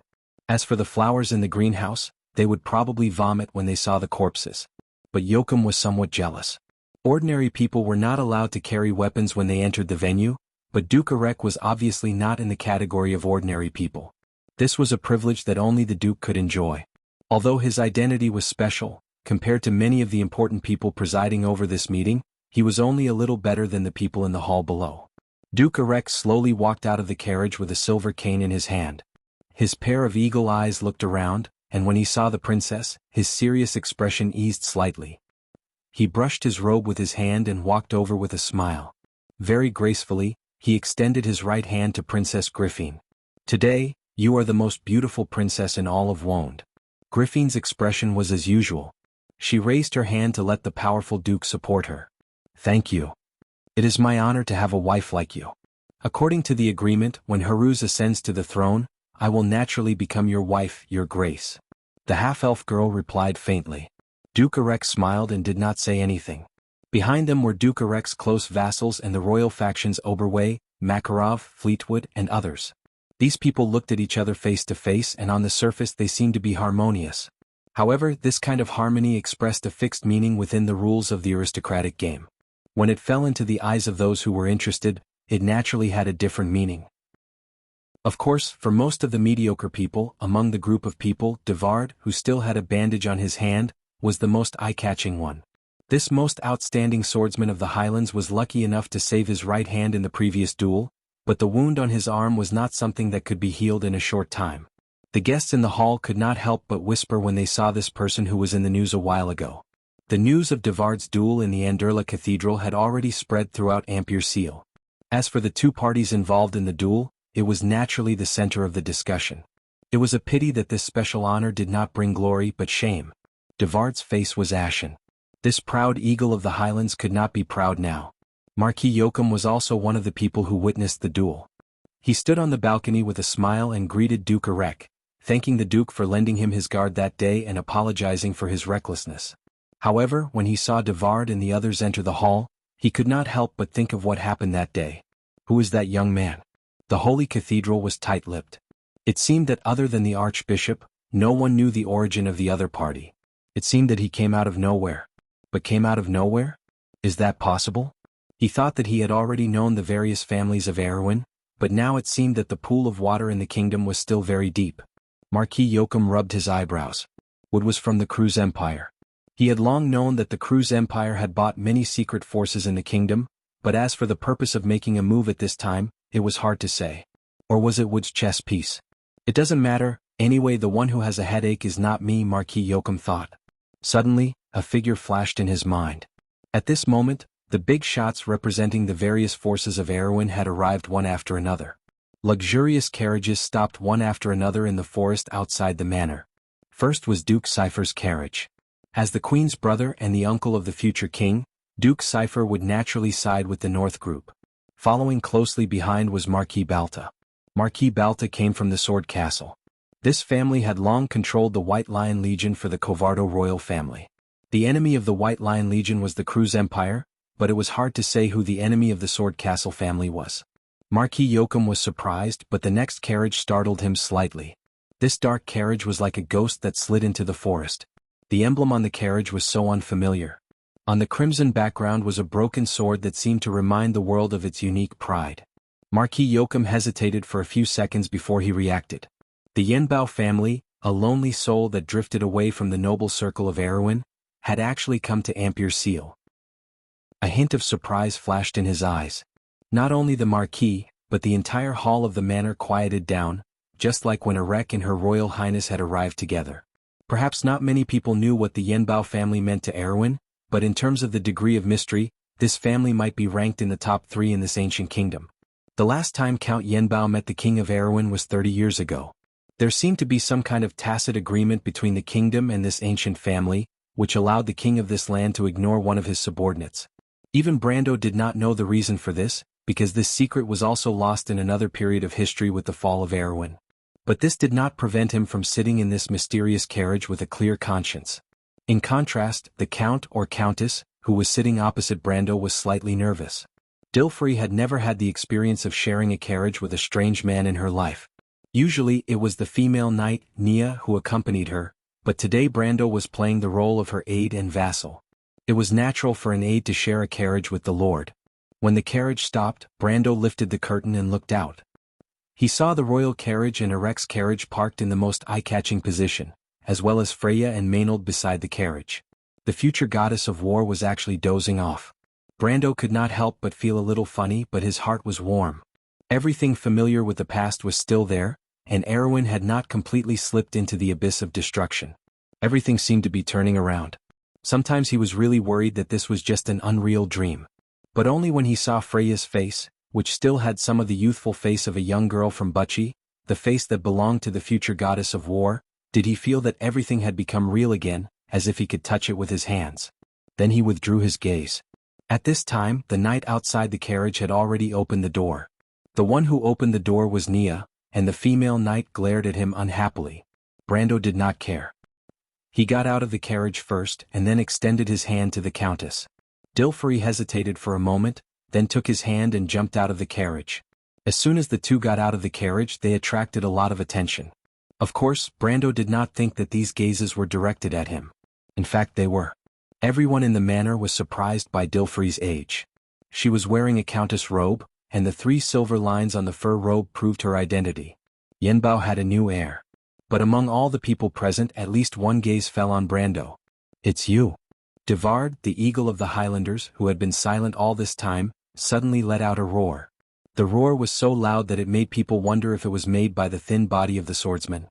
As for the flowers in the greenhouse, they would probably vomit when they saw the corpses. But Joachim was somewhat jealous. Ordinary people were not allowed to carry weapons when they entered the venue, but Duke Erek was obviously not in the category of ordinary people. This was a privilege that only the Duke could enjoy. Although his identity was special, compared to many of the important people presiding over this meeting, he was only a little better than the people in the hall below. Duke Erek slowly walked out of the carriage with a silver cane in his hand. His pair of eagle eyes looked around, and when he saw the princess, his serious expression eased slightly. He brushed his robe with his hand and walked over with a smile. Very gracefully, he extended his right hand to Princess Griffin. Today, you are the most beautiful princess in all of Wonde. Griffin's expression was as usual. She raised her hand to let the powerful Duke support her. Thank you. It is my honor to have a wife like you. According to the agreement, when Haruz ascends to the throne, I will naturally become your wife, your grace. The half-elf girl replied faintly. Duke Erek smiled and did not say anything. Behind them were Duke Erek's close vassals and the royal factions Oberway, Makarov, Fleetwood, and others. These people looked at each other face to face, and on the surface they seemed to be harmonious. However, this kind of harmony expressed a fixed meaning within the rules of the aristocratic game. When it fell into the eyes of those who were interested, it naturally had a different meaning. Of course, for most of the mediocre people, among the group of people, Devard, who still had a bandage on his hand, was the most eye-catching one. This most outstanding swordsman of the Highlands was lucky enough to save his right hand in the previous duel, but the wound on his arm was not something that could be healed in a short time. The guests in the hall could not help but whisper when they saw this person who was in the news a while ago. The news of Devard's duel in the Anderla Cathedral had already spread throughout Ampere Seal. As for the two parties involved in the duel, it was naturally the center of the discussion. It was a pity that this special honor did not bring glory but shame. Devard's face was ashen. This proud eagle of the Highlands could not be proud now. Marquis Joachim was also one of the people who witnessed the duel. He stood on the balcony with a smile and greeted Duke Erek. thanking the Duke for lending him his guard that day and apologizing for his recklessness. However, when he saw Devard and the others enter the hall, he could not help but think of what happened that day. Who is that young man? The Holy Cathedral was tight-lipped. It seemed that other than the Archbishop, no one knew the origin of the other party. It seemed that he came out of nowhere. But came out of nowhere? Is that possible? He thought that he had already known the various families of Erewhon, but now it seemed that the pool of water in the kingdom was still very deep. Marquis Joachim rubbed his eyebrows. Wood was from the Cruz Empire. He had long known that the Cruz Empire had bought many secret forces in the kingdom, but as for the purpose of making a move at this time, it was hard to say. Or was it Wood's chess piece? It doesn't matter, anyway the one who has a headache is not me, Marquis Joachim thought. Suddenly, a figure flashed in his mind. At this moment, the big shots representing the various forces of Erewhon had arrived one after another. Luxurious carriages stopped one after another in the forest outside the manor. First was Duke Cypher's carriage. As the Queen's brother and the uncle of the future king, Duke Cypher would naturally side with the North group. Following closely behind was Marquis Balta. Marquis Balta came from the Sword Castle. This family had long controlled the White Lion Legion for the Covardo royal family. The enemy of the White Lion Legion was the Cruz Empire, but it was hard to say who the enemy of the Sword Castle family was. Marquis Joachim was surprised, but the next carriage startled him slightly. This dark carriage was like a ghost that slid into the forest. The emblem on the carriage was so unfamiliar. On the crimson background was a broken sword that seemed to remind the world of its unique pride. Marquis Joachim hesitated for a few seconds before he reacted. The Yenbao family, a lonely soul that drifted away from the noble circle of Erewhon, had actually come to Ampere Seal. A hint of surprise flashed in his eyes. Not only the Marquis, but the entire hall of the manor quieted down, just like when Erek and Her Royal Highness had arrived together. Perhaps not many people knew what the Yenbao family meant to Erewhon, but in terms of the degree of mystery, this family might be ranked in the top 3 in this ancient kingdom. The last time Count Yenbao met the king of Erewhon was 30 years ago. There seemed to be some kind of tacit agreement between the kingdom and this ancient family, which allowed the king of this land to ignore one of his subordinates. Even Brando did not know the reason for this, because this secret was also lost in another period of history with the fall of Erewhon. But this did not prevent him from sitting in this mysterious carriage with a clear conscience. In contrast, the count or countess, who was sitting opposite Brando, was slightly nervous. Dilfrey had never had the experience of sharing a carriage with a strange man in her life. Usually it was the female knight, Nia, who accompanied her, but today Brando was playing the role of her aide and vassal. It was natural for an aide to share a carriage with the lord. When the carriage stopped, Brando lifted the curtain and looked out. He saw the royal carriage and Erek's carriage parked in the most eye-catching position, as well as Freya and Maynard beside the carriage. The future goddess of war was actually dozing off. Brando could not help but feel a little funny, but his heart was warm. Everything familiar with the past was still there, and Erewhon had not completely slipped into the abyss of destruction. Everything seemed to be turning around. Sometimes he was really worried that this was just an unreal dream. But only when he saw Freya's face, which still had some of the youthful face of a young girl from Bucci, the face that belonged to the future goddess of war, did he feel that everything had become real again, as if he could touch it with his hands. Then he withdrew his gaze. At this time, the knight outside the carriage had already opened the door. The one who opened the door was Nia, and the female knight glared at him unhappily. Brando did not care. He got out of the carriage first and then extended his hand to the countess. Dilfrey hesitated for a moment, then took his hand and jumped out of the carriage. As soon as the two got out of the carriage, they attracted a lot of attention. Of course, Brando did not think that these gazes were directed at him. In fact, they were. Everyone in the manor was surprised by Dilfrey's age. She was wearing a countess robe, and the 3 silver lines on the fur robe proved her identity. Yenbao had a new heir. But among all the people present, at least one gaze fell on Brando. "It's you." Devard, the eagle of the Highlanders, who had been silent all this time, suddenly let out a roar. The roar was so loud that it made people wonder if it was made by the thin body of the swordsman.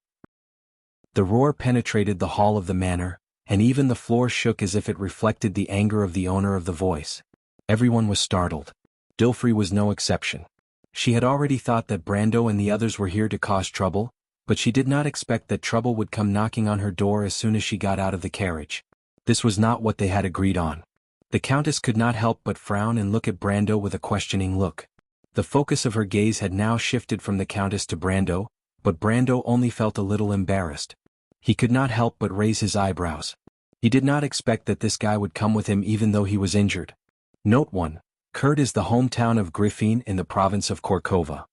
The roar penetrated the hall of the manor, and even the floor shook as if it reflected the anger of the owner of the voice. Everyone was startled. Dilfrey was no exception. She had already thought that Brando and the others were here to cause trouble, but she did not expect that trouble would come knocking on her door as soon as she got out of the carriage. This was not what they had agreed on. The countess could not help but frown and look at Brando with a questioning look. The focus of her gaze had now shifted from the countess to Brando, but Brando only felt a little embarrassed. He could not help but raise his eyebrows. He did not expect that this guy would come with him even though he was injured. Note 1. Kurt is the hometown of Griffin in the province of Corcova.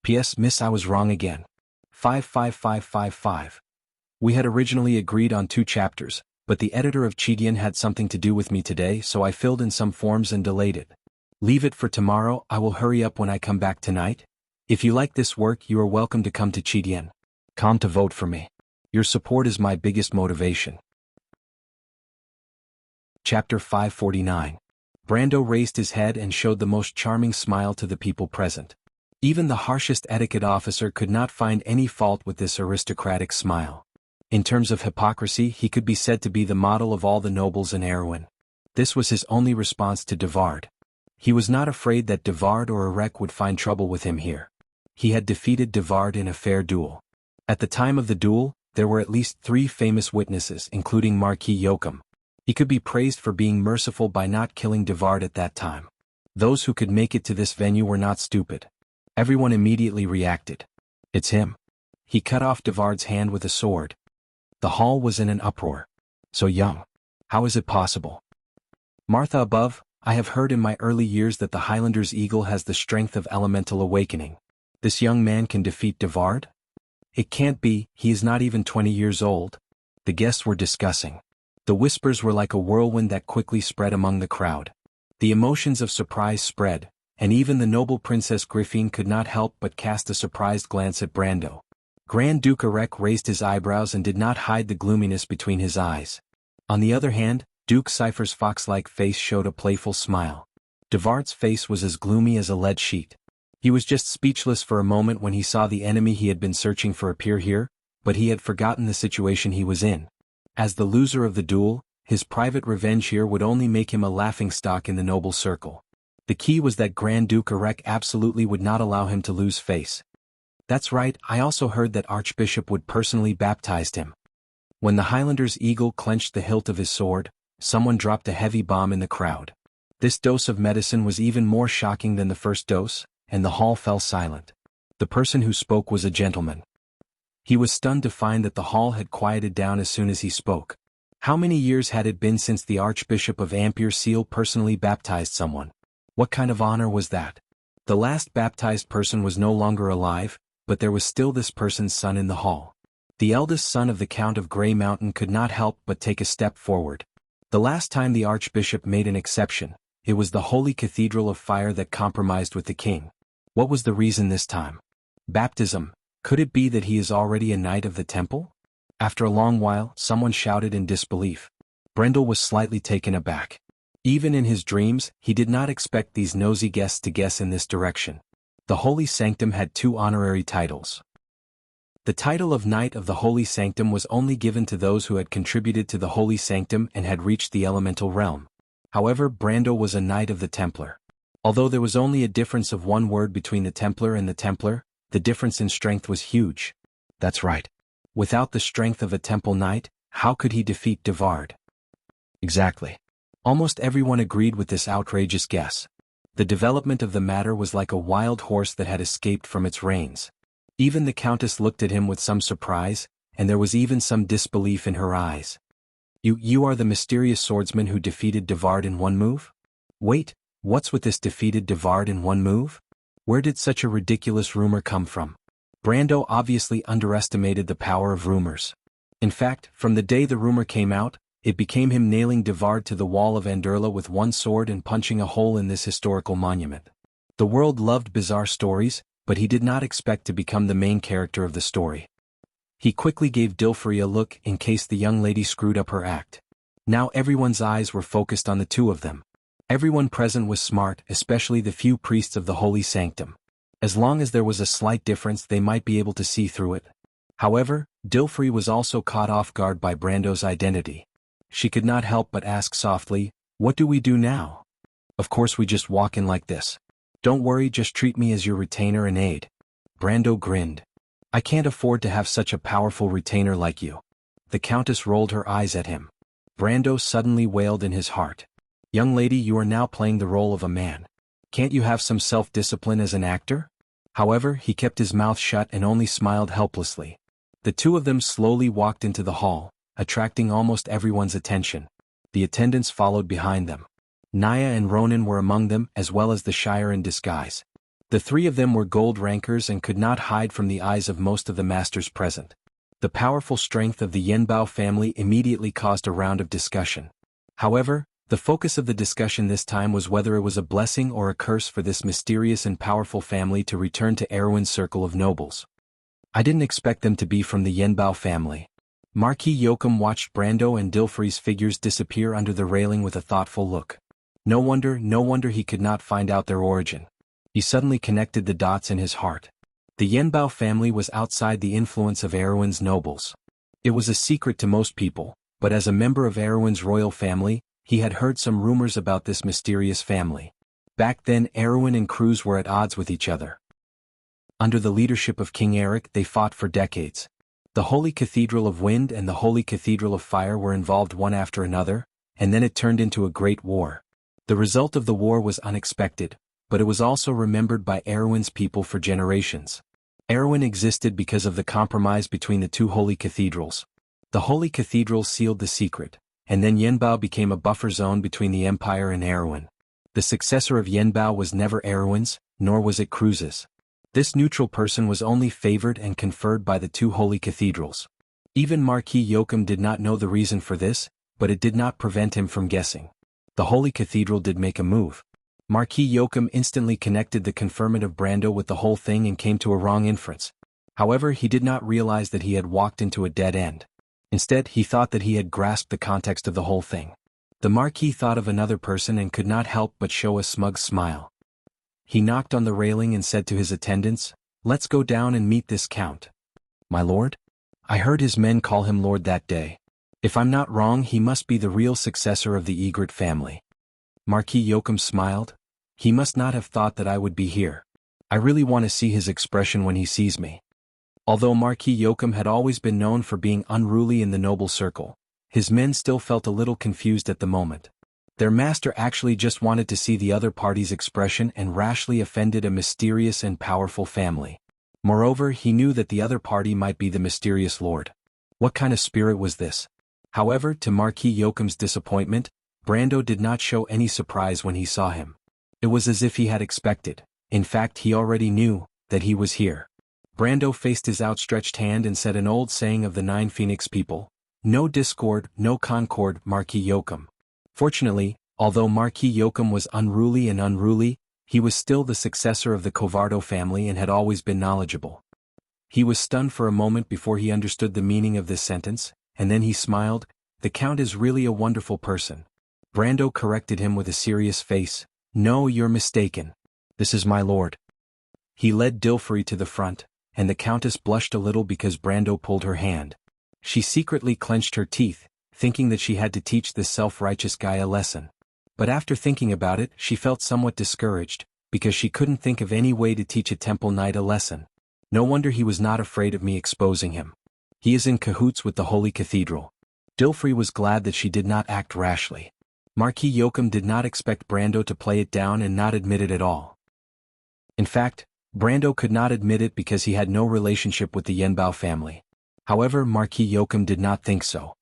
P.S. Miss, I was wrong again. 55555. We had originally agreed on 2 chapters, but the editor of Chidian had something to do with me today, so I filled in some forms and delayed it. Leave it for tomorrow. I will hurry up when I come back tonight. If you like this work, you are welcome to come to Chidian. Come to vote for me. Your support is my biggest motivation. Chapter 549. Brando raised his head and showed the most charming smile to the people present. Even the harshest etiquette officer could not find any fault with this aristocratic smile. In terms of hypocrisy, he could be said to be the model of all the nobles in Erewhon. This was his only response to Devard. He was not afraid that Devard or Erek would find trouble with him here. He had defeated Devard in a fair duel. At the time of the duel, there were at least 3 famous witnesses, including Marquis Yoakum. He could be praised for being merciful by not killing Devard at that time. Those who could make it to this venue were not stupid. Everyone immediately reacted. It's him. He cut off Devard's hand with a sword. The hall was in an uproar. So young. How is it possible? Martha above, I have heard in my early years that the Highlander's eagle has the strength of elemental awakening. This young man can defeat Devard? It can't be, he is not even 20 years old. The guests were discussing. The whispers were like a whirlwind that quickly spread among the crowd. The emotions of surprise spread, and even the noble Princess Griffin could not help but cast a surprised glance at Brando. Grand Duke Erek raised his eyebrows and did not hide the gloominess between his eyes. On the other hand, Duke Cypher's fox-like face showed a playful smile. Devard's face was as gloomy as a lead sheet. He was just speechless for a moment when he saw the enemy he had been searching for appear here, but he had forgotten the situation he was in. As the loser of the duel, his private revenge here would only make him a laughingstock in the noble circle. The key was that Grand Duke Erek absolutely would not allow him to lose face. That's right, I also heard that Archbishop would personally baptize him. When the Highlander's eagle clenched the hilt of his sword, someone dropped a heavy bomb in the crowd. This dose of medicine was even more shocking than the first dose, and the hall fell silent. The person who spoke was a gentleman. He was stunned to find that the hall had quieted down as soon as he spoke. How many years had it been since the Archbishop of Ampere-Seal personally baptized someone? What kind of honor was that? The last baptized person was no longer alive, but there was still this person's son in the hall. The eldest son of the Count of Grey Mountain could not help but take a step forward. The last time the Archbishop made an exception, it was the Holy Cathedral of Fire that compromised with the king. What was the reason this time? Baptism. Could it be that he is already a knight of the temple? After a long while, someone shouted in disbelief. Brendel was slightly taken aback. Even in his dreams, he did not expect these nosy guests to guess in this direction. The Holy Sanctum had 2 honorary titles. The title of Knight of the Holy Sanctum was only given to those who had contributed to the Holy Sanctum and had reached the elemental realm. However, Brando was a Knight of the Templar. Although there was only a difference of 1 word between the Templar and the Templar, the difference in strength was huge. That's right. Without the strength of a Temple Knight, how could he defeat Devard? Exactly. Almost everyone agreed with this outrageous guess. The development of the matter was like a wild horse that had escaped from its reins. Even the Countess looked at him with some surprise, and there was even some disbelief in her eyes. You are the mysterious swordsman who defeated Devard in 1 move? Wait, what's with this defeated Devard in 1 move? Where did such a ridiculous rumor come from? Brando obviously underestimated the power of rumors. In fact, from the day the rumor came out, it became him nailing Devard to the wall of Anderla with 1 sword and punching a hole in this historical monument. The world loved bizarre stories, but he did not expect to become the main character of the story. He quickly gave Dilfrey a look in case the young lady screwed up her act. Now everyone's eyes were focused on the 2 of them. Everyone present was smart, especially the few priests of the Holy Sanctum. As long as there was a slight difference, they might be able to see through it. However, Dilfrey was also caught off guard by Brando's identity. She could not help but ask softly, "What do we do now?" "Of course we just walk in like this. Don't worry, just treat me as your retainer and aide." Brando grinned. "I can't afford to have such a powerful retainer like you." The Countess rolled her eyes at him. Brando suddenly wailed in his heart. "Young lady, you are now playing the role of a man. Can't you have some self-discipline as an actor?" However, he kept his mouth shut and only smiled helplessly. The two of them slowly walked into the hall, attracting almost everyone's attention. The attendants followed behind them. Naya and Ronan were among them, as well as the Shire in disguise. The three of them were gold rankers and could not hide from the eyes of most of the masters present. The powerful strength of the Yanbao family immediately caused a round of discussion. However, the focus of the discussion this time was whether it was a blessing or a curse for this mysterious and powerful family to return to Erwin's circle of nobles. I didn't expect them to be from the Yanbao family. Marquis Yoakum watched Brando and Dilfrey's figures disappear under the railing with a thoughtful look. No wonder he could not find out their origin. He suddenly connected the dots in his heart. The Yanbao family was outside the influence of Erwin's nobles. It was a secret to most people, but as a member of Erwin's royal family, he had heard some rumors about this mysterious family. Back then, Erwin and Cruz were at odds with each other. Under the leadership of King Eric, they fought for decades. The Holy Cathedral of Wind and the Holy Cathedral of Fire were involved one after another, and then it turned into a great war. The result of the war was unexpected, but it was also remembered by Erwin's people for generations. Erwin existed because of the compromise between the two holy cathedrals. The holy cathedral sealed the secret, and then Yanbao became a buffer zone between the Empire and Erwin. The successor of Yanbao was never Erwin's, nor was it Cruz's. This neutral person was only favored and conferred by the two holy cathedrals. Even Marquis Yoakum did not know the reason for this, but it did not prevent him from guessing. The holy cathedral did make a move. Marquis Yoakum instantly connected the conferment of Brando with the whole thing and came to a wrong inference. However, he did not realize that he had walked into a dead end. Instead, he thought that he had grasped the context of the whole thing. The Marquis thought of another person and could not help but show a smug smile. He knocked on the railing and said to his attendants, "Let's go down and meet this count." "My lord?" "I heard his men call him lord that day. If I'm not wrong, he must be the real successor of the Egret family." Marquis Yoakum smiled. "He must not have thought that I would be here. I really want to see his expression when he sees me." Although Marquis Yoakum had always been known for being unruly in the noble circle, his men still felt a little confused at the moment. Their master actually just wanted to see the other party's expression and rashly offended a mysterious and powerful family. Moreover, he knew that the other party might be the mysterious lord. What kind of spirit was this? However, to Marquis Yoakum's disappointment, Brando did not show any surprise when he saw him. It was as if he had expected, in fact he already knew, that he was here. Brando faced his outstretched hand and said an old saying of the Nine Phoenix people, "No discord, no concord, Marquis Yoakum." Fortunately, although Marquis Yoakum was unruly, he was still the successor of the Covardo family and had always been knowledgeable. He was stunned for a moment before he understood the meaning of this sentence, and then he smiled. "The Count is really a wonderful person." Brando corrected him with a serious face. "No, you're mistaken. This is my lord." He led Dilfrey to the front, and the Countess blushed a little because Brando pulled her hand. She secretly clenched her teeth, thinking that she had to teach this self-righteous guy a lesson. But after thinking about it, she felt somewhat discouraged, because she couldn't think of any way to teach a temple knight a lesson. No wonder he was not afraid of me exposing him. He is in cahoots with the Holy Cathedral. Dilfrey was glad that she did not act rashly. Marquis Yoakum did not expect Brando to play it down and not admit it at all. In fact, Brando could not admit it because he had no relationship with the Yanbao family. However, Marquis Yoakum did not think so.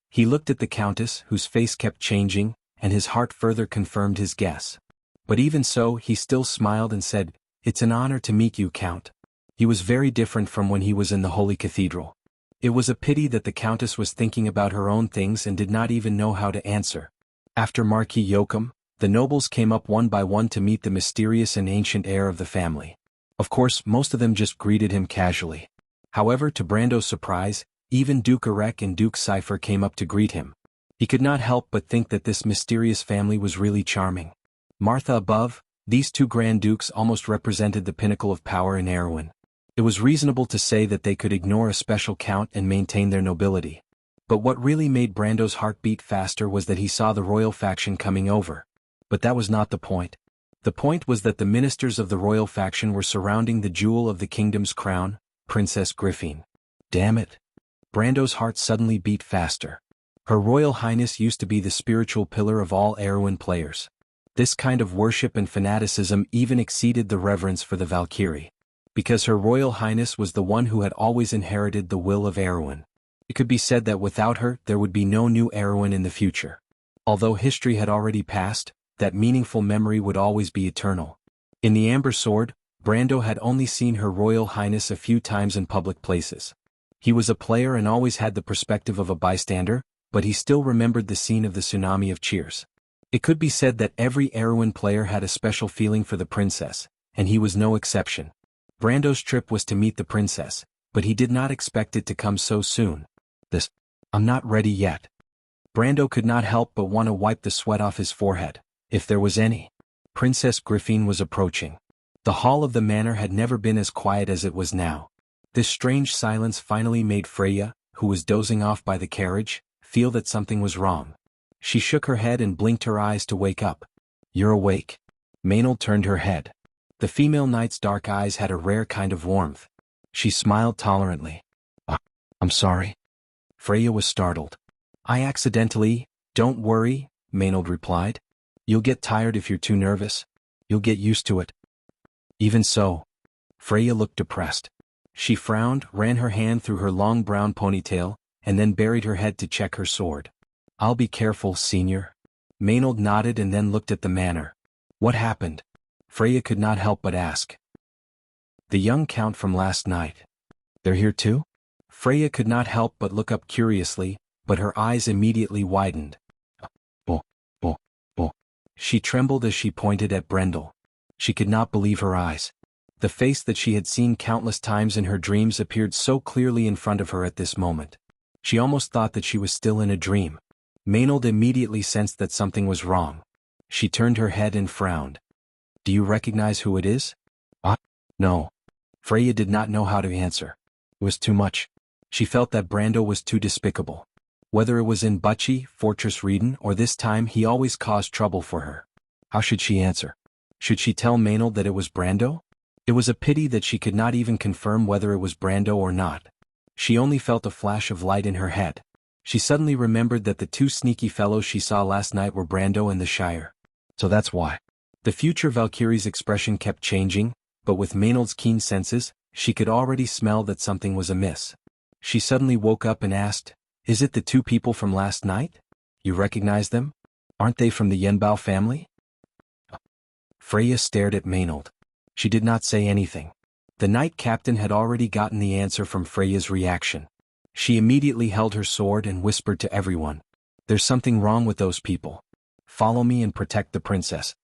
He looked at the Countess, whose face kept changing, and his heart further confirmed his guess. But even so, he still smiled and said, "It's an honor to meet you, Count." He was very different from when he was in the Holy Cathedral. It was a pity that the Countess was thinking about her own things and did not even know how to answer. After Marquis Yoakum, the nobles came up one by one to meet the mysterious and ancient heir of the family. Of course, most of them just greeted him casually. However, to Brando's surprise, even Duke Arek and Duke Cypher came up to greet him. He could not help but think that this mysterious family was really charming. Martha above, these two Grand Dukes almost represented the pinnacle of power in Erwin. It was reasonable to say that they could ignore a special count and maintain their nobility. But what really made Brando's heart beat faster was that he saw the royal faction coming over. But that was not the point. The point was that the ministers of the royal faction were surrounding the jewel of the kingdom's crown, Princess Griffin. Damn it. Brando's heart suddenly beat faster. Her Royal Highness used to be the spiritual pillar of all Erwin players. This kind of worship and fanaticism even exceeded the reverence for the Valkyrie. because Her Royal Highness was the one who had always inherited the will of Erewhon. It could be said that without her there would be no new Erewhon in the future. Although history had already passed, that meaningful memory would always be eternal. In the Amber Sword, Brando had only seen Her Royal Highness a few times in public places. He was a player and always had the perspective of a bystander, but he still remembered the scene of the tsunami of cheers. It could be said that every Erewhon player had a special feeling for the princess, and he was no exception. Brando's trip was to meet the princess, but he did not expect it to come so soon. I'm not ready yet. Brando could not help but want to wipe the sweat off his forehead, if there was any. Princess Griffin was approaching. The hall of the manor had never been as quiet as it was now. This strange silence finally made Freya, who was dozing off by the carriage, feel that something was wrong. She shook her head and blinked her eyes to wake up. "You're awake." Maynard turned her head. The female knight's dark eyes had a rare kind of warmth. She smiled tolerantly. I'm sorry." Freya was startled. "I accidentally." "Don't worry," Maynard replied. "You'll get tired if you're too nervous. You'll get used to it." "Even so." Freya looked depressed. She frowned, ran her hand through her long brown ponytail, and then buried her head to check her sword. "I'll be careful, Senior." Maynard nodded and then looked at the manor. "What happened?" Freya could not help but ask. "The young count from last night. They're here too?" Freya could not help but look up curiously, but her eyes immediately widened. Oh. She trembled as she pointed at Brendel. She could not believe her eyes. The face that she had seen countless times in her dreams appeared so clearly in front of her at this moment. She almost thought that she was still in a dream. Maynard immediately sensed that something was wrong. She turned her head and frowned. "Do you recognize who it is?" No." Freya did not know how to answer. It was too much. She felt that Brando was too despicable. Whether it was in Bucci, Fortress Reeden, or this time, he always caused trouble for her. How should she answer? Should she tell Maynard that it was Brando? It was a pity that she could not even confirm whether it was Brando or not. She only felt a flash of light in her head. She suddenly remembered that the two sneaky fellows she saw last night were Brando and the Shire. So that's why. The future Valkyrie's expression kept changing, but with Maynard's keen senses, she could already smell that something was amiss. She suddenly woke up and asked, "Is it the two people from last night? You recognize them? Aren't they from the Yenbao family?" Freya stared at Maynard. She did not say anything. The knight captain had already gotten the answer from Freya's reaction. She immediately held her sword and whispered to everyone, "There's something wrong with those people. Follow me and protect the princess."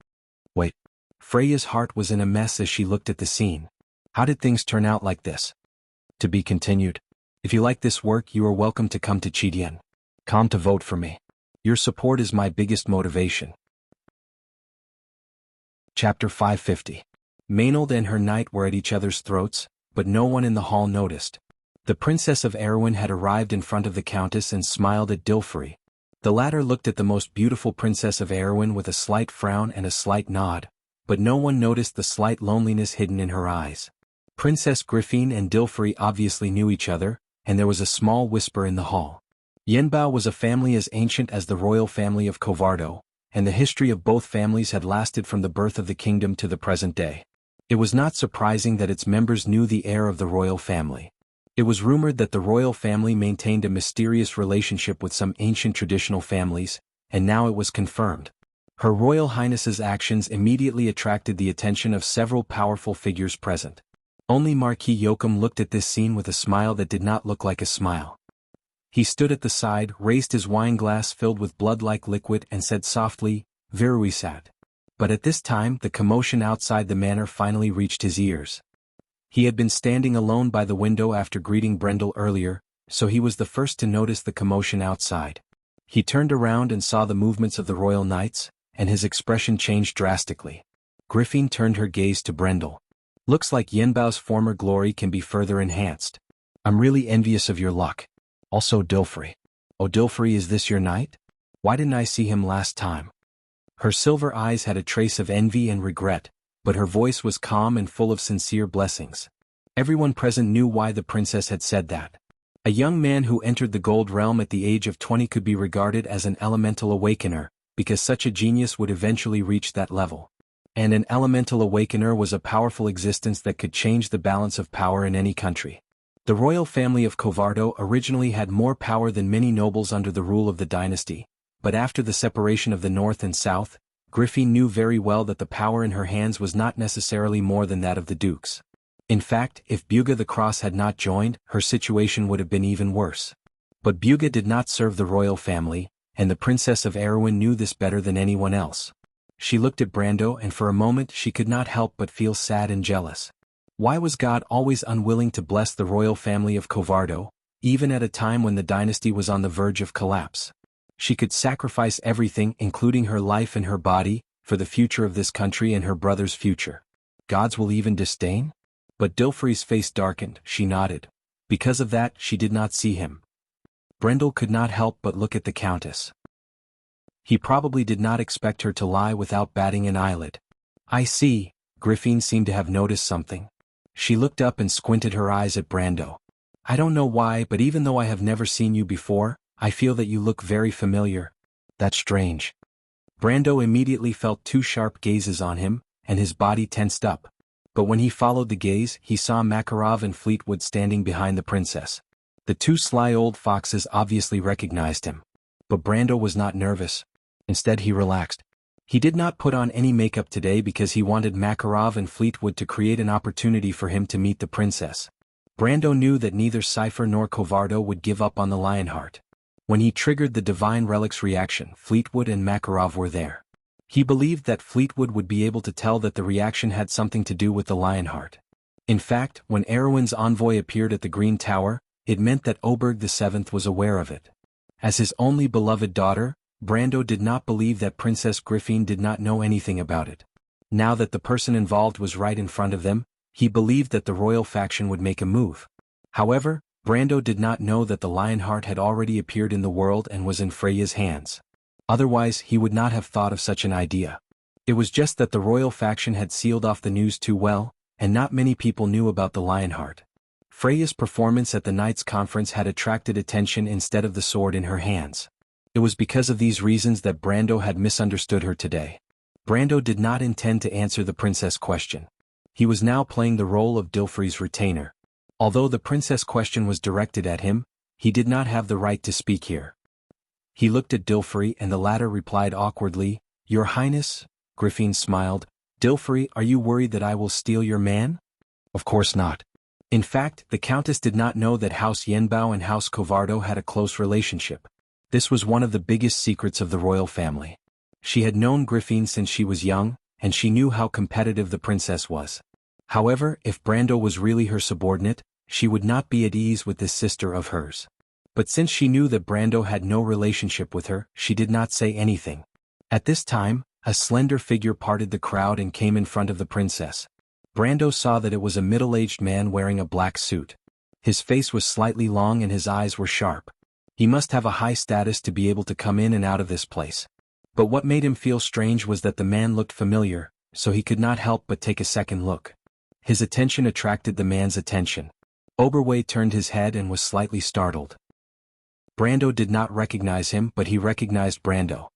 Wait. Freya's heart was in a mess as she looked at the scene. How did things turn out like this? To be continued. If you like this work, you are welcome to come to Chidian. Come to vote for me. Your support is my biggest motivation. Chapter 550. Maynard and her knight were at each other's throats, but no one in the hall noticed. The Princess of Erewhon had arrived in front of the Countess and smiled at Dilfrey. The latter looked at the most beautiful Princess of Erewhon with a slight frown and a slight nod, but no one noticed the slight loneliness hidden in her eyes. Princess Griffin and Dilfrey obviously knew each other, and there was a small whisper in the hall. Yenbao was a family as ancient as the royal family of Covardo, and the history of both families had lasted from the birth of the kingdom to the present day. It was not surprising that its members knew the heir of the royal family. It was rumored that the royal family maintained a mysterious relationship with some ancient traditional families, and now it was confirmed. Her Royal Highness's actions immediately attracted the attention of several powerful figures present. Only Marquis Yoakum looked at this scene with a smile that did not look like a smile. He stood at the side, raised his wine glass filled with blood-like liquid and said softly, "Viruisat." But at this time the commotion outside the manor finally reached his ears. He had been standing alone by the window after greeting Brendel earlier, so he was the first to notice the commotion outside. He turned around and saw the movements of the royal knights, and his expression changed drastically. Griffin turned her gaze to Brendel. "Looks like Yenbao's former glory can be further enhanced. I'm really envious of your luck. Also Dilfrey. Oh Dilfrey, is this your knight? Why didn't I see him last time?" Her silver eyes had a trace of envy and regret, but her voice was calm and full of sincere blessings. Everyone present knew why the princess had said that. A young man who entered the gold realm at the age of 20 could be regarded as an elemental awakener, because such a genius would eventually reach that level. And an elemental awakener was a powerful existence that could change the balance of power in any country. The royal family of Covardo originally had more power than many nobles under the rule of the dynasty, but after the separation of the north and south, Griffin knew very well that the power in her hands was not necessarily more than that of the dukes. In fact, if Buga the Cross had not joined, her situation would have been even worse. But Buga did not serve the royal family, and the Princess of Erewhon knew this better than anyone else. She looked at Brando and for a moment she could not help but feel sad and jealous. Why was God always unwilling to bless the royal family of Covardo, even at a time when the dynasty was on the verge of collapse? She could sacrifice everything, including her life and her body, for the future of this country and her brother's future. Gods will even disdain? But Dilfri's face darkened. She nodded. Because of that, she did not see him. Brendel could not help but look at the Countess. He probably did not expect her to lie without batting an eyelid. I see. Griffin seemed to have noticed something. She looked up and squinted her eyes at Brando. I don't know why, but even though I have never seen you before, I feel that you look very familiar. That's strange. Brando immediately felt two sharp gazes on him, and his body tensed up. But when he followed the gaze, he saw Makarov and Fleetwood standing behind the princess. The two sly old foxes obviously recognized him. But Brando was not nervous. Instead he relaxed. He did not put on any makeup today because he wanted Makarov and Fleetwood to create an opportunity for him to meet the princess. Brando knew that neither Cypher nor Covardo would give up on the Lionheart. When he triggered the Divine Relics reaction, Fleetwood and Makarov were there. He believed that Fleetwood would be able to tell that the reaction had something to do with the Lionheart. In fact, when Erewhon's envoy appeared at the Green Tower, it meant that Oberg VII was aware of it. As his only beloved daughter, Brando did not believe that Princess Griffin did not know anything about it. Now that the person involved was right in front of them, he believed that the royal faction would make a move. However, Brando did not know that the Lionheart had already appeared in the world and was in Freya's hands. Otherwise he would not have thought of such an idea. It was just that the royal faction had sealed off the news too well, and not many people knew about the Lionheart. Freya's performance at the Knights' Conference had attracted attention instead of the sword in her hands. It was because of these reasons that Brando had misunderstood her today. Brando did not intend to answer the princess question. He was now playing the role of Dilfri's retainer. Although the princess question was directed at him, he did not have the right to speak here. He looked at Dilfri and the latter replied awkwardly, Your Highness? Griffin smiled. Dilfri, are you worried that I will steal your man? Of course not. In fact, the Countess did not know that House Yenbao and House Covardo had a close relationship. This was one of the biggest secrets of the royal family. She had known Griffin since she was young, and she knew how competitive the princess was. However, if Brando was really her subordinate, she would not be at ease with this sister of hers. But since she knew that Brando had no relationship with her, she did not say anything. At this time, a slender figure parted the crowd and came in front of the princess. Brando saw that it was a middle-aged man wearing a black suit. His face was slightly long and his eyes were sharp. He must have a high status to be able to come in and out of this place. But what made him feel strange was that the man looked familiar, so he could not help but take a second look. His attention attracted the man's attention. Oberway turned his head and was slightly startled. Brando did not recognize him, but he recognized Brando.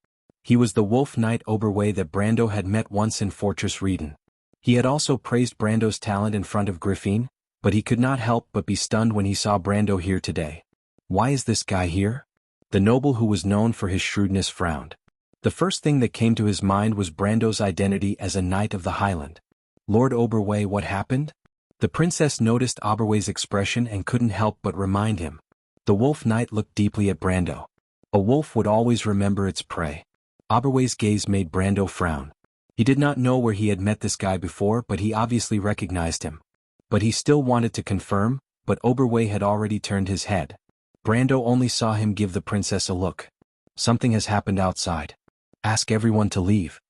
He was the Wolf Knight Oberway that Brando had met once in Fortress Reden. He had also praised Brando's talent in front of Griffin, but he could not help but be stunned when he saw Brando here today. Why is this guy here? The noble who was known for his shrewdness frowned. The first thing that came to his mind was Brando's identity as a Knight of the Highland. Lord Oberway, what happened? The princess noticed Oberway's expression and couldn't help but remind him. The Wolf Knight looked deeply at Brando. A wolf would always remember its prey. Oberway's gaze made Brando frown. He did not know where he had met this guy before, but he obviously recognized him. But he still wanted to confirm, but Oberway had already turned his head. Brando only saw him give the princess a look. Something has happened outside. Ask everyone to leave.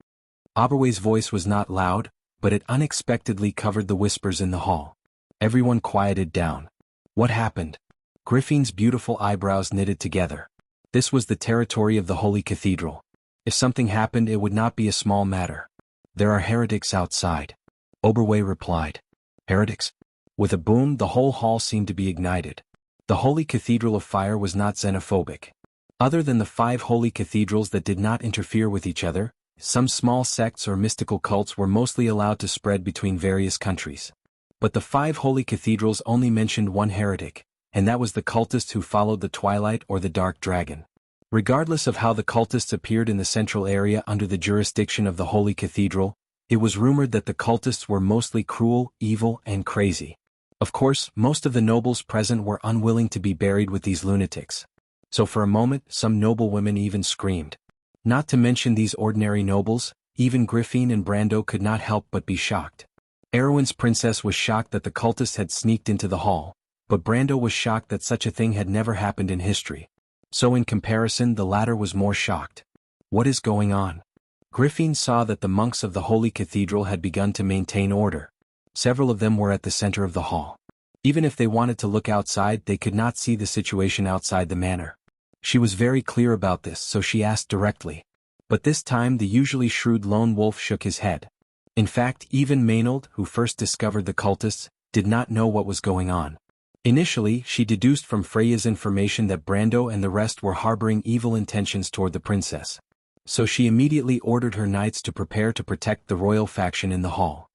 Oberway's voice was not loud, but it unexpectedly covered the whispers in the hall. Everyone quieted down. What happened? Griffin's beautiful eyebrows knitted together. This was the territory of the Holy Cathedral. If something happened, it would not be a small matter. There are heretics outside. Oberway replied. Heretics? With a boom, the whole hall seemed to be ignited. The Holy Cathedral of Fire was not xenophobic. Other than the 5 holy cathedrals that did not interfere with each other, Some small sects or mystical cults were mostly allowed to spread between various countries. But the 5 holy cathedrals only mentioned one heretic, and that was the cultist who followed the Twilight or the Dark Dragon. Regardless of how the cultists appeared in the central area under the jurisdiction of the Holy Cathedral, it was rumored that the cultists were mostly cruel, evil, and crazy. Of course, most of the nobles present were unwilling to be buried with these lunatics. So for a moment, some noblewomen even screamed. Not to mention these ordinary nobles, even Griffin and Brando could not help but be shocked. Erwin's princess was shocked that the cultists had sneaked into the hall, but Brando was shocked that such a thing had never happened in history. So in comparison, the latter was more shocked. What is going on? Griffin saw that the monks of the Holy Cathedral had begun to maintain order. Several of them were at the center of the hall. Even if they wanted to look outside, they could not see the situation outside the manor. She was very clear about this, so she asked directly. But this time the usually shrewd lone wolf shook his head. In fact, even Maynard, who first discovered the cultists, did not know what was going on. Initially, she deduced from Freya's information that Brando and the rest were harboring evil intentions toward the princess. So she immediately ordered her knights to prepare to protect the royal faction in the hall.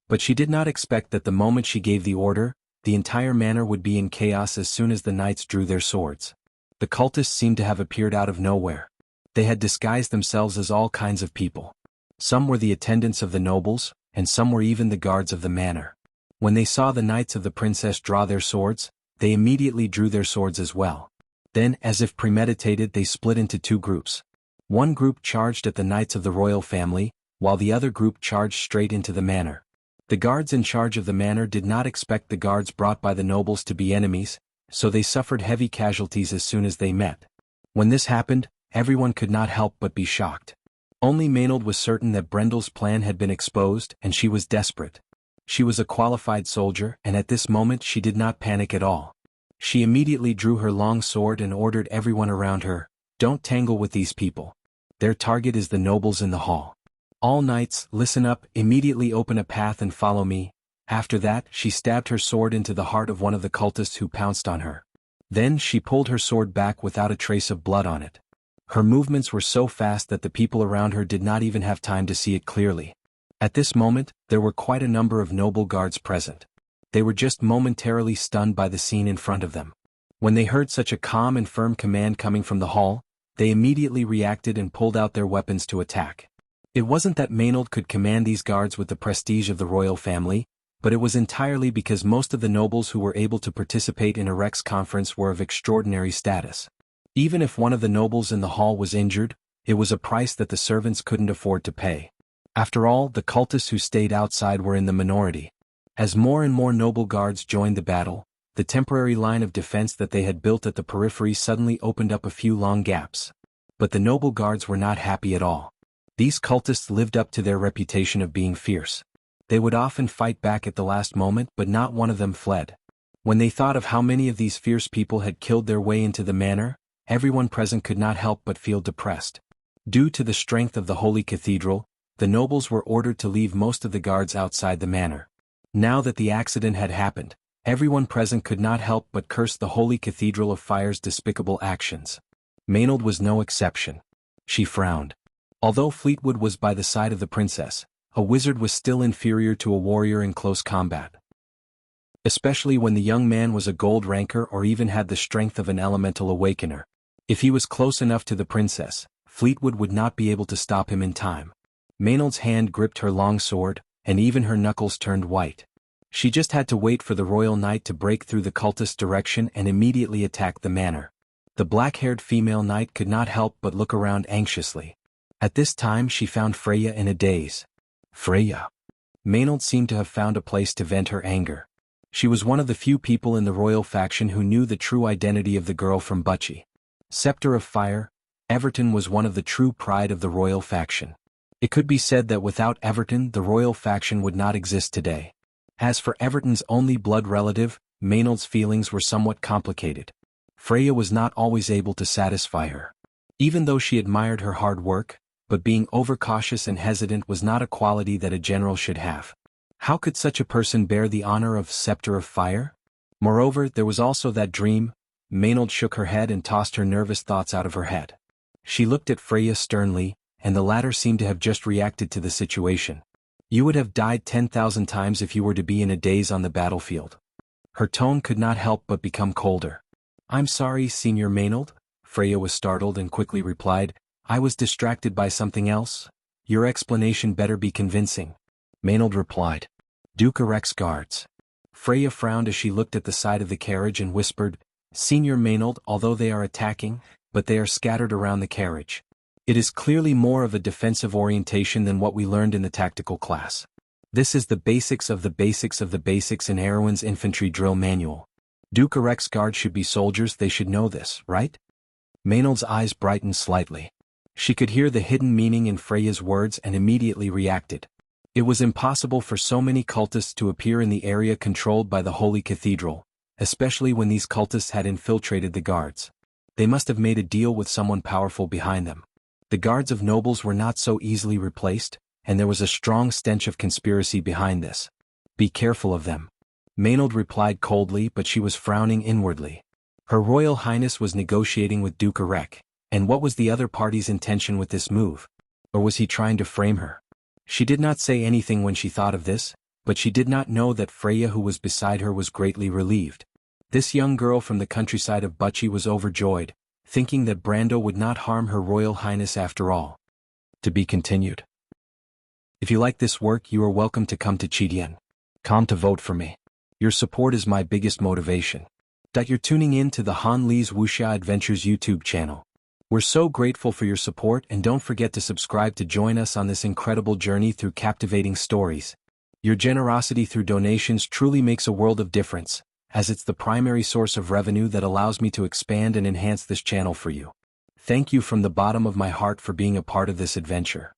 But she did not expect that the moment she gave the order, the entire manor would be in chaos as soon as the knights drew their swords. The cultists seemed to have appeared out of nowhere. They had disguised themselves as all kinds of people. Some were the attendants of the nobles, and some were even the guards of the manor. When they saw the knights of the princess draw their swords, they immediately drew their swords as well. Then, as if premeditated, they split into 2 groups. One group charged at the knights of the royal family, while the other group charged straight into the manor. The guards in charge of the manor did not expect the guards brought by the nobles to be enemies, so they suffered heavy casualties as soon as they met. When this happened, everyone could not help but be shocked. Only Maynard was certain that Brendel's plan had been exposed, and she was desperate. She was a qualified soldier, and at this moment she did not panic at all. She immediately drew her long sword and ordered everyone around her, "Don't tangle with these people. Their target is the nobles in the hall. All knights, listen up, immediately open a path and follow me." After that, she stabbed her sword into the heart of one of the cultists who pounced on her. Then she pulled her sword back without a trace of blood on it. Her movements were so fast that the people around her did not even have time to see it clearly. At this moment, there were quite a number of noble guards present. They were just momentarily stunned by the scene in front of them. When they heard such a calm and firm command coming from the hall, they immediately reacted and pulled out their weapons to attack. It wasn't that Maynard could command these guards with the prestige of the royal family, but it was entirely because most of the nobles who were able to participate in a Rex conference were of extraordinary status. Even if one of the nobles in the hall was injured, it was a price that the servants couldn't afford to pay. After all, the cultists who stayed outside were in the minority. As more and more noble guards joined the battle, the temporary line of defense that they had built at the periphery suddenly opened up a few long gaps. But the noble guards were not happy at all. These cultists lived up to their reputation of being fierce. They would often fight back at the last moment, but not one of them fled. When they thought of how many of these fierce people had killed their way into the manor, everyone present could not help but feel depressed. Due to the strength of the Holy Cathedral, the nobles were ordered to leave most of the guards outside the manor. Now that the accident had happened, everyone present could not help but curse the Holy Cathedral of Fire's despicable actions. Maynard was no exception. She frowned. Although Fleetwood was by the side of the princess, a wizard was still inferior to a warrior in close combat. Especially when the young man was a gold ranker or even had the strength of an elemental awakener. If he was close enough to the princess, Fleetwood would not be able to stop him in time. Maynard's hand gripped her long sword, and even her knuckles turned white. She just had to wait for the royal knight to break through the cultist's direction and immediately attack the manor. The black-haired female knight could not help but look around anxiously. At this time she found Freya in a daze. Freya. Maynard seemed to have found a place to vent her anger. She was one of the few people in the royal faction who knew the true identity of the girl from Bucci. Scepter of Fire, Everton was one of the true pride of the royal faction. It could be said that without Everton the royal faction would not exist today. As for Everton's only blood relative, Maynard's feelings were somewhat complicated. Freya was not always able to satisfy her. Even though she admired her hard work, but being overcautious and hesitant was not a quality that a general should have. How could such a person bear the honor of Scepter of Fire? Moreover, there was also that dream. Maynard shook her head and tossed her nervous thoughts out of her head. She looked at Freya sternly, and the latter seemed to have just reacted to the situation. You would have died 10,000 times if you were to be in a daze on the battlefield. Her tone could not help but become colder. I'm sorry, Senior Maynard. Freya was startled and quickly replied, I was distracted by something else. Your explanation better be convincing. Maynard replied. Duke erects guards. Freya frowned as she looked at the side of the carriage and whispered, Senior Maynard, although they are attacking, but they are scattered around the carriage. It is clearly more of a defensive orientation than what we learned in the tactical class. This is the basics of the basics of the basics in Erwin's infantry drill manual. Duke erects guards should be soldiers, they should know this, right? Maynard's eyes brightened slightly. She could hear the hidden meaning in Freya's words and immediately reacted. It was impossible for so many cultists to appear in the area controlled by the Holy Cathedral, especially when these cultists had infiltrated the guards. They must have made a deal with someone powerful behind them. The guards of nobles were not so easily replaced, and there was a strong stench of conspiracy behind this. Be careful of them. Maynard replied coldly, but she was frowning inwardly. Her Royal Highness was negotiating with Duke Erek, and what was the other party's intention with this move? Or was he trying to frame her? She did not say anything when she thought of this, but she did not know that Freya, who was beside her, was greatly relieved. This young girl from the countryside of Bucci was overjoyed, thinking that Brando would not harm her Royal Highness after all. To be continued. If you like this work, you are welcome to come to Chidian.com to vote for me. Your support is my biggest motivation. You're tuning in to the Han Lee's Wuxia Adventures YouTube channel. We're so grateful for your support, and don't forget to subscribe to join us on this incredible journey through captivating stories. Your generosity through donations truly makes a world of difference, as it's the primary source of revenue that allows me to expand and enhance this channel for you. Thank you from the bottom of my heart for being a part of this adventure.